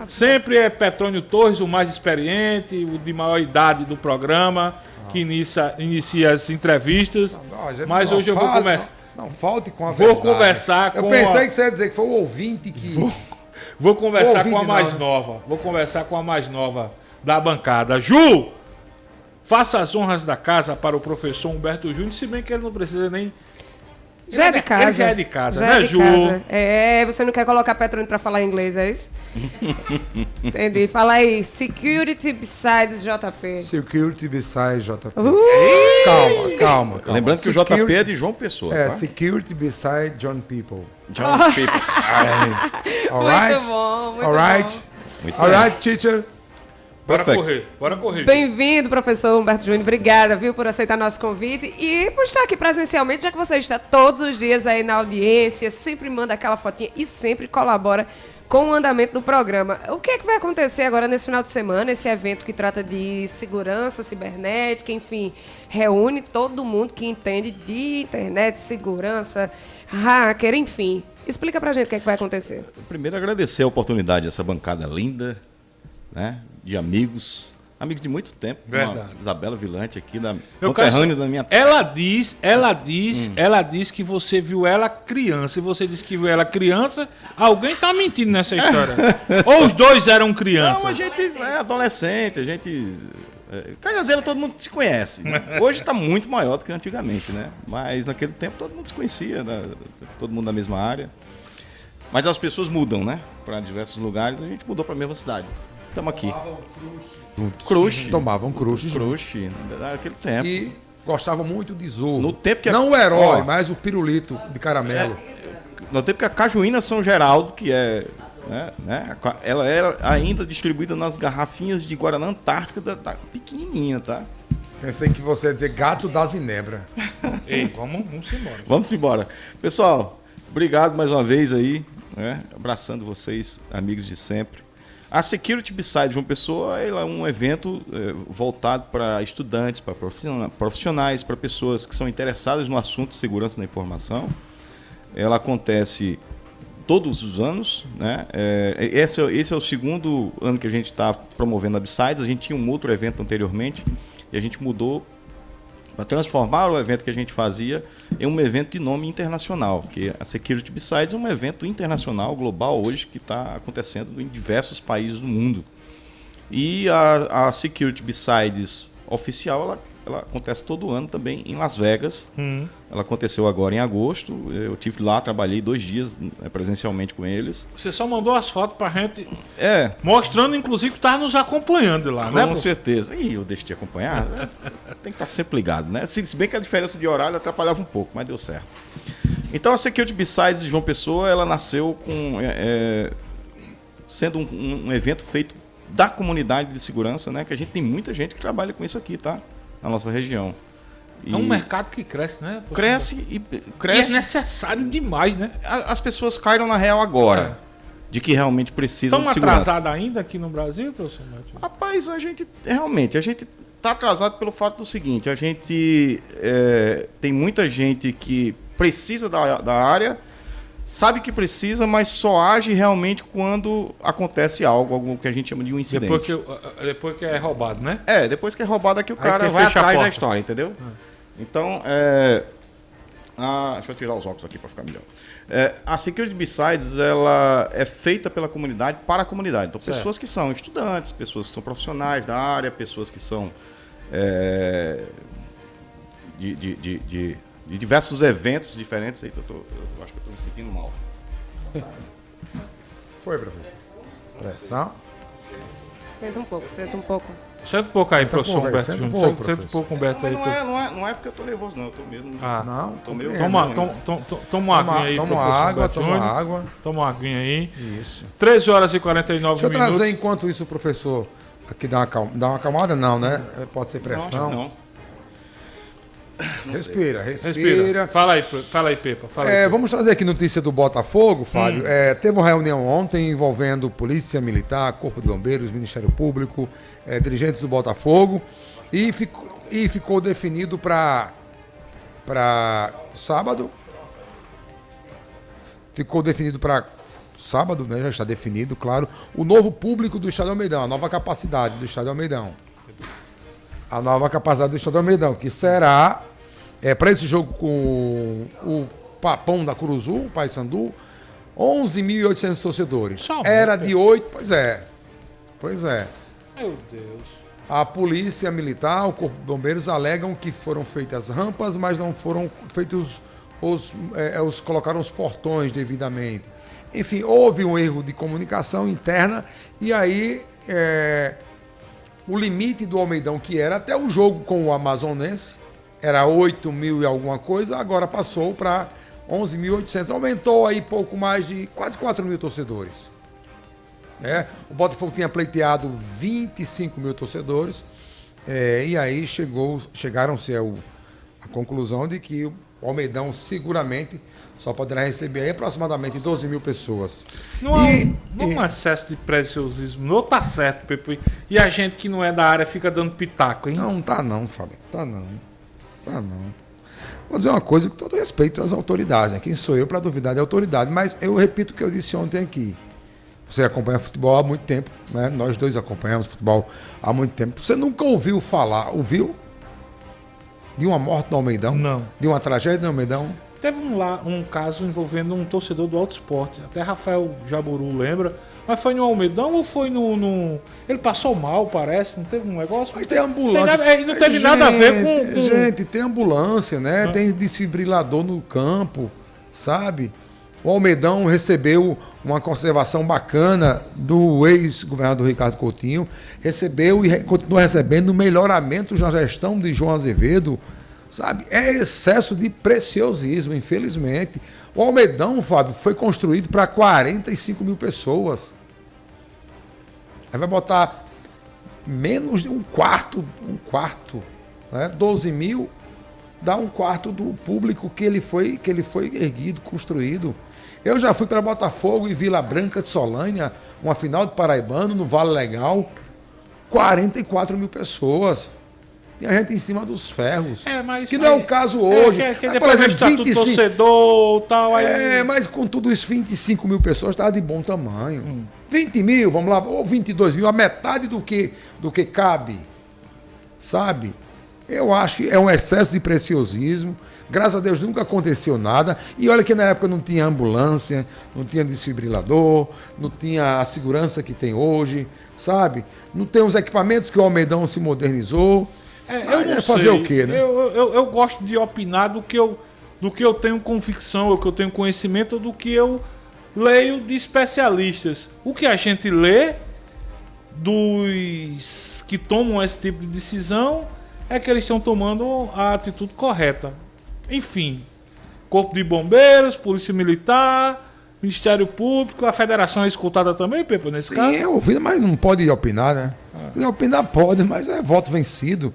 Sempre é Petrônio Torres, o mais experiente, o de maior idade do programa, que inicia as entrevistas. Mas hoje eu vou começar. Não falte com a verdade. Vou conversar com. Eu pensei que você ia dizer que foi o ouvinte que. Vou conversar com a mais nova. Vou conversar com a mais nova da bancada. Ju! Faça as honras da casa para o professor Humberto Júnior, se bem que ele não precisa nem... Já é de casa. Ele já é de casa, já né, é de Ju? Casa. É, você não quer colocar Petrônio para falar inglês, é isso? Entendi. Fala aí, Security Besides JP. Security Besides JP. Calma. Lembrando que o JP é de João Pessoa. É, tá? Security Beside John People. John People. All right? Muito bom, muito All right? bom. Muito All bem. right, teacher? Bora correr. Bem-vindo, professor Humberto Júnior. Obrigada, viu, por aceitar nosso convite e por estar aqui presencialmente, já que você está todos os dias aí na audiência, sempre manda aquela fotinha e sempre colabora com o andamento do programa. O que é que vai acontecer agora nesse final de semana, esse evento que trata de segurança cibernética, enfim, reúne todo mundo que entende de internet, segurança, hacker, enfim. Explica pra gente o que é que vai acontecer. Primeiro, agradecer a oportunidade, essa bancada linda, né, de amigos de muito tempo. Verdade. Isabela Vilante aqui, conterrânea da minha... Ela diz que você viu ela criança, e você disse que viu ela criança, alguém tá mentindo nessa história. Ou os dois eram crianças? Não, a gente é adolescente, a gente... Cajazeira todo mundo se conhece. Né? Hoje está muito maior do que antigamente, né? Mas naquele tempo todo mundo se conhecia, todo mundo da mesma área. Mas as pessoas mudam, né? Para diversos lugares, a gente mudou para a mesma cidade. Estamos aqui. Crush. Tomavam crush. Crush, naquele tempo. E gostavam muito de Zorro. No tempo que não o herói, mas o pirulito de caramelo. No tempo que a Cajuína São Geraldo, que é... ela era ainda distribuída nas garrafinhas de Guaraná Antártica, pequenininha, tá? Pensei que você ia dizer gato da Zinebra. Ei, vamos embora. Vamos embora. Pessoal, obrigado mais uma vez aí, né? Abraçando vocês, amigos de sempre. A Security Beside João Pessoa ela é um evento voltado para estudantes, para profissionais, para pessoas que são interessadas no assunto de segurança da informação. Ela acontece todos os anos, né? Esse é o segundo ano que a gente está promovendo a Besides. A gente tinha um outro evento anteriormente e a gente mudou para transformar o evento que a gente fazia em um evento de nome internacional, que a Security Besides é um evento internacional, global hoje, que está acontecendo em diversos países do mundo. E a Security Besides oficial, ela acontece todo ano também em Las Vegas. Ela aconteceu agora em agosto. Eu tive lá, trabalhei 2 dias presencialmente com eles. Você só mandou as fotos pra gente. Mostrando, inclusive, que tá nos acompanhando lá, né? Com certeza. E eu deixo de acompanhar. Tem que estar sempre ligado, né? Se bem que a diferença de horário atrapalhava um pouco, mas deu certo. Então a Security Besides de João Pessoa, ela nasceu com sendo um evento feito da comunidade de segurança, né? Que a gente tem muita gente que trabalha com isso aqui, tá? Na nossa região. É um mercado que cresce, né? Cresce. E é necessário demais, né? As pessoas caíram na real agora. De que realmente precisam de segurança. Estamos atrasados ainda aqui no Brasil, professor Matheus? Rapaz, a gente está atrasado pelo fato do seguinte, a gente tem muita gente que precisa da área, sabe que precisa, mas só age realmente quando acontece algo que a gente chama de um incidente. Depois que é roubado, né? Depois que é roubado é que o cara vai atrás da história, entendeu? Então, deixa eu tirar os óculos aqui para ficar melhor. A Security Besides, ela é feita pela comunidade para a comunidade. Então, pessoas que são estudantes, pessoas que são profissionais da área, pessoas que são de diversos eventos diferentes. Aí, eu acho que eu estou me sentindo mal. Foi, professor. Pressão. Senta um pouco. Senta um pouco aí, professor Humberto. Senta um pouco, Humberto. Aí. Não é porque eu tô nervoso, não. Eu tô mesmo. Não, tô meio. Toma uma aguinha aí, Toma água. Toma uma aguinha aí. Isso. 13h49 minutos. Deixa eu trazer, enquanto isso, professor, aqui dá uma acalmada, não, né? Pode ser pressão. Não. Respira. Fala aí, Pepa. Vamos trazer aqui notícia do Botafogo, Fábio. Teve uma reunião ontem envolvendo Polícia Militar, Corpo de Bombeiros, Ministério Público, dirigentes do Botafogo, e ficou definido para sábado. Ficou definido para sábado, né? Já está definido, claro, o novo público do Estádio Almeidão, a nova capacidade do Estádio Almeidão. A nova capacidade do Estádio Almeidão, que será, para esse jogo com o Papão da Curuzu, o Paysandu, 11.800 torcedores. Era de 8, pois é. Meu Deus. A Polícia Militar, o Corpo de Bombeiros alegam que foram feitas rampas, mas não foram feitos colocaram os portões devidamente. Enfim, houve um erro de comunicação interna e aí o limite do Almeidão, que era até o jogo com o Amazonense, era 8.000 e alguma coisa, agora passou para 11.800. Aumentou aí pouco mais de quase 4.000 torcedores. O Botafogo tinha pleiteado 25 mil torcedores, e aí chegaram-se à conclusão de que o Almeidão seguramente só poderá receber aí aproximadamente 12 mil pessoas. Não há um excesso de preciosismo. Não tá certo, Pepe. E a gente que não é da área fica dando pitaco, hein? Não tá não, Fábio. Tá não. Vou dizer uma coisa com todo respeito às autoridades, né? Quem sou eu para duvidar da autoridade? Mas eu repito o que eu disse ontem aqui. Você acompanha futebol há muito tempo, né? Nós dois acompanhamos futebol há muito tempo. Você nunca ouviu de uma morte no Almeidão? Não. De uma tragédia no Almeidão? Teve um caso envolvendo um torcedor do Alto Esporte. Até Rafael Jaburu lembra. Mas foi no Almeidão ou foi no... Ele passou mal, parece. Não teve um negócio? Mas tem ambulância. Não teve nada a ver com... Gente, tem ambulância, né? Tem desfibrilador no campo, sabe? O Almeidão recebeu uma conservação bacana do ex-governador Ricardo Coutinho. Recebeu e continua recebendo o melhoramento na gestão de João Azevedo. Sabe? É excesso de preciosismo, infelizmente. O Almeidão, Fábio, foi construído para 45 mil pessoas. Aí vai botar menos de um quarto, né? 12 mil dá um quarto do público que ele foi erguido, construído. Eu já fui para Botafogo e Vila Branca de Solânia, uma final de Paraibano no Vale Legal, 44 mil pessoas. E a gente em cima dos ferros. Mas que não é o caso hoje. Por exemplo, 25 torcedor tal. Mas com tudo isso, 25 mil pessoas está de bom tamanho. 20 mil, vamos lá, ou 22 mil, a metade do que cabe. Sabe? Eu acho que é um excesso de preciosismo. Graças a Deus nunca aconteceu nada. E olha que na época não tinha ambulância, não tinha desfibrilador, não tinha a segurança que tem hoje, sabe? Não tem os equipamentos que o Almeidão se modernizou. Eu não fazer o quê, né? Eu gosto de opinar do que eu tenho convicção, do que eu tenho conhecimento, do que eu leio de especialistas. O que a gente lê dos que tomam esse tipo de decisão é que eles estão tomando a atitude correta. Enfim, Corpo de Bombeiros, Polícia Militar, Ministério Público, a Federação é escutada também, Pepe, nesse caso? Sim, é ouvido, mas não pode opinar, né? Opinar pode, mas é voto vencido.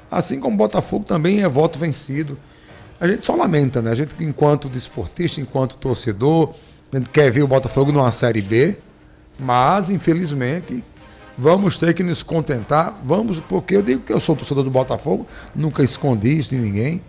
Assim como o Botafogo também é voto vencido. A gente só lamenta, né? A gente, enquanto desportista, enquanto torcedor, a gente quer ver o Botafogo numa Série B, mas, infelizmente, vamos ter que nos contentar. Porque eu digo que eu sou torcedor do Botafogo, nunca escondi isso de ninguém.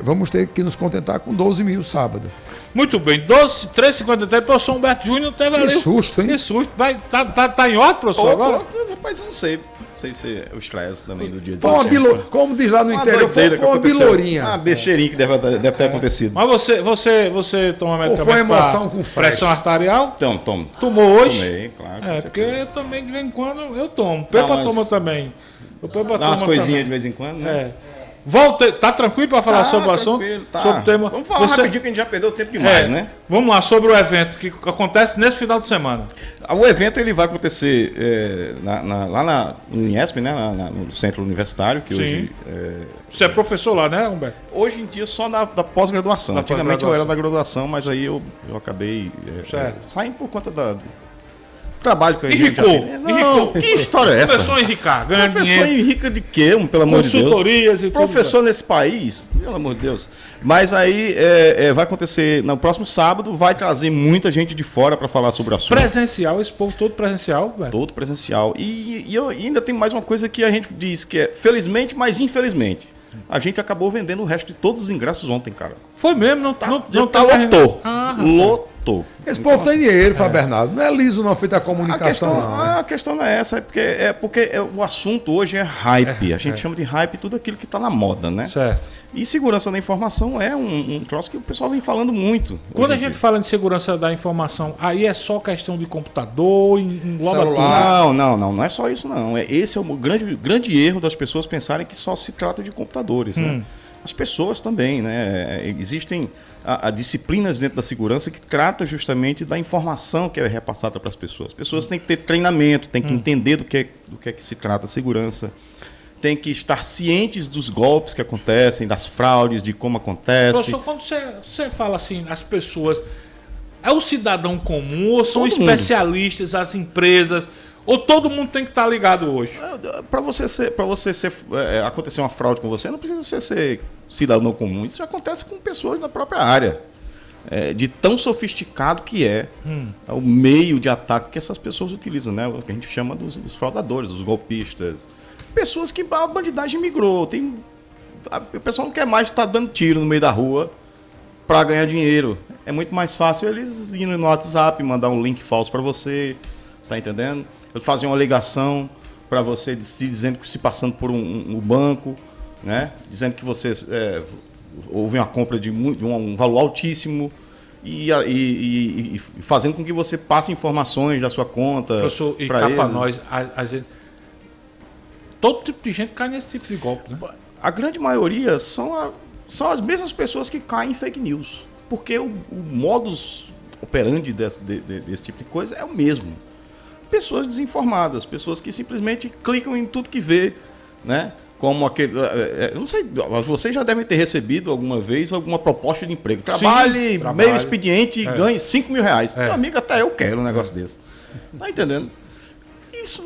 Vamos ter que nos contentar com 12 mil sábado. Muito bem, 13h53, professor Humberto Júnior teve ali. Que susto, hein? Que susto. Tá em ordem, professor, agora? Rapaz, eu não sei. Não sei se é o estresse também do dia de hoje. Como diz lá no interior, foi uma bilourinha. Uma besteirinha que deve ter acontecido. Mas você toma medicamento foi emoção com pressão arterial? Tomo. Tomou hoje? Tomei, claro. Porque eu também, de vez em quando, eu tomo. Pepa toma também. Dá umas coisinhas de vez em quando, né? Volta, tá tranquilo para falar sobre o assunto? Tá. Sobre o tema. Vamos falar rapidinho que a gente já perdeu tempo demais, né? Vamos lá, sobre o evento que acontece nesse final de semana. O evento ele vai acontecer lá no INESP, né? No Centro Universitário, que hoje... Você é professor lá, né, Humberto? Hoje em dia só da pós-graduação. Antigamente eu era da graduação, mas aí eu acabei saindo por conta do trabalho que a gente Enricou. Que história é essa? Professor enricar, ganha Professor enrica de quê, pelo amor de Deus? Consultorias e tudo. Professor nesse país, pelo amor de Deus. Mas aí vai acontecer no próximo sábado, vai trazer muita gente de fora para falar sobre o assunto. Presencial, esse povo todo presencial, velho. Todo presencial. E ainda tem mais uma coisa que a gente diz que é felizmente, mas infelizmente. A gente acabou vendendo o resto de todos os ingressos ontem, cara. Foi mesmo, não lotou. Lotou. Esse povo tem dinheiro, Fábio Bernardo. Não é liso não feito a comunicação. A questão não é essa, é porque o assunto hoje é hype. A gente chama de hype tudo aquilo que está na moda, né? Certo. E segurança da informação é um troço que o pessoal vem falando muito. Quando a gente fala de segurança da informação, aí é só questão de computador, engloba tudo? Não é só isso não. Esse é o grande erro das pessoas pensarem que só se trata de computadores, né? As pessoas também, né? Existem disciplinas dentro da segurança que trata justamente da informação que é repassada para as pessoas. As pessoas têm que ter treinamento, têm que entender do que é que se trata a segurança, têm que estar cientes dos golpes que acontecem, das fraudes, de como acontece. Professor, quando você fala assim, as pessoas, É o cidadão comum ou são Todo especialistas, as empresas? Ou todo mundo tem que estar ligado hoje? Para você acontecer uma fraude com você, não precisa você ser cidadão comum. Isso acontece com pessoas da própria área. De tão sofisticado que é o meio de ataque que essas pessoas utilizam, né? O que a gente chama dos fraudadores, dos golpistas. Pessoas que a bandidagem migrou. O pessoal não quer mais estar dando tiro no meio da rua para ganhar dinheiro. É muito mais fácil eles irem no WhatsApp, mandar um link falso para você, tá entendendo? Fazer uma ligação para você dizendo que se passando por um banco, né? Dizendo que você houve uma compra de um valor altíssimo e fazendo com que você passe informações da sua conta. Professor, e cá para nós, a gente, todo tipo de gente cai nesse tipo de golpe, né? A grande maioria são as mesmas pessoas que caem em fake news, porque o modus operandi desse tipo de coisa é o mesmo. Pessoas desinformadas, pessoas que simplesmente clicam em tudo que vê, né? Como aquele. Eu não sei, vocês já devem ter recebido alguma vez alguma proposta de emprego. Trabalhe meio expediente e ganhe R$5 mil. Meu amigo, até eu quero um negócio desse. Tá entendendo? Isso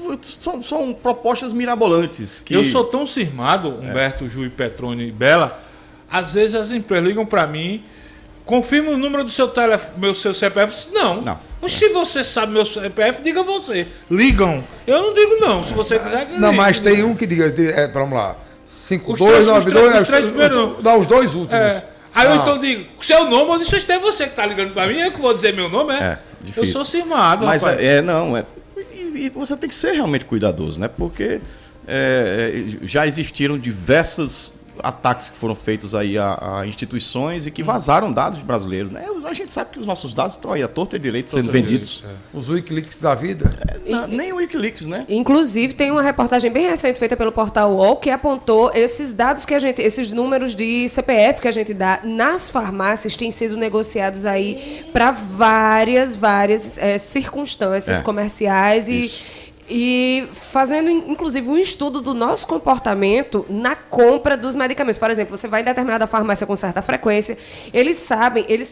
são propostas mirabolantes. Eu sou tão cismado, Humberto, Ju, Petrone e Bela. Às vezes as empresas ligam para mim, confirma o número do seu CPF. Não. Mas se você sabe meu CPF, diga você. Ligam. Eu não digo não. Se você quiser que não, ligue. mas tem um que diga, vamos lá, 5292, dá os dois últimos. Aí eu então digo, seu nome, eu disse, é você que tá ligando para mim, é que eu vou dizer meu nome, difícil. Eu sou cismado, mas rapaz. E você tem que ser realmente cuidadoso, né? Porque já existiram diversos ataques que foram feitos aí a instituições e que vazaram dados de brasileiros, né? A gente sabe que os nossos dados estão aí à torta e direito sendo vendidos. Os Wikileaks da vida. Nem o Wikileaks, né? Inclusive, tem uma reportagem bem recente feita pelo portal UOL que apontou esses dados esses números de CPF que a gente dá nas farmácias têm sido negociados aí para várias circunstâncias comerciais e fazendo, inclusive, um estudo do nosso comportamento na compra dos medicamentos. Por exemplo, você vai em determinada farmácia com certa frequência, eles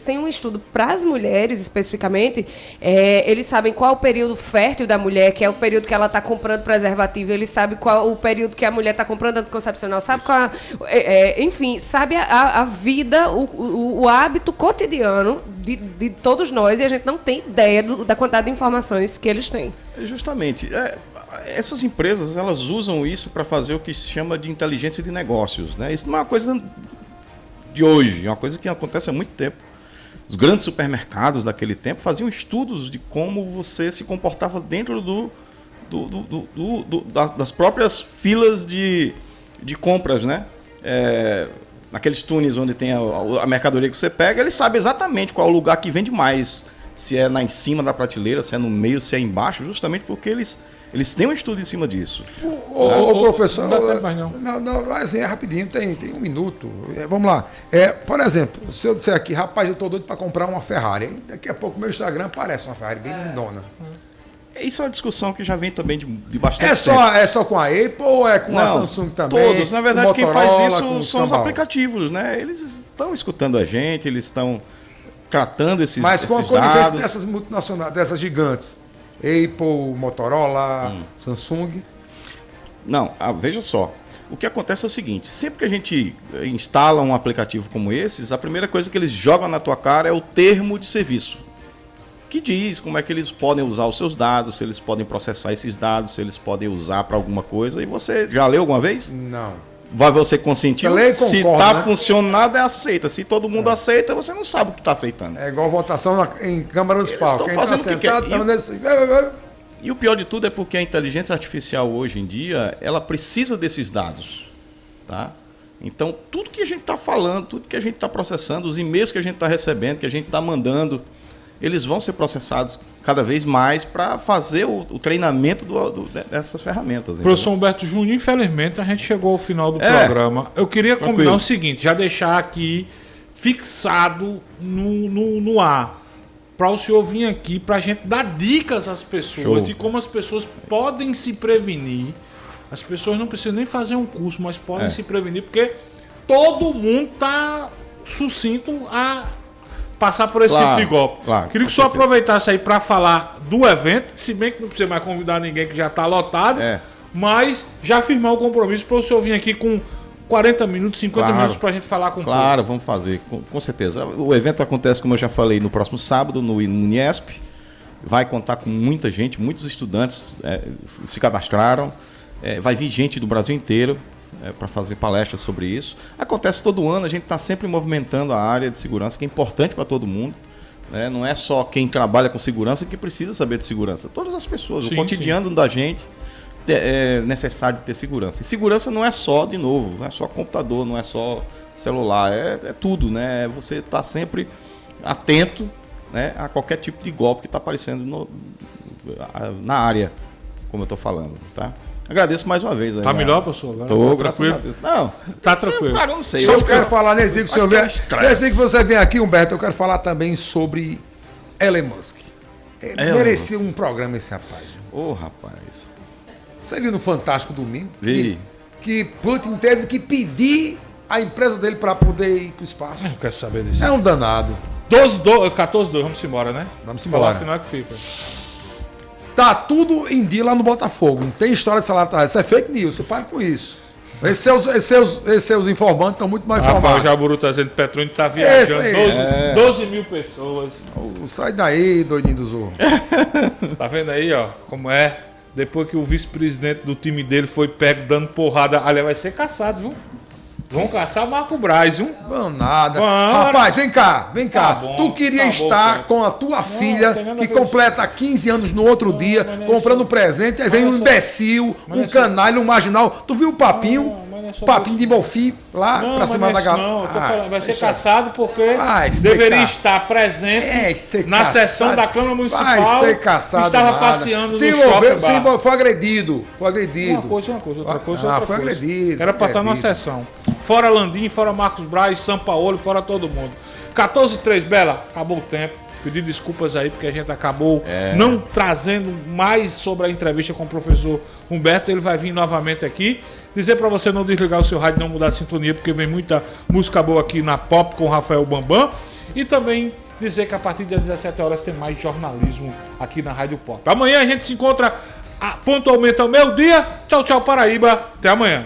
têm um estudo para as mulheres, especificamente, eles sabem qual é o período fértil da mulher, que é o período que ela está comprando preservativo, eles sabem qual o período que a mulher está comprando anticoncepcional, sabe qual enfim, sabe a vida, o hábito cotidiano de todos nós, e a gente não tem ideia da quantidade de informações que eles têm. Justamente. Essas empresas, elas usam isso para fazer o que se chama de inteligência de negócios, né? Isso não é uma coisa de hoje, é uma coisa que acontece há muito tempo. Os grandes supermercados daquele tempo faziam estudos de como você se comportava dentro das próprias filas de compras, né? Naqueles túneis onde tem a mercadoria que você pega, eles sabem exatamente qual é o lugar que vende mais. Se é em cima da prateleira, se é no meio, se é embaixo, justamente porque eles têm um estudo em cima disso. Professor, não, mas é rapidinho, tem um minuto. Vamos lá. Por exemplo, se eu disser aqui, rapaz, eu estou doido para comprar uma Ferrari, daqui a pouco no meu Instagram aparece uma Ferrari bem lindona. Isso é uma discussão que já vem também de bastante tempo. É só com a Apple ou é com a Samsung também? Todos. Na verdade, quem faz isso são os aplicativos, né? Eles estão escutando a gente, eles estão tratando esses dados. Mas com a conivência dessas multinacionais, dessas gigantes, Apple, Motorola, Samsung? Não, veja só. O que acontece é o seguinte, sempre que a gente instala um aplicativo como esses, a primeira coisa que eles jogam na tua cara é o termo de serviço, que diz como é que eles podem usar os seus dados, se eles podem processar esses dados, se eles podem usar para alguma coisa. E você já leu alguma vez? Não. Você consentiu? Se está funcionando, aceita. Se todo mundo aceita, você não sabe o que está aceitando. É igual votação em Câmara Municipal. Estão fazendo o que quer. E o pior de tudo é porque a inteligência artificial hoje em dia, ela precisa desses dados. Tá? Então, tudo que a gente está falando, tudo que a gente está processando, os e-mails que a gente está recebendo, que a gente está mandando, eles vão ser processados cada vez mais para fazer o treinamento dessas ferramentas. Professor Humberto Júnior, infelizmente a gente chegou ao final do programa. Eu queria combinar o seguinte, já deixar aqui fixado no ar, para o senhor vir aqui, para a gente dar dicas às pessoas de como as pessoas podem se prevenir. As pessoas não precisam nem fazer um curso, mas podem se prevenir, porque todo mundo está sucinto a passar por esse tipo de golpe. Claro, Queria que o senhor aproveitasse aí para falar do evento, se bem que não precisa mais convidar ninguém que já está lotado, mas já firmar o compromisso para o senhor vir aqui com 40 minutos, 50 minutos para a gente falar com o Claro, povo. vamos fazer, com certeza. O evento acontece, como eu já falei, no próximo sábado, no Uniesp. Vai contar com muita gente, muitos estudantes se cadastraram. Vai vir gente do Brasil inteiro para fazer palestras sobre isso. Acontece todo ano, a gente está sempre movimentando a área de segurança, que é importante para todo mundo. Né? Não é só quem trabalha com segurança que precisa saber de segurança. Todas as pessoas, o cotidiano da gente é necessário ter segurança. E segurança não é só, de novo, não é só computador, não é só celular, é tudo, né? Você está sempre atento, né, a qualquer tipo de golpe que está aparecendo na área, como eu estou falando, tá? Agradeço mais uma vez. Tá melhor, professor? Tô tranquilo? Não, tá tranquilo. Cara, eu não sei. Só quero falar, Nezinho, que o senhor vem. Nezinho, que você vem aqui, Humberto, eu quero falar também sobre Elon Musk. Merecia um programa esse rapaz. Rapaz. Você viu no Fantástico Domingo? Vi. Que Putin teve que pedir a empresa dele para poder ir para o espaço. Não quero saber disso. É um danado. 14-2, vamos embora, né? Vamos embora. Falar afinal que fica. Tá tudo em dia lá no Botafogo. Não tem história de salário atrás. Isso é fake news. Você para com isso. Esses seus informantes estão muito mais informados. Rafael Jaburu tá dizendo que Petrônio tá viajando. 12 mil pessoas. Sai daí, doidinho do Zorro. Tá vendo aí, ó, como é? Depois que o vice-presidente do time dele foi pego dando porrada, aliás, vai ser caçado, viu? Vão caçar Marco Braz, viu? Não, nada. Rapaz, vem cá. Tá bom, tu queria estar com a tua filha, que completa 15 anos no outro dia, comprando presente, aí vem um imbecil, um canalha, um marginal. Tu viu o papinho? Papinho de Bofi lá pra cima da galera. Não, eu tô falando, vai ser caçado porque deveria estar presente na sessão da Câmara Municipal. Vai ser caçado. Estava passeando no shopping. Foi agredido. Uma coisa, outra coisa. Foi agredido. Era pra estar numa sessão. Fora Landim, fora Marcos Braz, São Paulo, fora todo mundo. 14:03, Bela, acabou o tempo. Pedir desculpas aí, porque a gente acabou não trazendo mais sobre a entrevista com o professor Humberto. Ele vai vir novamente aqui. Dizer para você não desligar o seu rádio, não mudar a sintonia, porque vem muita música boa aqui na Pop com o Rafael Bambam. E também dizer que a partir das 17 horas tem mais jornalismo aqui na Rádio Pop. Amanhã a gente se encontra pontualmente ao meio-dia. Tchau, tchau, Paraíba. Até amanhã.